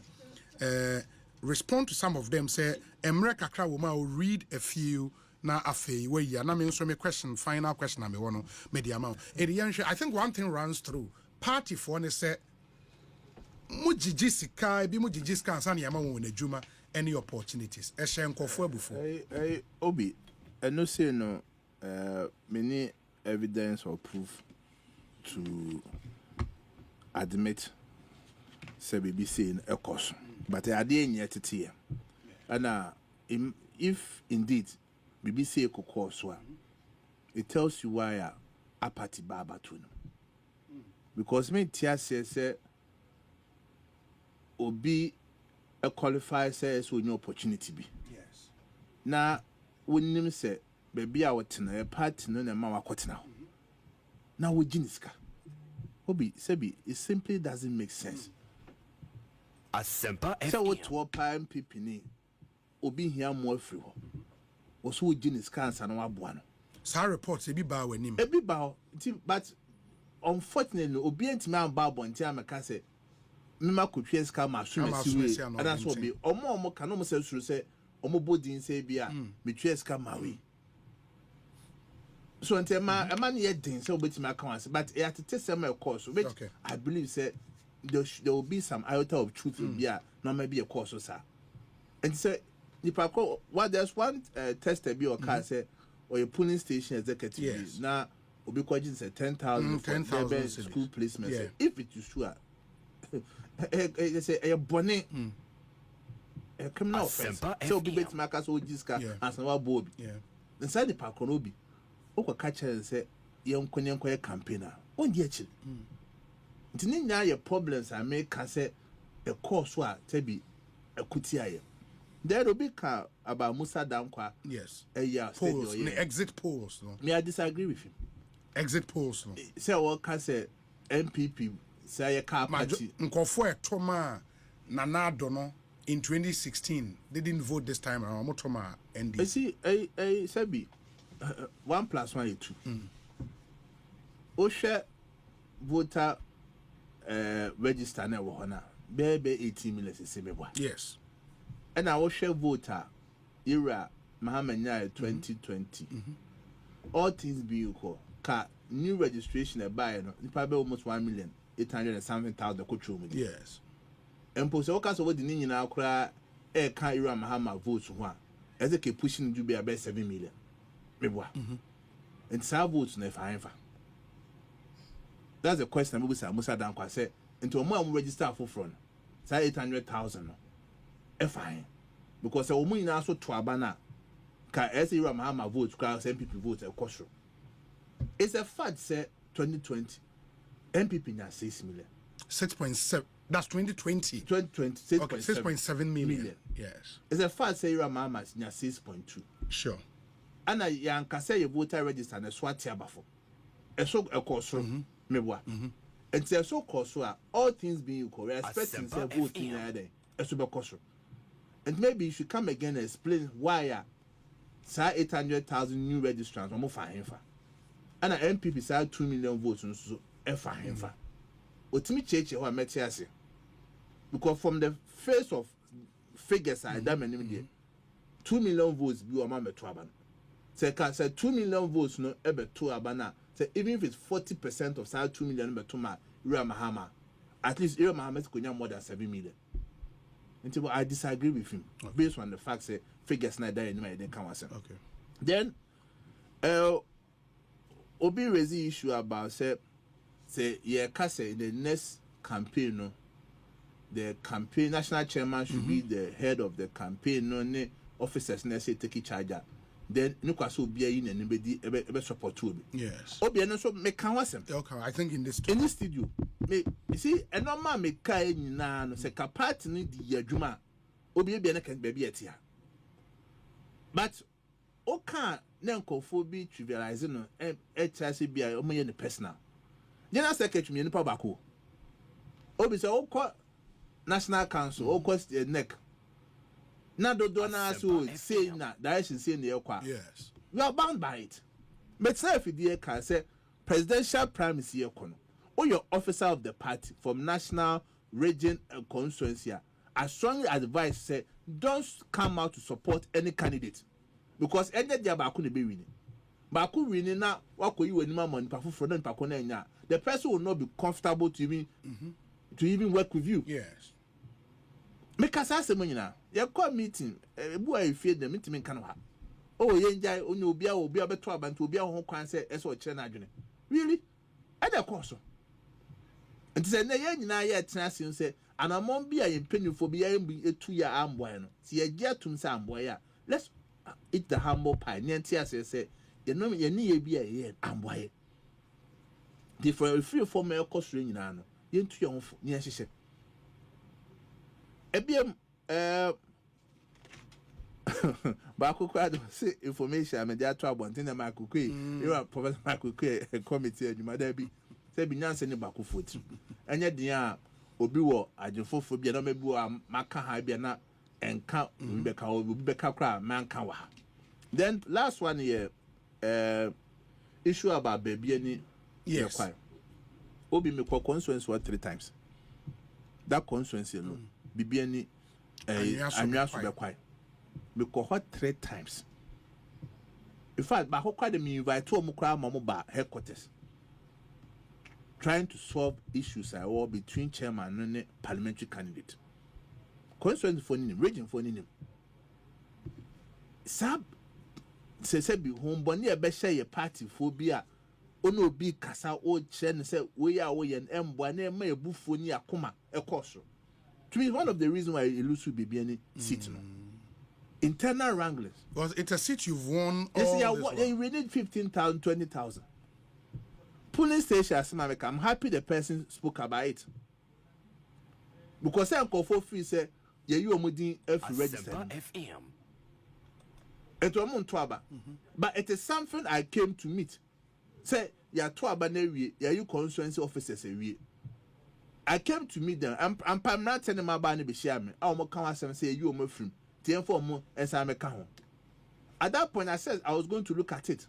respond to some of them. Say Emre kakra wo ma will read a few na afei we ya na me nso me question final question na me wono media ma. I think one thing runs through party for ne say mujiji sika bi mujiji sika ansa na yama wo na djuma any opportunities. E hye nkofo abufo. Obi no say no many evidence or proof to admit say BBC in Ekos, but I didn't yet here. And if indeed BBC Ekos, it tells you why apathy baba to them. Because me tia say obi a qualifier says when your opportunity be. Yes. Now when him say baby I want a party no na mama now. Now we jiniska. Obi, Sebi, it simply doesn't make sense. Asempa FM. So what to a MPP Obi here more free. Also we jiniska and sanwa buano. Sa reports ebi ba wanim. Ebi ba, but unfortunately, Obi enti man ba bonti ameka say mema kotwe ska ma so mesiwe. And that's what be. Omo kan omo say suru say omo bodin say bia me twe ska ma we. So until a man yet didn't so bit my accounts, but it had to test some course, which I believe said there will be some iota of truth in beer, not maybe a course or sir. And say, what there's one test a bill or car say, or a polling station executive. Yes. Now, Obi Kwajin said 10,000 school placement. Yeah. If it is true, they say a bonnet. A criminal offense. So be bit my castle jiska and some board. Yeah. Inside the park on Obi. Oko catch and say young konyanko campaigner on the actually. Nti nya your problems I make can say a course wa tebi a kutia. There will be about Musa Dankwa. Yes. Polls, exit polls. No. Me I disagree with him. Exit polls. No. Say what can say MPP say a car party. Nkofo etoma Nana Dono in 2016. They didn't vote this time around. Motoma ND. See, Sebi. 1 + 1 = 2. Osha voter register na wo na be 18 million se be boa. Yes. and I will share voter era Mahamanya 2020. All things being equal, new registration a buy probably almost 1,800,000 and something thousand could Yes. And post all kinds of what the Ninian now cry a can't era Mahama votes one as they keep pushing to be about 7 million. And some votes never ever. That's the question we say Musa Dankwa said into a more register for front. Say 800,000 fine. Because a woman now so to abana can as era Mahama votes crowd NPP votes a question. It's a fact say 2020 NPP now 6 million. 6.7. That's 2020. 2020 okay, 6.7 million. Yes. It's a fact say era Mahama is now 6.2. Sure. And I can say your voter register and a swat bafo. A so a course mebwa. And say so course all things being equal, we are expecting say voting there a super course. And maybe you should come again and explain why say 800,000 new registrants are more fine for. And an MPP say 2 million votes so fine for. Otimi cheche who met here say. Because from the face of figures I damn any 2 million votes be a mama to aban. Say 2 million votes no ebe to abana. Say even if it's 40% of say 2 million ebe to ma Ira Mahama, at least Ira Mahama could more than 7 million. Until I disagree with him based on the fact that figures not there anymore. They can't say. Okay. Then, Obi raise the issue about say in the next campaign, no, the campaign national chairman should be the head of the campaign, no, officers say take charge. Then no kwaso be in anybody ebe support to be. Yes. Obi no so make kan wasem. Okay, I think in this studio. Me you see a normal make kai nyina no se ka party ni di adwuma. Obi be na kan baby etia. But o kan na nkofo bi trivialize no e chase bi a o me ne personal. General secretary me nipa bako. Obi say o ko national council o ko neck. Na do na so say na direction say na ekwa. Yes. You are bound by it. But say if you can say presidential primacy ekono or your officer of the party from national region and constituency, I strongly advise say don't come out to support any candidate because any day ba be winning. Ba ku winning na wako you anima money pa fufuro na pa ko na nya. The person will not be comfortable to even work with you. Yes. Make us ask them now. You call meeting. Boy, if you the meeting can ha. Oh, you enjoy on your beer will be able to about to be a home cancer as or China. Really? At the course. And to say, na yet transient say, and among be a penny for be a 2-year arm bueno. See a jet to some boy. Let's eat the humble pie. Nancy say, you know, you need be a year and boy. Different 3 or 4 male cost ring in an. You into your own near she said. Ebiem Baku kwado say information me dey atwa bonten na makukwe you are professor makukwe committee adwuma da bi say bi nyanse ne baku foti enye den a obi wo agefofo bi na mebi wo maka ha bi na enka obi beka kra manka wa. Then last one here issue about baby any yes obi me constituency 3 times that constituency no bibi ani anyaso be kwai because what 3 times in fact ba hokwa de me invite to omukra mamo ba headquarters trying to solve issues between chairman and parliamentary candidate constituency for him region for him sab se bi home boni e be share your party phobia ono obi kasa o che ne se we ya wo ye embo na e ma ebufu ni akoma ekoso. To me, one of the reasons why Ilusu be any seat no. Internal wranglings. Because it's a seat you've won we need 15,000, 20,000. Polling station, I'm happy the person spoke about it. Because I'm for free say, you are moving every register. FM. But it is something I came to meet. Say, you are you constituency officers I came to meet them. I'm not telling my band to be share me. I'll come and say you are my friend. At that point, I said I was going to look at it.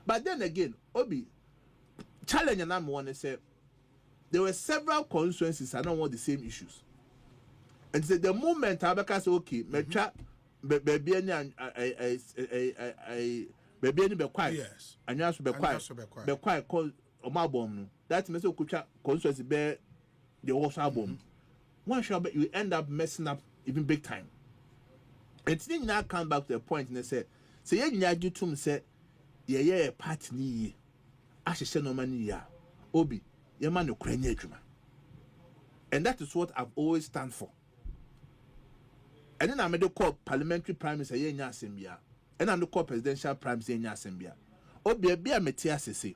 But then again, Obi, challenge and one say there were several constituencies I don't want the same issues. And the moment Abaka say okay, metwa baby any baby any be quiet. Yes. Anya so be quiet. Be quiet cause omabom no. That means okutwa constituency be the whole album. One shot you end up messing up even big time. And then now come back to the point and they say you nyaju tum say ye party ni ahye no mani ya obi ye ma no kranya adwuma. And that is what I've always stand for. And then I made the call parliamentary primaries ye nya asembia. And I'm the call presidential primaries ye nya asembia. Obi e bia metia sese.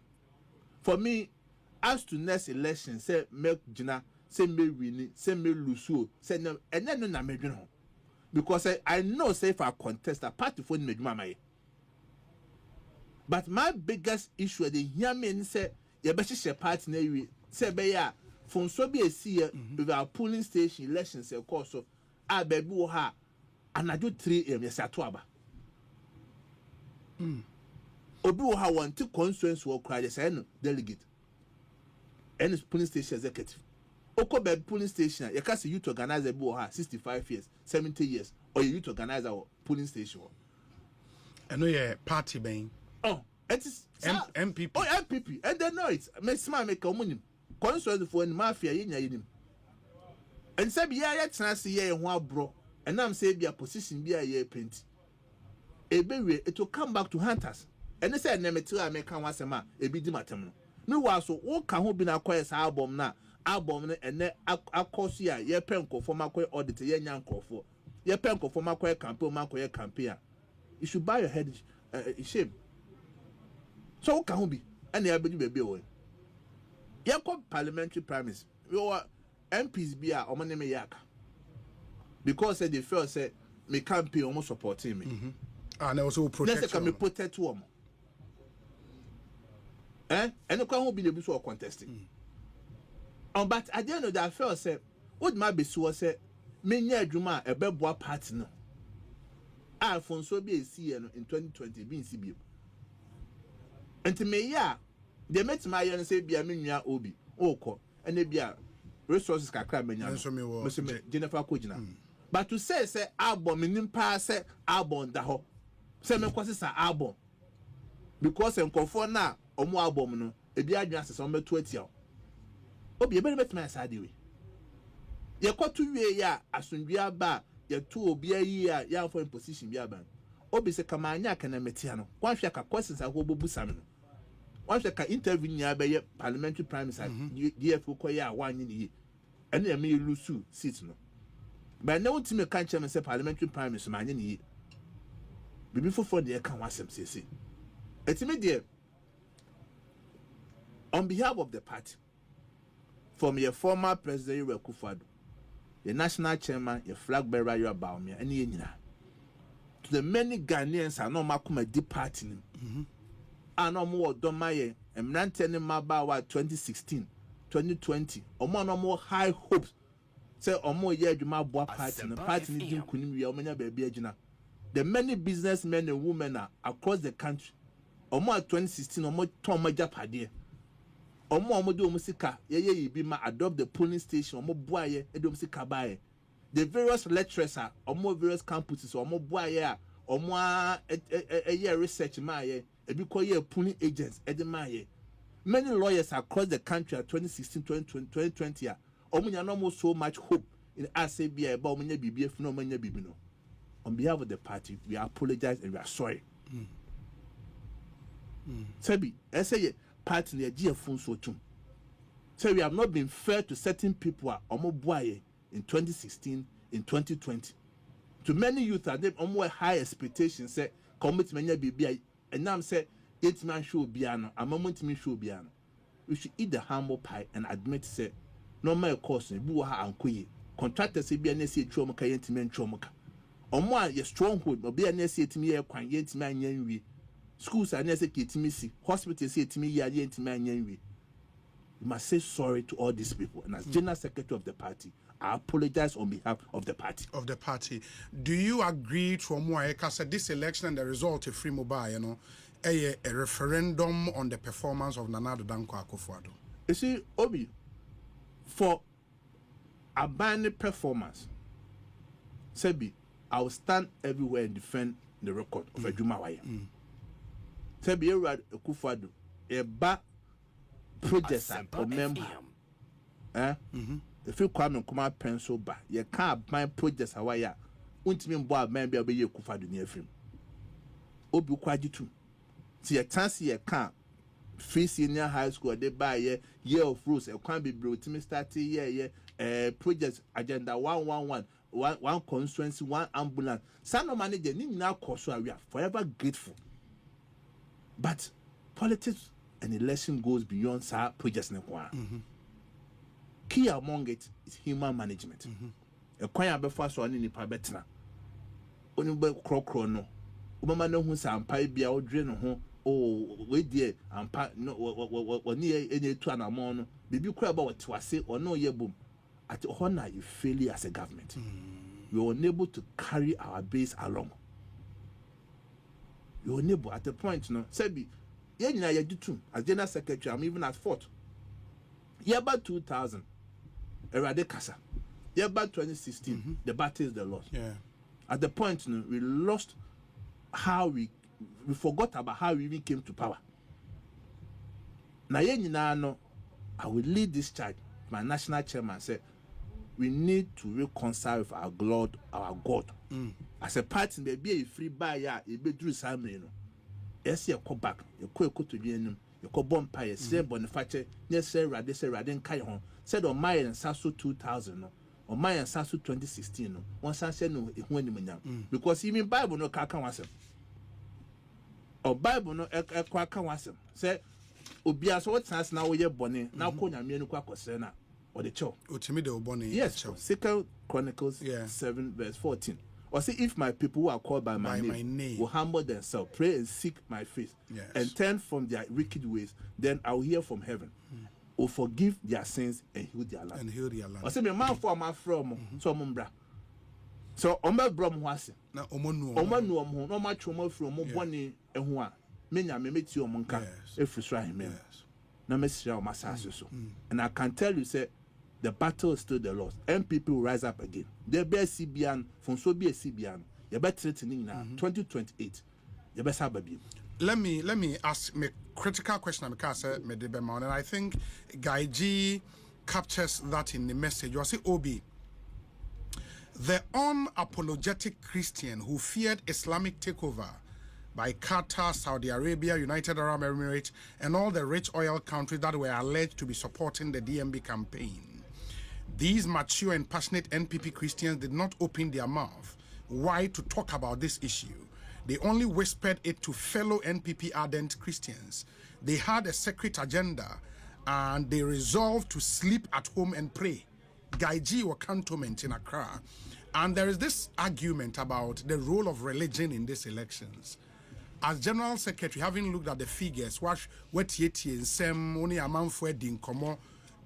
For me, as to next election, say make Gina, say me win, say me lose, say no, and then no na me dwene ho. Because I know say if I contest a party for me dwuma. But my biggest issue is the hear me say you better share party na we say be ya from so be a see with our polling station elections say course so a baby wo ha anadwo 3 am yes atoaba. Obi wo ha want to constituency wo kra say no delegate. And polling station executive. Oko be polling station you can see youth organizer be wo ha 65 years, 70 years or youth organizer polling station. I know your party being. Oh, it is NPP. Oh, NPP. And they know it. Mesma make a money. Constituency for the mafia yin. And say be a chance ye one bro. And I'm say be a position be a year print. It will come back to hunters. And they say nemetra make one sema e bi di matem. No was so o ka ho bi na kwes album na album and then akoso ya ye penko for makoy audit ye nyanko for. Ye penko for makoy campaign makoy campaign. You should buy your head shame. So can be and they be baby away. You call parliamentary primaries. Your MPs be or name yaka. Because they felt say me campaign almost supporting me. And also protect. Let's say me protect to them. And the can be the able to contesting. But at the end of that, I felt say what my be so say me nya adwuma e be boa party no. Alfonso be see in 2020 being CBO. And to me, yeah, they met my young say be a minya obi, oko, and they be a resources kakra menya. Jennifer Kojina. But to say album minim pass say album da ho. Say me kwase sa album. Because enkonfo na omo album no, e bi adwan asese omo 20 obi e be met my side we. Ye kwatu wie ya asundua ba ye to obi ayi a ya for position bi aban. Obi se kama anya kana metia no. Kwan hwe ka questions a ho bobusa me no. Once I can interview near by parliamentary primaries, DF ko ya one ye, and they may lose seats no. But no team can't chairman say parliamentary primaries, man, ye. Before the account was some say. It's immediate. On behalf of the party, from your former president, Kufado, the national chairman, your flag bearer, you about me, and ye to the many Ghanaians are no makuma deep party. No more domaye and Nantani Mabawa 2016, 2020, or no more high hopes. Say or more year you my boy party and the party needing Kunim baby. The many businessmen and women are across the country. Or more 2016 or more Tom Japadi. Or more Modo Musika, ye be my adopt the polling station or more boy, Edomsika by the various lecturers are or more various campuses or more boy or more a year research my because you're pulling agents at the Maye. Many lawyers across the country at 2016, 2020, almost so much hope in ACBI about many BBF no many bibino. On behalf of the party, we apologize and we are sorry. Sebi, I say party near GF so too. So we have not been fair to certain people at Omobuaye in 2016, in 2020. To many youth are them almost high expectations say commitment BBI. And now I'm saying, 8 man show biano, a moment me show biano. We should eat the humble pie and admit, say, no my course, buha and quay. Contractors say, be an essay trauma, kayantiman trauma. On one, your stronghold, or be an essay to me, a quayant man yanwi. Schools are necessary to me, see, hospitals say to me, yant man yanwi. You must say sorry to all these people. And as General Secretary of the party, I apologize on behalf of the party. Do you agree to Omoaeka said this election and the result of free mobile, a referendum on the performance of Nana Addo Dankwa Akufo-Addo? You see, Obi, for a bad performance, Sebi, I will stand everywhere and defend the record of a Juma Waya. Sebi, you read a Kufadu, a back project or member. If you come and come out pencil back, you can't buy projects Hawaii. Untimin boy, maybe I'll be your Kufadu near film. Obu Kwajitu. See a chance you can't. Free senior high school, they buy a year of rules, a can't be brought to me starting year, project agenda 111. One constituency, one ambulance. Some no manager need now cost, so we are forever grateful. But politics and election goes beyond our projects. Key among it is human management. A choir before so any pabetina. Only by crocrono. Umama no who some pie be out drain home. Oh, wait dear, and part no what near any 2 and a mono. Baby cry about what was say or no ye boom. At honor you failure as a government. We were unable to carry our base along. We were unable at the point, no. Sebi, yeah, you do too. As general secretary, I'm even at fault. Yeah, about 2000, Erade Kasa. Yeah, about 2016, the battle is the loss. Yeah. At the point, no, we lost how we forgot about how we even came to power. Now, no, I will lead this charge. My national chairman said, we need to reconcile with our God. As a party, there be a free buyer, a be drew Samuel. Yes, you come back, you go to the enemy, you go bonfire, same Boniface, yes, say Radin Kayon, said on my and Sasu 2000, or my and Sasu 2016, once I said no, because even Bible no Kakan was or Bible no Ekwakan was say, Obias what has now we are bonny, now Konya Menuka Cosena. Or the show. Yes, 2 Chronicles 7 verse 14. Or say, if my people who are called by my name will humble themselves, pray and seek my face, and turn from their wicked ways, then I will hear from heaven, will forgive their sins and heal their land. Or say, my man for my from so mumbra. So Omba Brom was now Omonu no much more from Moboni and Hua. Many I met you monka if you try him. No message on my so. And I can tell you, say, the battle is still the loss. NPP will rise up again. There be a CBN, from so be a CBN. You better threatening now. 2028. You better have a baby. Let me ask me critical question because and I think Guy G captures that in the message. You say, Obi, the unapologetic Christian who feared Islamic takeover by Qatar, Saudi Arabia, United Arab Emirates, and all the rich oil countries that were alleged to be supporting the DMB campaign. These mature and passionate NPP Christians did not open their mouth wide to talk about this issue. They only whispered it to fellow NPP ardent Christians. They had a secret agenda and they resolved to sleep at home and pray. Guy G were cantonment in Accra. And there is this argument about the role of religion in these elections. As General Secretary, having looked at the figures,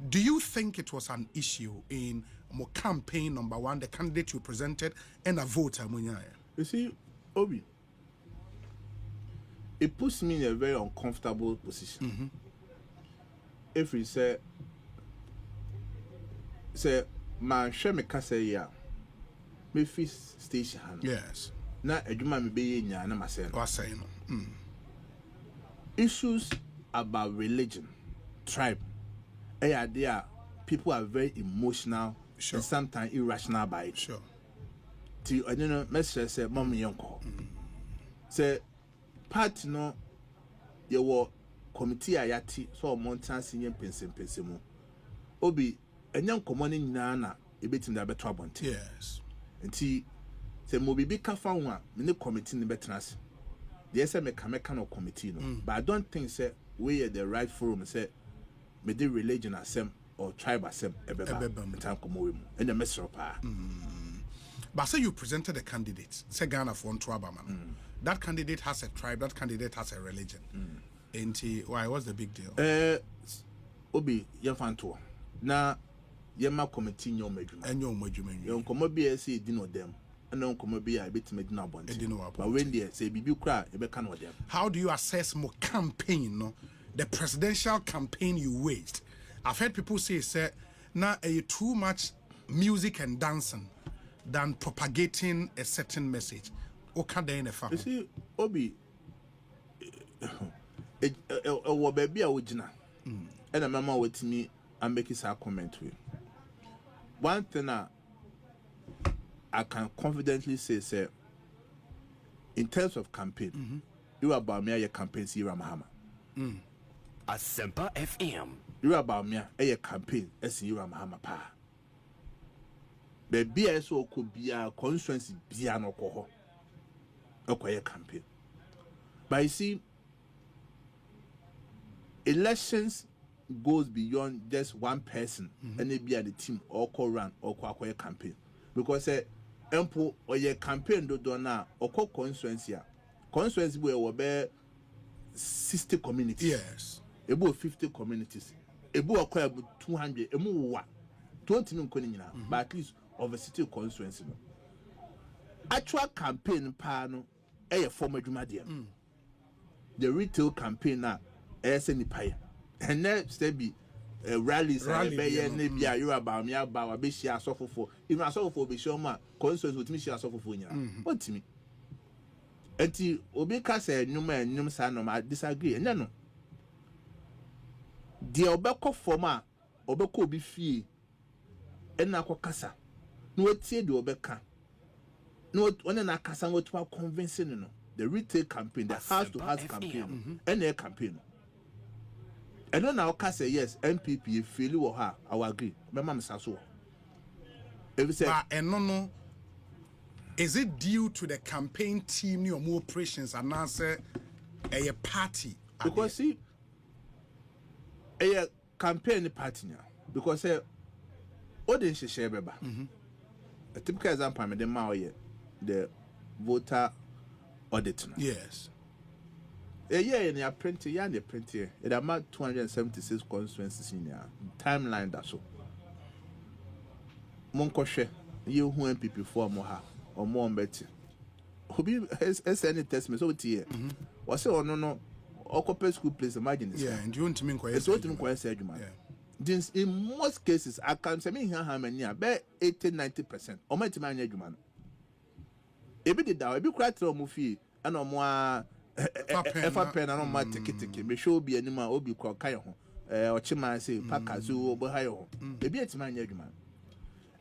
do you think it was an issue in campaign number 1, the candidate you presented, and a voter? You see, Obi, it puts me in a very uncomfortable position. If we say, man, share me kase ya, me fist station. Yes. Na eduma me be nya na masay no. Issues about religion, tribe, there people are very emotional and sometimes irrational by it. Sure. To I don't know, message say mommy yonko. Say part no your committee ayati so mountain senior pensem. Obi enyan komone nyina na ebetim da beto abonte. Yes. Nti say mobi bi ka fa ho a me ne committee ne betena. They say me no committee no, but I don't think say we are the right forum say me the religion asem or tribe asem ebeba time komo mu and the message pa. But say you presented a candidate, say Ghana for Ntwabama. That candidate has a tribe, that candidate has a religion. Why what's the big deal? Obi yefanto na yema committee nyo medwuma. Enyo medwuma. Yon komo bi say dino dem. And come be a bit made now, but when they say Bibu cry, you can with them. How do you assess more campaign? No, the presidential campaign you waged. I've heard people say, now too much music and dancing. than propagating a certain message. You see, Obi, baby, I would and a mama with me and make his comment with. One thing I can confidently say, in terms of campaign, you are about me a campaign, see Ramahama. Asempa FM. You are about me a campaign, see Ramahama Pa. Baby, I so could be a constituency, be an alcohol. A campaign. But you see, elections goes beyond just one person and they be at the team or run or acquire campaign. Because empo or your campaign do now or constituency will be 60 communities. Yes. About 50 communities. About acquire 200 20 but at least of a city constituency. Actual campaign panel a former Jumadian. The retail campaign now any pay. And next there be rallies maybe you about me about be share suffer for even suffer for be sure ma concerns with me share suffer for nya. What to me? Enti obi ka say num sa no I disagree. And no. The obeko forma obeko obi fie na akokasa. No tie the obeka. No one na kasa go to convincing no. The retail campaign, the house-to-house campaign, and their campaign. And then I'll say yes, NPP, feel or her, I will agree. My mom says so. If you say, no, is it due to the campaign team or more operations and answer a party? Because see, a campaign party now. Because audience share beba. A typical example, the voter audit. Yes. A year in your print, and the print here. It amount 276 constituencies in your timeline. That's so. Monkoshe, you who NPP for more or more better. Who be has any testament so here? Was it or no? Occupy school place, imagine this. Yeah, and you want to mean quite it's what to inquire, said you, man. In most cases, I can say me how many are 80-90%. Or my man, you man. Ebi did that. Ebi cry to mufi. Ano mo efa pen ano ma tiki. Me show be anima obi kwa kaya ho. Ochima say pakazu obo hayo. Ebi etima nya adwuma.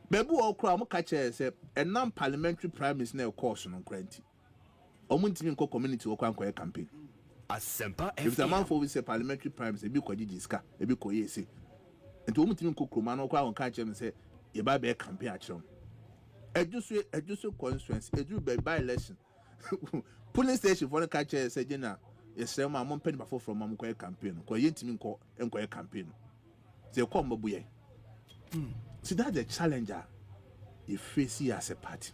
Bebu okra mo ka che say enam parliamentary prime minister na course no kranti. Omo ntimi nko community okwa nko campaign. Asempa FM. If the man for we say parliamentary prime minister ebi ko gigi ska, ebi ko yesi. Enti omo ntimi nko kroma no okwa nka che me say ye ba be campaign a kire. Edusu constituency, by election. Polling station for the catcher said, Jenna, yes, sir, my mom penny before from Mamma campaign, or Yentim and campaign. They come, Babuye. See, that's the challenger you face here as a party.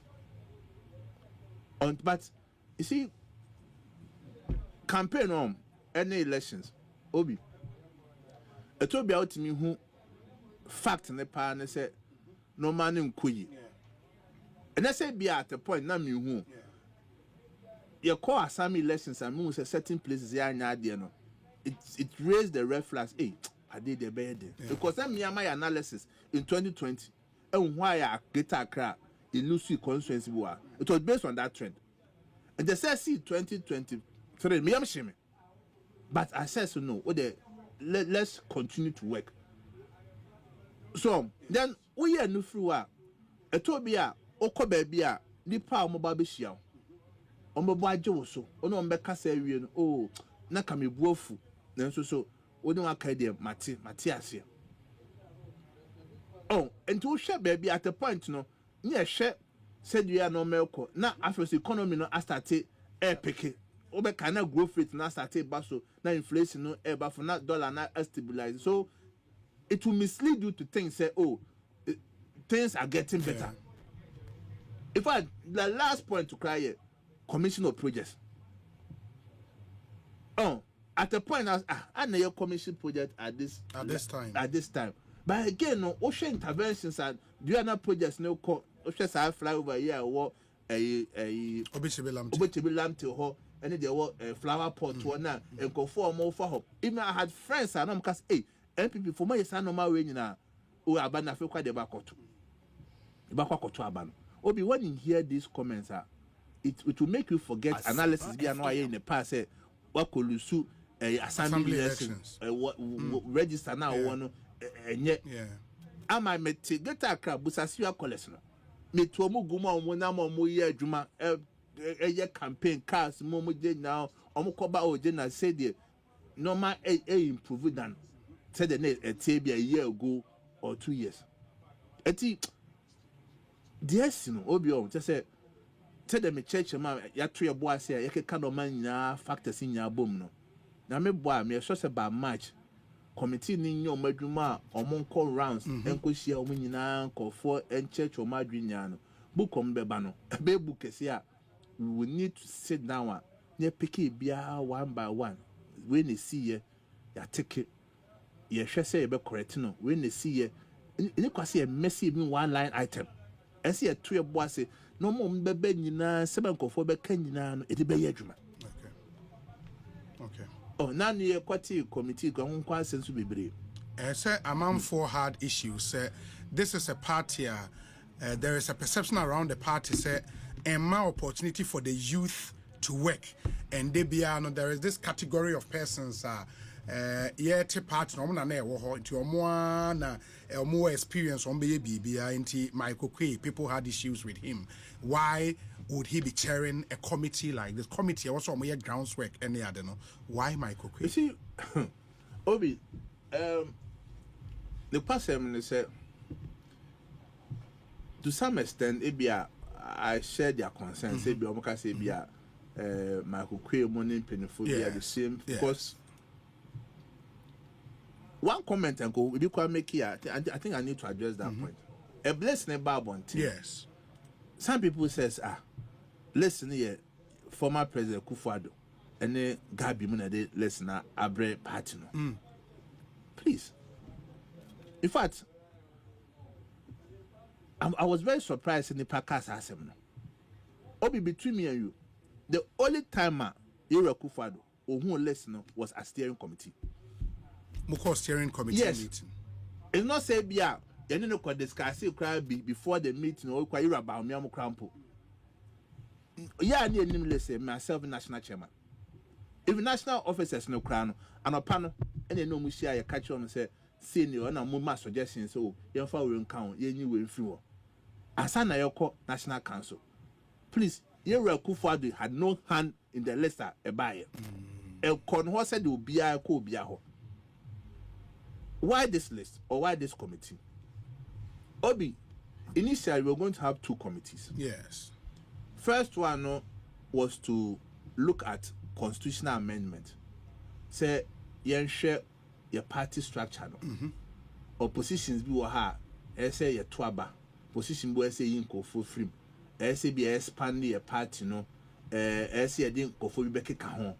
But you see, campaign on any elections, Obi. It will be out to me who fact in the pan and said, no man in Kuyi. And I say be at the point now me who you call some elections and move certain places here no. It raised the red flags. Hey, I did the bad because I'm my analysis in 2020 and why I get a crap in Lucy constituency war. It was based on that trend. And they say see 2023 me am shame. But I said so no, let's continue to work. So then we are new through a tobia oko baby a nipa omoba be hia omobo agye so ono mbeka sa awie no oh na ka mebuafu na nso so woni waka de mate ase oh enti wo hwe baby at a point no ne hwe said you are no melko na afro economy no astarte peke obeka na growth rate na astarte baso na inflation no ba for na dollar na stabilize, so it will mislead you to think say oh things are getting better. In fact, the last point to cry here, commission of projects. Oh, at the point I know your commission project at this time. But again, no ocean interventions and the other projects no ocean fly over here or a Obichibi lamb to her and the flower pot to now and go for more for her. Even I had friends and I'm because NPP for my son no more way now. Oh, Abana feel quite the back to Abano. Obi, when you hear these comments, it will make you forget analysis be no in the past say what could you assembly elections register now one yeah am I met get a crab busasia collection me to omu guma omu mo ye adwuma campaign cars mo je now omu koba oje na say the normal improve than said the a year ago or 2 years eti yes no obi o just say tell them church man ya to your boy say ya keka no man nyina factors nya bom no na me boy me so say by March committee ni nyo madwuma omonko rounds enko hia o nyina nko for en church o madwenya no book om beba no be book ese a we will need to sit down near pick bia one by one when they see ye ya take ye hwe say be correct no when they see ye any kwase messy even one line item ese ya to your boy say no more bebe nyina sebe nkofo be ka nyina no edi be ye adwuma. Okay. Oh, now you kwati committee go ho kwa sensu bebre. Say Amam4 had issues. This is a party. There is a perception around the party. Say, and more opportunity for the youth to work. And there is this category of persons. Yet part no na na wo into more experience on baby into Michael Quay. People had issues with him. Why would he be chairing a committee like this? Committee also more groundswork any other no. Why Michael Quay? You see, Obi, the person said to some extent, I share their concerns. Michael Quay money painful the same because. One comment and go, we do quite make here. I think I need to address that point. A blessing about one thing. Yes. Some people says, listen here, former President Kufuor, and then Gabi Munade, listen, Abre Patino. Please. In fact, I was very surprised in the podcast assembly. Obi between me and you, the only time you were Kufuor or who listener was a steering committee. Moko steering committee meeting. It's not say bia you no could discuss it before the meeting or quite about me am crampo. Yeah, I need him say myself national chairman. If national officers no crown and a panel and they know me share your catch on and say senior and a more suggestions so you will count you will free. Asana yoko National Council. Please, you Kufuor had no hand in the list a buyer. El Conho said will be a co biaho. Why this list or why this committee? Obi, initially we were going to have 2 committees. Yes. First one was to look at constitutional amendment. Say, you share your party structure. Oppositions be waha. Say your twaba. Position be say you go for free. Say be expand your party no. Say you didn't go for be kahon.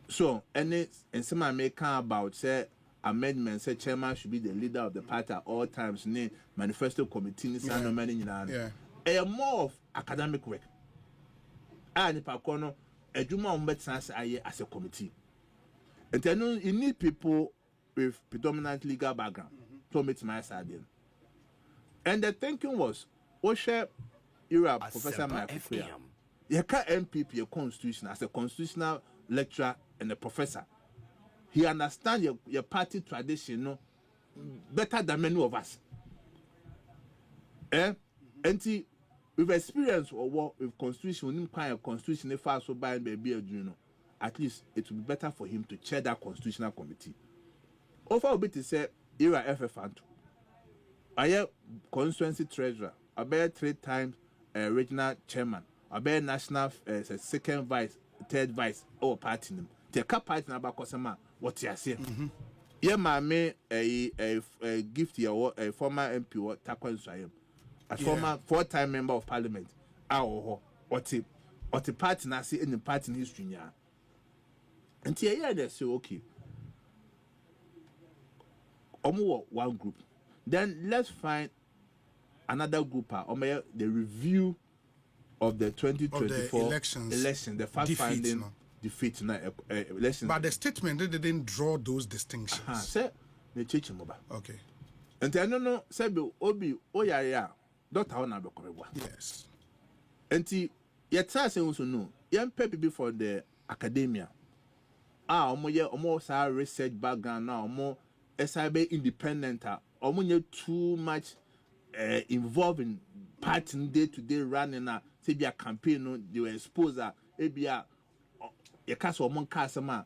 So and some American about say. Amendment said chairman should be the leader of the party at all times. Name manifesto committee no many a more of academic work. And Pacono, a Juma as a committee. And then you need people with predominant legal background to meet my side. And the thinking was, Osha Europe, Professor Michael Quay. You can't MPP a constitution as a constitutional lecturer and a professor. He understands your party tradition better than many of us. And with experience or work with constitution, when constitution if so by baby, at least it will be better for him to chair that constitutional committee. Over a bit, he said, "Era FF I am constituency treasurer. I bear 3 times regional chairman. I bear national second vice, third vice, or party name. Take a party number cosama." What you say? Yeah, my a gift here or a former MP or Takwan Swayam, a former 4-time member of Parliament. What the party now see in the party history now. And here they say okay. One group. Then let's find another group. The review of the 2024 election, the fact finding. Defeat election. But the statement they didn't draw those distinctions. Say the church mobile. Okay. And I don't know, say Obi Oyaya doctor how na be koreba. Yes. Enti ye try say also no. Young people for the academia. Omo sa research background now, omo SIB independent, omo too much involved in party day-to-day running say be a campaign no they were exposed be a cast omo customer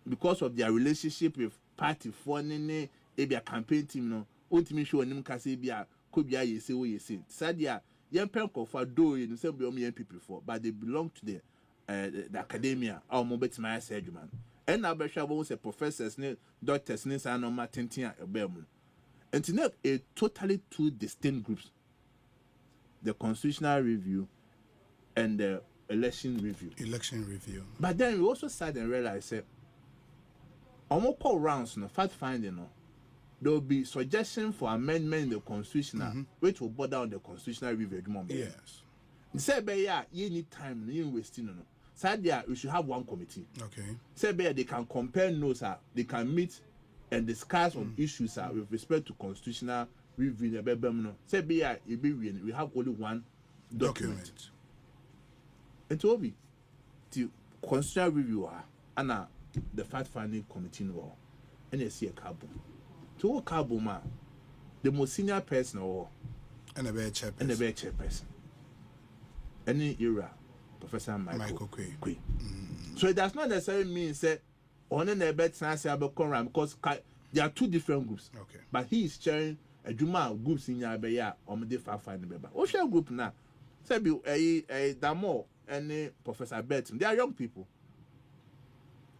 because of their relationship with party for be a campaign team no ultimately show nim ka say be a could be a you say sadia young people for do you say be young people for but they belong to the academia or mo betima say man and now be sure say professors ne doctors ne say no ma tentin a be mu and now a totally two distinct groups, the constitutional review and the election review. But then we also started and realized that almost call rounds no fact finding no there will be suggestion for amendment in the constitutional which will border on the constitutional review. Yes. Say you need time you wasting no. Sadia we should have one committee. Okay. Say they can compare notes, they can meet and discuss on issues with respect to constitutional review. Say we have only one document. And to be the constitutional review and the fact finding committee no and you see a cabo. To a cabo man, the most senior person or and a bear chairperson. Any era, Professor Michael Quay. So it does not necessarily mean say on a better because there are two different groups. Okay. But he is sharing a Juma groups in Yabeya or the finding member. Ocean group now. Say be a Damo and Professor Betting. They are young people.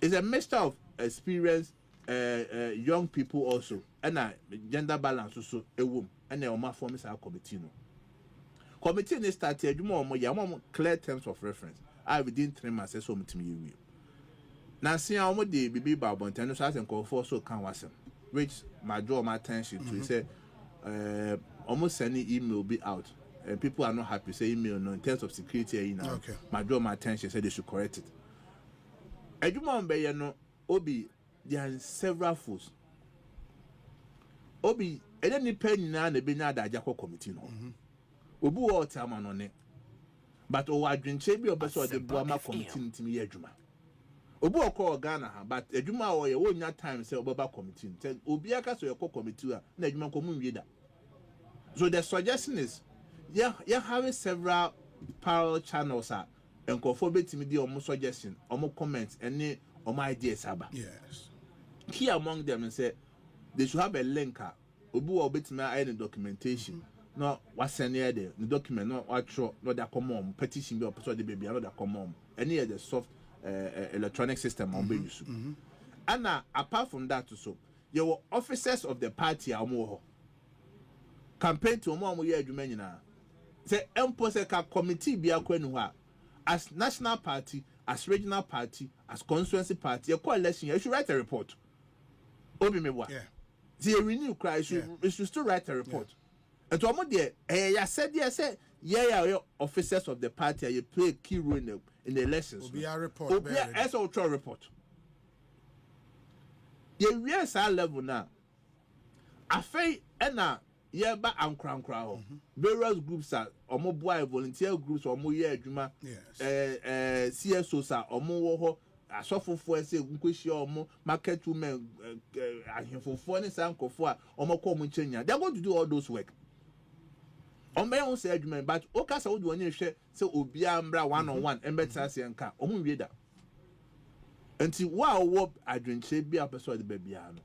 It's a mixture of experienced young people also and gender balance also a woman and a form is our committee. Committee is started more clear terms of reference. I within 3 months so to me. Now see how much the baby Bible and so and call for so can was which my draw my attention to. He said almost any email will be out and people are not happy say email no in terms of security now. Okay. My draw my attention said they should correct it. Ejuma be no obi there are several fools. Obi any pen na na be na da Jacob committee no. Obi wo time on it. But o adwenche bi obeso de boama committee ntimi ye adwuma. Obi okọ Ghana ha but adwuma o ye wonya time say obeba committee. Say obi aka so ye committee a na adwuma ko mu da. So the suggestion is you have several parallel channels and go for betimi di omo suggestion, omo comments and omo ideas aba. Yes. Key among them say they should have a link obi wo betimi any documentation. No, what's any other the document, not what show, not that common petition be or the baby, another common. Any other soft electronic system on baby. And now, apart from that, also, there were officers of the party are more campaign to more year you say, Emposeka committee be a as national party, as regional party, as constituency party, a coalition, you should write a report. Obi me what? The renew cry, you should still write a report. And to almost there, I said, officers of the party, you play a key role in the elections. Be a report. Be a ultra report. You realize our level now. I feel, and now, yeah, but I'm crying. Various groups are, or more boy volunteer groups, or more year, Juma, CSOs are, or more. I suffer for say or more market women, for foreign uncle for or more common change. They're going to do all those work. On my own argument, but Okasa would one share so Obiambra 1-on-1 and better say and car. Read that. Until wow, I drink shape be a person the babyano.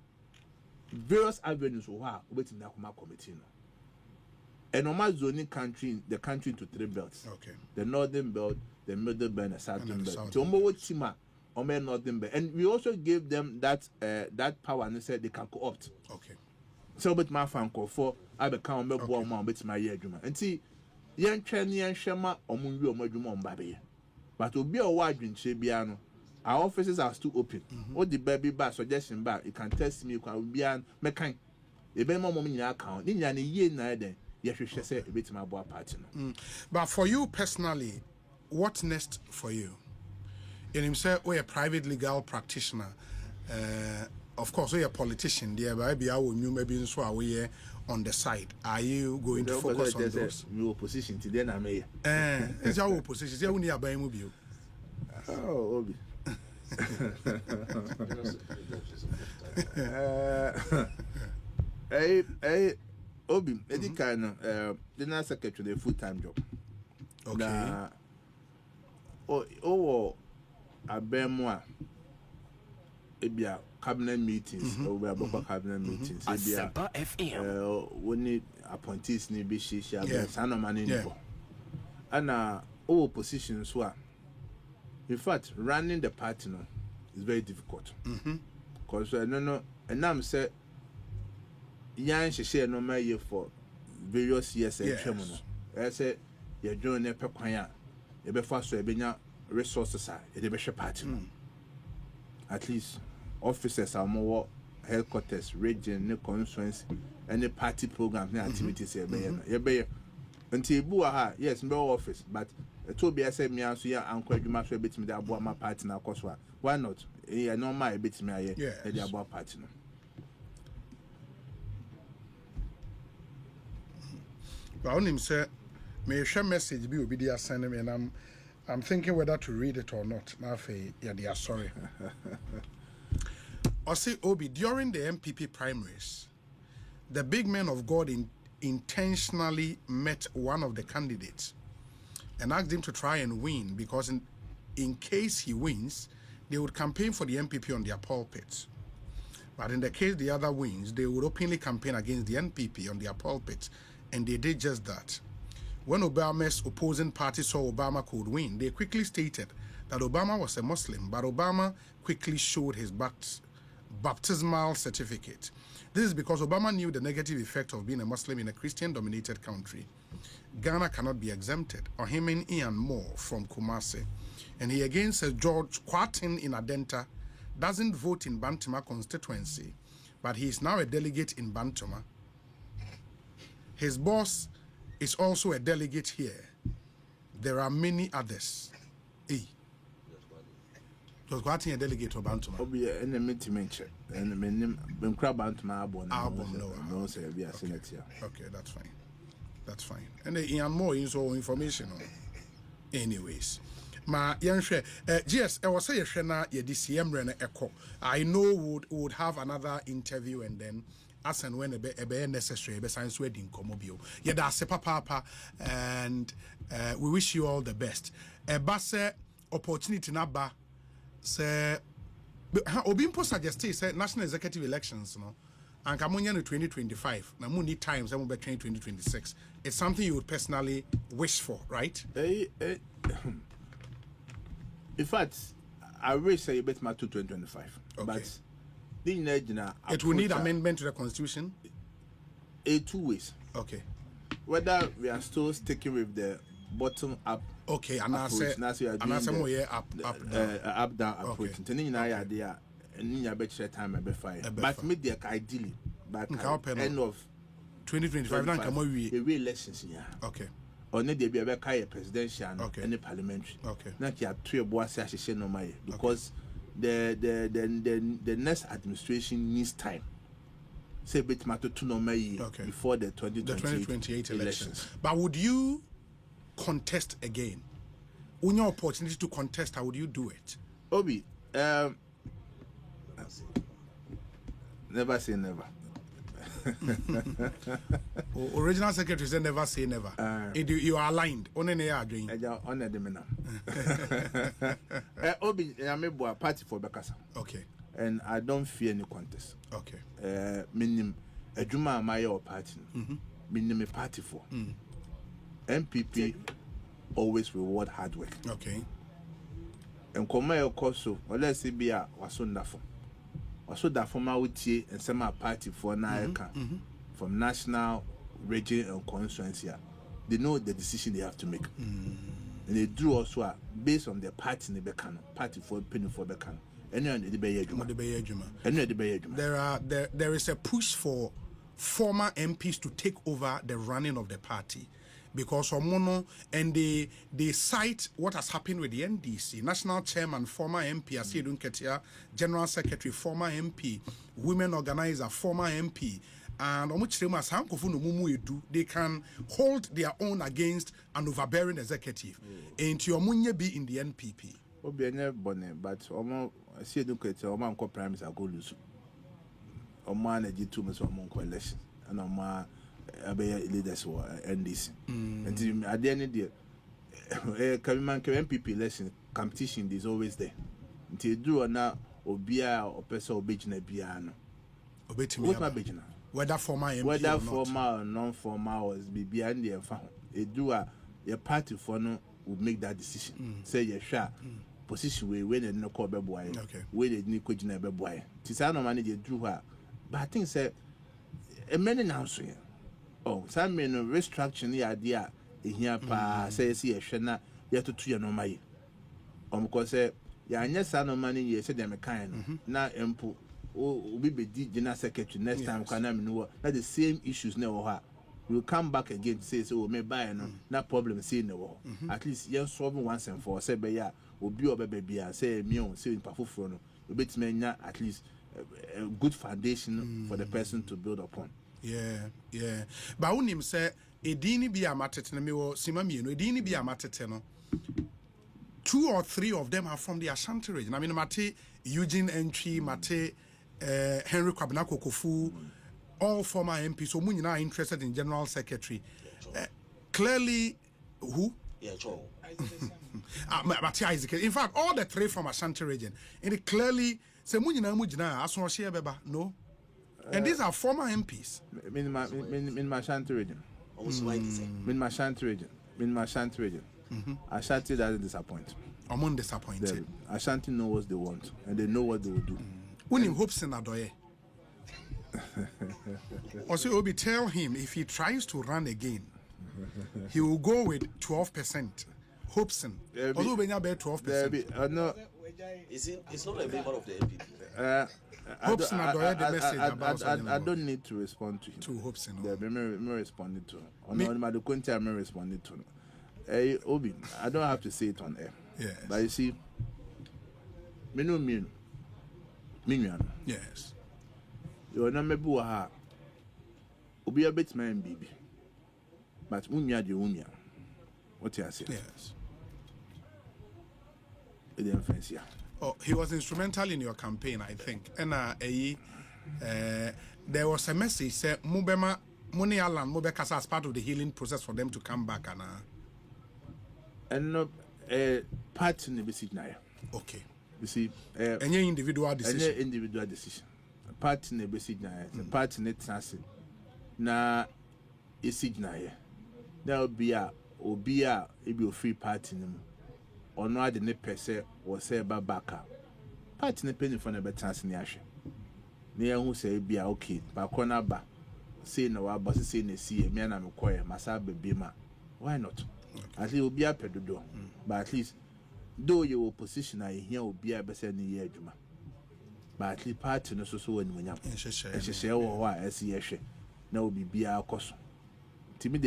Various avenues wow, waiting Nakuma committee. And on my zoning country, the country into 3 belts. Okay. The northern belt, the middle belt, and the southern belt. To Omo Tima, Omo northern belt. And we also gave them that power and they said they can co-opt. Okay. So but my fan call for I become a boy man bet my year juma. And see yan training shema or moon or juma on baby. But to be a wide in Chebiano, our offices are still open. What the baby bar suggestion bar, you can test me, you can be an mechanic. A very moment in your account, in a year neither. Yes, you should say a bit my boy partner. But for you personally, what's next for you? In himself, we're a private legal practitioner. of course, you're a politician, dear, maybe I will new maybe so away on the side. Are you going to focus on those? Your opposition today, I may. It's our opposition. It's only a buy mobile. Oh, Obi. Hey, Obi, Eddie kind the National Secretary, the full-time job. Okay. A bear cabinet meetings, over cabinet meetings. Asempa FM. When the appointees need be she shall be son of money. And all positions were. In fact, running the party now is very difficult. Because no, and I'm said, young she share no my year for various years. I said, you're doing a pequia, you be fast to be resources, a better party. At least officers are more headquarters, region, constituency, and the party program activities. Until Buaha, yes, no office, but to be a same me answer, Uncle, you must bit me that about my party now. Why not? I know my bit me about party. But on him, sir, may share message be obedient send me, and I'm thinking whether to read it or not. Now, they are sorry. I say, Obi, during the MPP primaries, the big men of God intentionally met one of the candidates and asked him to try and win, because in case he wins, they would campaign for the MPP on their pulpits. But in the case the other wins, they would openly campaign against the NPP on their pulpits. And they did just that. When Obama's opposing party saw Obama could win, they quickly stated that Obama was a Muslim, but Obama quickly showed his baptismal certificate. This is because Obama knew the negative effect of being a Muslim in a Christian-dominated country. Ghana cannot be exempted. Ohemen Ian Moore from Kumasi. And he again says George Kwatin in Adenta doesn't vote in Bantama constituency, but he is now a delegate in Bantama. His boss is also a delegate here. There are many others. Because Kwatin a delegate of Bantama. Obi a meeting mention and men crab Bantama no say be a senate here. Okay, that's fine. That's fine. And Ian Moore is all information. Anyways. Ma yanhwe GS I was say na ye DCM rene echo. I know would have another interview, and then as and when be necessary be science wedding komobio. Ye da se papa, and we wish you all the best. Ba se opportunity na ba se obi mpo suggest say national executive elections no and kamunya no 2025 na mu need times am be 2026. It's something you would personally wish for, right? In fact, I wish I bet my 2025. Okay. But it will need amendment to the constitution? 2 ways. Okay. Whether we are still sticking with the bottom up. Okay, and I say up down approach. But media ideally by end of 2025 now come we elections. Okay. Or need to be a presidential and parliamentary. Okay. Not your 3 boys no my because the next administration needs time. Say bit matter to no my before the 2028 elections. But would you contest again? When your opportunity to contest, how would you do it? Obi, never say never. Original secretary said never say never. You are aligned. Obi, I'm a party for Bekasa. Okay. And I don't fear any contest. Okay. Minim a Juma Maya party. Minim a party for. NPP always reward hard work. Okay. And Komaya Koso, or let's say be a wasundafo. Also, that from our tea and some party for Naika from national, region, and constituency, they know the decision they have to make. And they do also based on their party in the Bekan, party for penny for Bekan. There is a push for former MPs to take over the running of the party. because and they cite what has happened with the NDC, National Chairman, former MP, Asiedun Ketia, General Secretary, former MP, Women Organizer, former MP, and they can hold their own against an overbearing executive. And your munye be in the NPP. But Asiedun Ketia, Oman Prime Minister go lose. Oman Ejitu Mr. Oman election, and Oman leaders were NDC. And at the end of the day, MPP election competition is always there. Until you do now, Obia or person obejina biano. What's my bejina? Whether former MP whether or formal or non-formal was be behind the farm. A do your party for no will make that decision. Say your share position where when they no call boy, where they need coaching a boy. Tisano manager drew her, but I think say a man announced here. Oh, some men restructuring the idea in here pa say see a shana yet to 2 no my. Because say ya nyesa no money ye say them kind na empo we be general secretary next time can I know that the same issues never we'll come back again to say so may buy no problem see no at least you solve once and for say be ya obi obaby say me on say in pafufro no we bet me at least a good foundation for the person to build upon. Yeah. But when him say edini bi amatete na me wo sima mienu edini bi amatete no 2 or 3 of them are from the Ashanti region. I mean Mate Eugene Entry, Mate Henry Kwabena Kokofu, all former MPs. So we are interested in General Secretary. Clearly, who? Yeah, Joe. Mate Isaac. In fact, all the 3 from Ashanti region. And it clearly say mujina asonshia beba no. And these are former MPs. In my Ashanti region. In my Ashanti region. Ashanti doesn't disappoint. I'm undisappointed. Ashanti know what they want and they know what they will do. When he hopes in Adoye. Also, Obi, tell him if he tries to run again, he will go with 12%. Hopson. Although when you 12%. No. It's not a member of the NPP. Hopson Adoye the message about I don't need to respond to him. To Hopson. Me responded to. I'm responding to. Obi, I don't have to say it on air. Yes. But you see, yes. You're not maybe Obi a bit man baby. But Unya the Unya. What you say? Yes. Oh, he was instrumental in your campaign, I think. And there was a message said Mubema Moni Alan Mubekasa as part of the healing process for them to come back and no part in the basic now. Okay. You see, any individual decision. Part in the basic now, part in it na a signal. There will be a free party or no the per se or say babaka. Part in the penny for the better in the action. Near who say be okay, but corner ba say no, our boss say ne see a man I'm quiet, Masabe Bima. Why not? At least will be a pedo, but at least though you will position I here will be a better in year Juma. But at least part in so when you have a share or why I see a share. Now will be our cost. To me,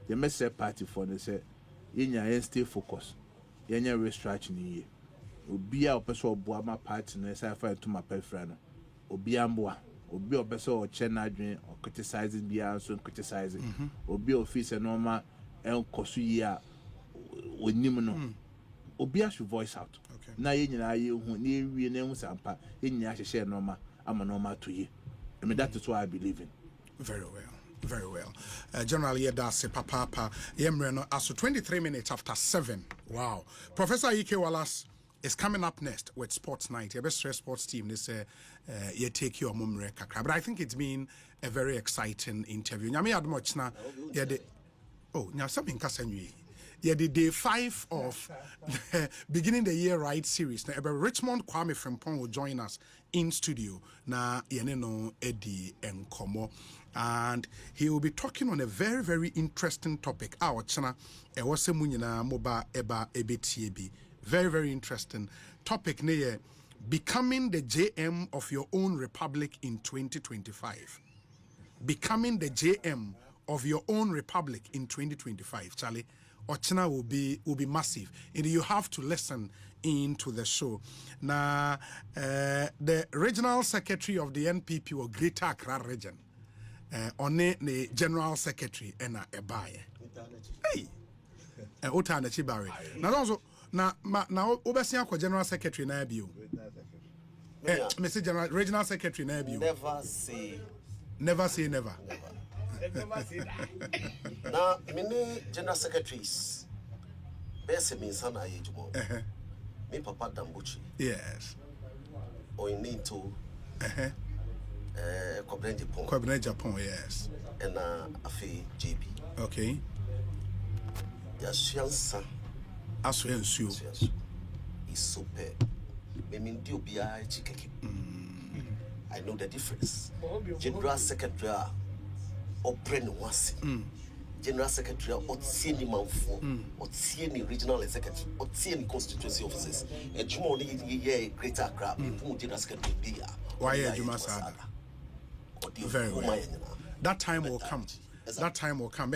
the message party for the say in your stay focus, in your restructuring year. Will be our person boama party and I find to my pet friend. Will be amboa, will be a person or chenadrin or criticizing beyond so criticizing, will be office and normal. El Kosuya with Nimino. Obia should voice out. Okay. Na you who near we name Sampa, in Yasha Norma, I'm a normal to you. I mean, that is what I believe in. Very well. Generally, that's a papa. Yemreno, as 23 minutes after 7. Wow. Professor Ike Wallace is coming up next with Sports Night. Your best sports team. They say, you take your mumre kakra. But I think it's been a very exciting interview. Nyami admoch na, oh, now something Kasanui. Yeah, the day 5 of beginning the year right series. Now, Richmond Kwame Frimpong will join us in studio. Na yeneno Eddie Nkomo, and he will be talking on a very, very interesting topic. Our chana ewase munyina moba eba ebetiebi. Very, very interesting topic. Ne becoming the JM of your own republic in 2025. Becoming the JM of your own republic in 2025, Charlie, Ochina will be massive. And you have to listen into the show. Now, the regional secretary of the NPP or Greater Accra region, on the general secretary and a buyer. Hey, Ota Chibari. Now also, now Obesia general secretary na bio. Mr. General regional secretary na bio. Never say never. Now, many general secretaries, best means an age. Me Papa Dambuchi. Yes. Or in need to Kobne Japan, yes. And Afi JB. Okay. Yes, Shansa. As well as you. Is super. Meaning, do be I know the difference. General Secretary or Bren was General Secretary or Tieni Manfo or Tieni Regional Executive or Tieni Constituency Offices. And Jumoni ye Greater Accra, General Secretary be. Why Juma Sada? Very well. That time will come. That time will come.